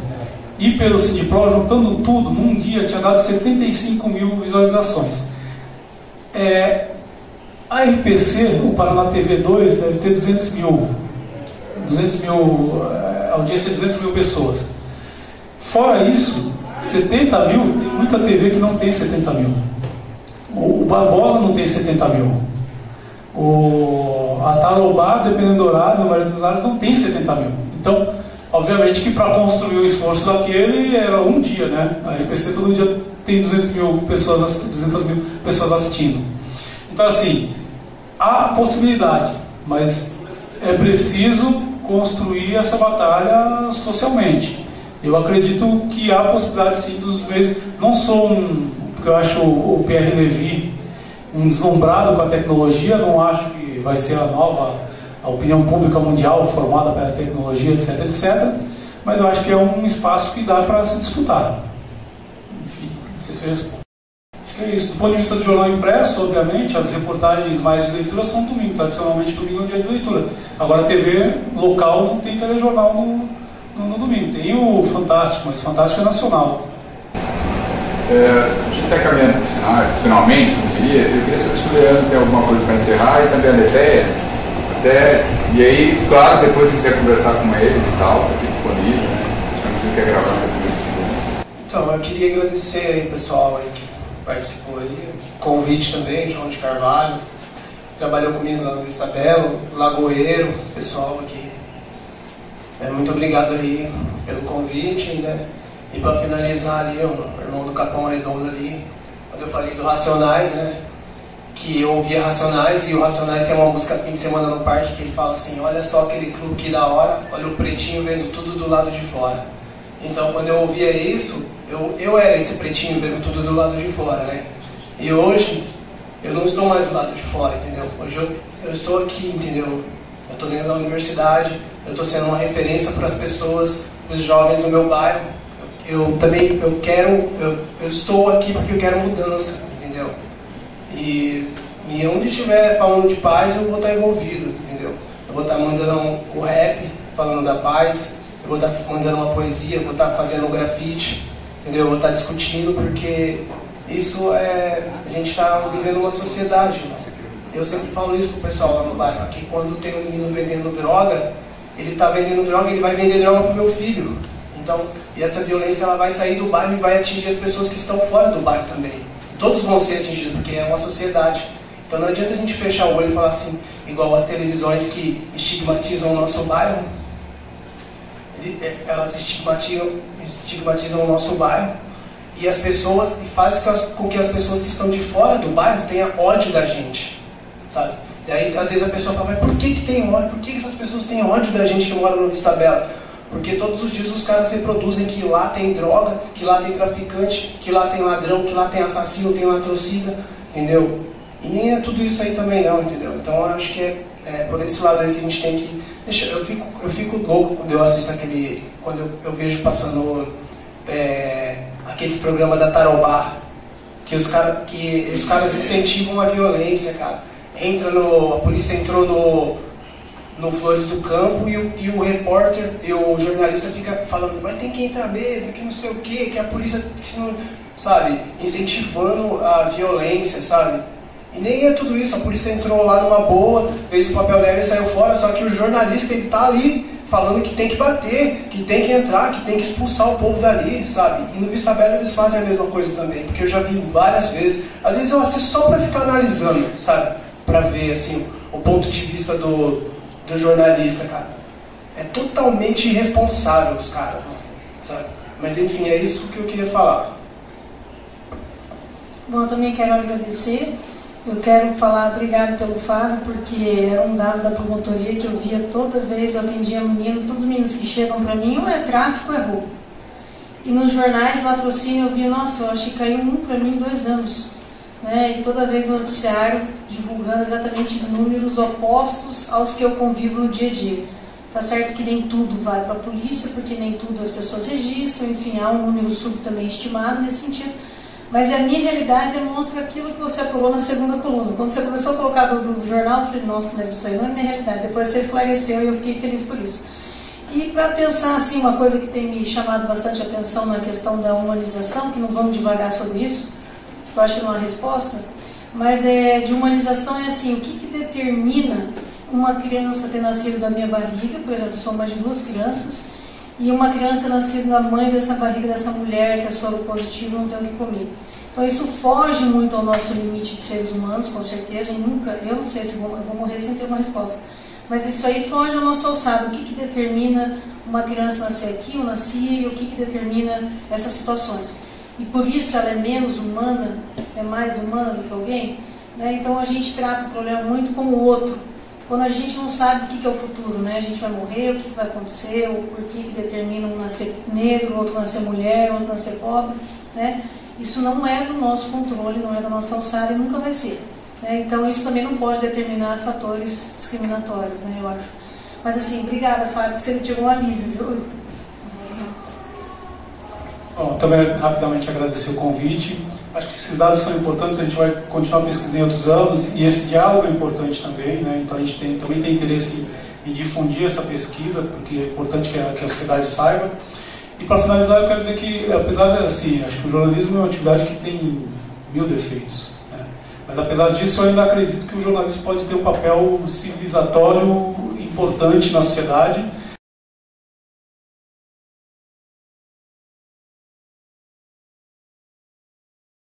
Speaker 11: E pelo Cidipro, juntando tudo, num dia tinha dado 75 mil visualizações. A RPC, o Paraná TV 2, deve ter 200 mil, audiência de 200 mil pessoas. Fora isso, 70 mil, tem muita TV que não tem 70 mil. O Barbosa não tem 70 mil. A Tarobá, dependendo do horário, o Marido dos Lares não tem 70 mil. Então, obviamente que para construir o esforço daquele era um dia, né? A RPC todo dia tem 200 mil pessoas assistindo. Então, assim, há possibilidade, mas é preciso construir essa batalha socialmente. Eu acredito que há possibilidade, sim, dos meios. Não sou porque eu acho o Pierre Levy um deslumbrado com a tecnologia, não acho que vai ser a opinião pública mundial formada pela tecnologia, etc, etc. Mas eu acho que é um espaço que dá para se disputar. Enfim, não sei se eu respondo. Acho que é isso. Do ponto de vista do jornal impresso, obviamente, as reportagens mais de leitura são domingo. Tradicionalmente, domingo é o dia de leitura. Agora, a TV local não tem telejornal no domingo. Tem o Fantástico, mas o Fantástico é nacional.
Speaker 3: A gente está caminhando finalmente, eu queria saber se o Leandro tem alguma coisa para encerrar e também a Letéia. E aí, claro, depois se quiser conversar com eles e tal, está aqui disponível, né? A gente quer gravar depois.
Speaker 7: Então, eu queria agradecer aí o pessoal aí que participou aí, convite também, João de Carvalho, trabalhou comigo lá no Vista Belo, Lagoeiro, pessoal aqui. Muito obrigado aí pelo convite, né? E para finalizar ali, o irmão do Capão Redondo ali, quando eu falei do Racionais, né? Que eu ouvia Racionais, e o Racionais tem uma música fim de semana no parque que ele fala assim: olha só aquele clube que da hora, olha o pretinho vendo tudo do lado de fora. Então, quando eu ouvia isso, eu era esse pretinho vendo tudo do lado de fora, né? E hoje, eu não estou mais do lado de fora, entendeu? Hoje eu estou aqui, entendeu? Eu estou dentro da universidade, eu estou sendo uma referência para as pessoas, os jovens do meu bairro. Eu estou aqui porque eu quero mudança, entendeu? E onde estiver falando de paz, eu vou estar envolvido, entendeu? Eu vou estar mandando o rap falando da paz, eu vou estar mandando uma poesia, eu vou estar fazendo um grafite, entendeu? Eu vou estar discutindo, porque isso a gente está vivendo uma sociedade, né? Eu sempre falo isso pro pessoal lá no bairro, que quando tem um menino vendendo droga, ele está vendendo droga, ele vai vender droga pro meu filho. Então, e essa violência ela vai sair do bairro e vai atingir as pessoas que estão fora do bairro também. Todos vão ser atingidos, porque é uma sociedade. Então não adianta a gente fechar o olho e falar assim, igual as televisões que estigmatizam o nosso bairro. Elas estigmatizam o nosso bairro e as pessoas, e faz com que as pessoas que estão de fora do bairro tenham ódio da gente, sabe? E aí às vezes a pessoa fala, mas por que tem ódio? Por que essas pessoas têm ódio da gente que mora no Vista Bela? Porque todos os dias os caras reproduzem que lá tem droga, que lá tem traficante, que lá tem ladrão, que lá tem assassino, tem latrocida, entendeu? E nem é tudo isso aí também não, entendeu? Então eu acho que é por esse lado aí que a gente tem que... Eu fico louco quando eu assisto quando eu vejo passando aqueles programas da Tarobá, que os caras incentivam a violência, cara. A polícia entrou no Flores do Campo e o repórter e o jornalista fica falando, mas tem que entrar mesmo, que não sei o quê, que a polícia, sabe, incentivando a violência, sabe? E nem é tudo isso, a polícia entrou lá numa boa, fez o papel dela e saiu fora, só que o jornalista ele tá ali falando que tem que bater, que tem que entrar, que tem que expulsar o povo dali, sabe? E no Vista Bela eles fazem a mesma coisa também, porque eu já vi várias vezes, às vezes eu assisto só pra ficar analisando, sabe? Pra ver, assim, o ponto de vista do jornalista, cara. É totalmente irresponsável os caras, sabe? Mas enfim, é isso que eu queria falar.
Speaker 2: Bom, eu também quero agradecer. Eu quero falar obrigado pelo Fábio, porque é um dado da promotoria que eu via toda vez, eu atendia menino, todos os meninos que chegam para mim, ou é tráfico ou é roubo. E nos jornais, latrocínio, eu via, nossa, eu acho que caiu um para mim em 2 anos. Né? E toda vez no noticiário, divulgando exatamente números opostos aos que eu convivo no dia a dia. Tá certo que nem tudo vai para a polícia, porque nem tudo as pessoas registram, enfim, há um número também estimado nesse sentido. Mas a minha realidade demonstra aquilo que você apurou na segunda coluna. Quando você começou a colocar do jornal, eu falei, nossa, mas isso aí não é minha realidade. Depois você esclareceu e eu fiquei feliz por isso. E para pensar, assim, uma coisa que tem me chamado bastante atenção na questão da humanização, que não vamos devagar sobre isso, eu acho que não há resposta, mas de humanização é assim, o que determina uma criança ter nascido da minha barriga, por exemplo, são mais de 2 crianças, e uma criança nascida na mãe dessa barriga dessa mulher que é soro positivo não tem o que comer. Então isso foge muito ao nosso limite de seres humanos, com certeza, eu não sei se eu vou morrer sem ter uma resposta. Mas isso aí foge ao nosso alçado. O que determina uma criança nascer aqui ou nascer, e o que determina essas situações. E por isso ela é menos humana, é mais humana do que alguém, né? Então a gente trata o problema muito como o outro. Quando a gente não sabe o que é o futuro, né? A gente vai morrer, o que vai acontecer, o porquê que determina um nascer negro, outro nascer mulher, outro nascer pobre, né? Isso não é do nosso controle, não é da nossa alçada e nunca vai ser. Né? Então isso também não pode determinar fatores discriminatórios, né? Eu acho. Mas assim, obrigada, Fábio, que você me tirou um alívio, viu?
Speaker 11: Bom, também rapidamente agradecer o convite. Acho que esses dados são importantes, a gente vai continuar pesquisando em outros anos e esse diálogo é importante também, né? Então a gente também tem interesse em difundir essa pesquisa, porque é importante que a sociedade saiba. E para finalizar, eu quero dizer que, apesar de, assim, acho que o jornalismo é uma atividade que tem 1000 defeitos, né? Mas apesar disso, eu ainda acredito que o jornalismo pode ter um papel civilizatório importante na sociedade,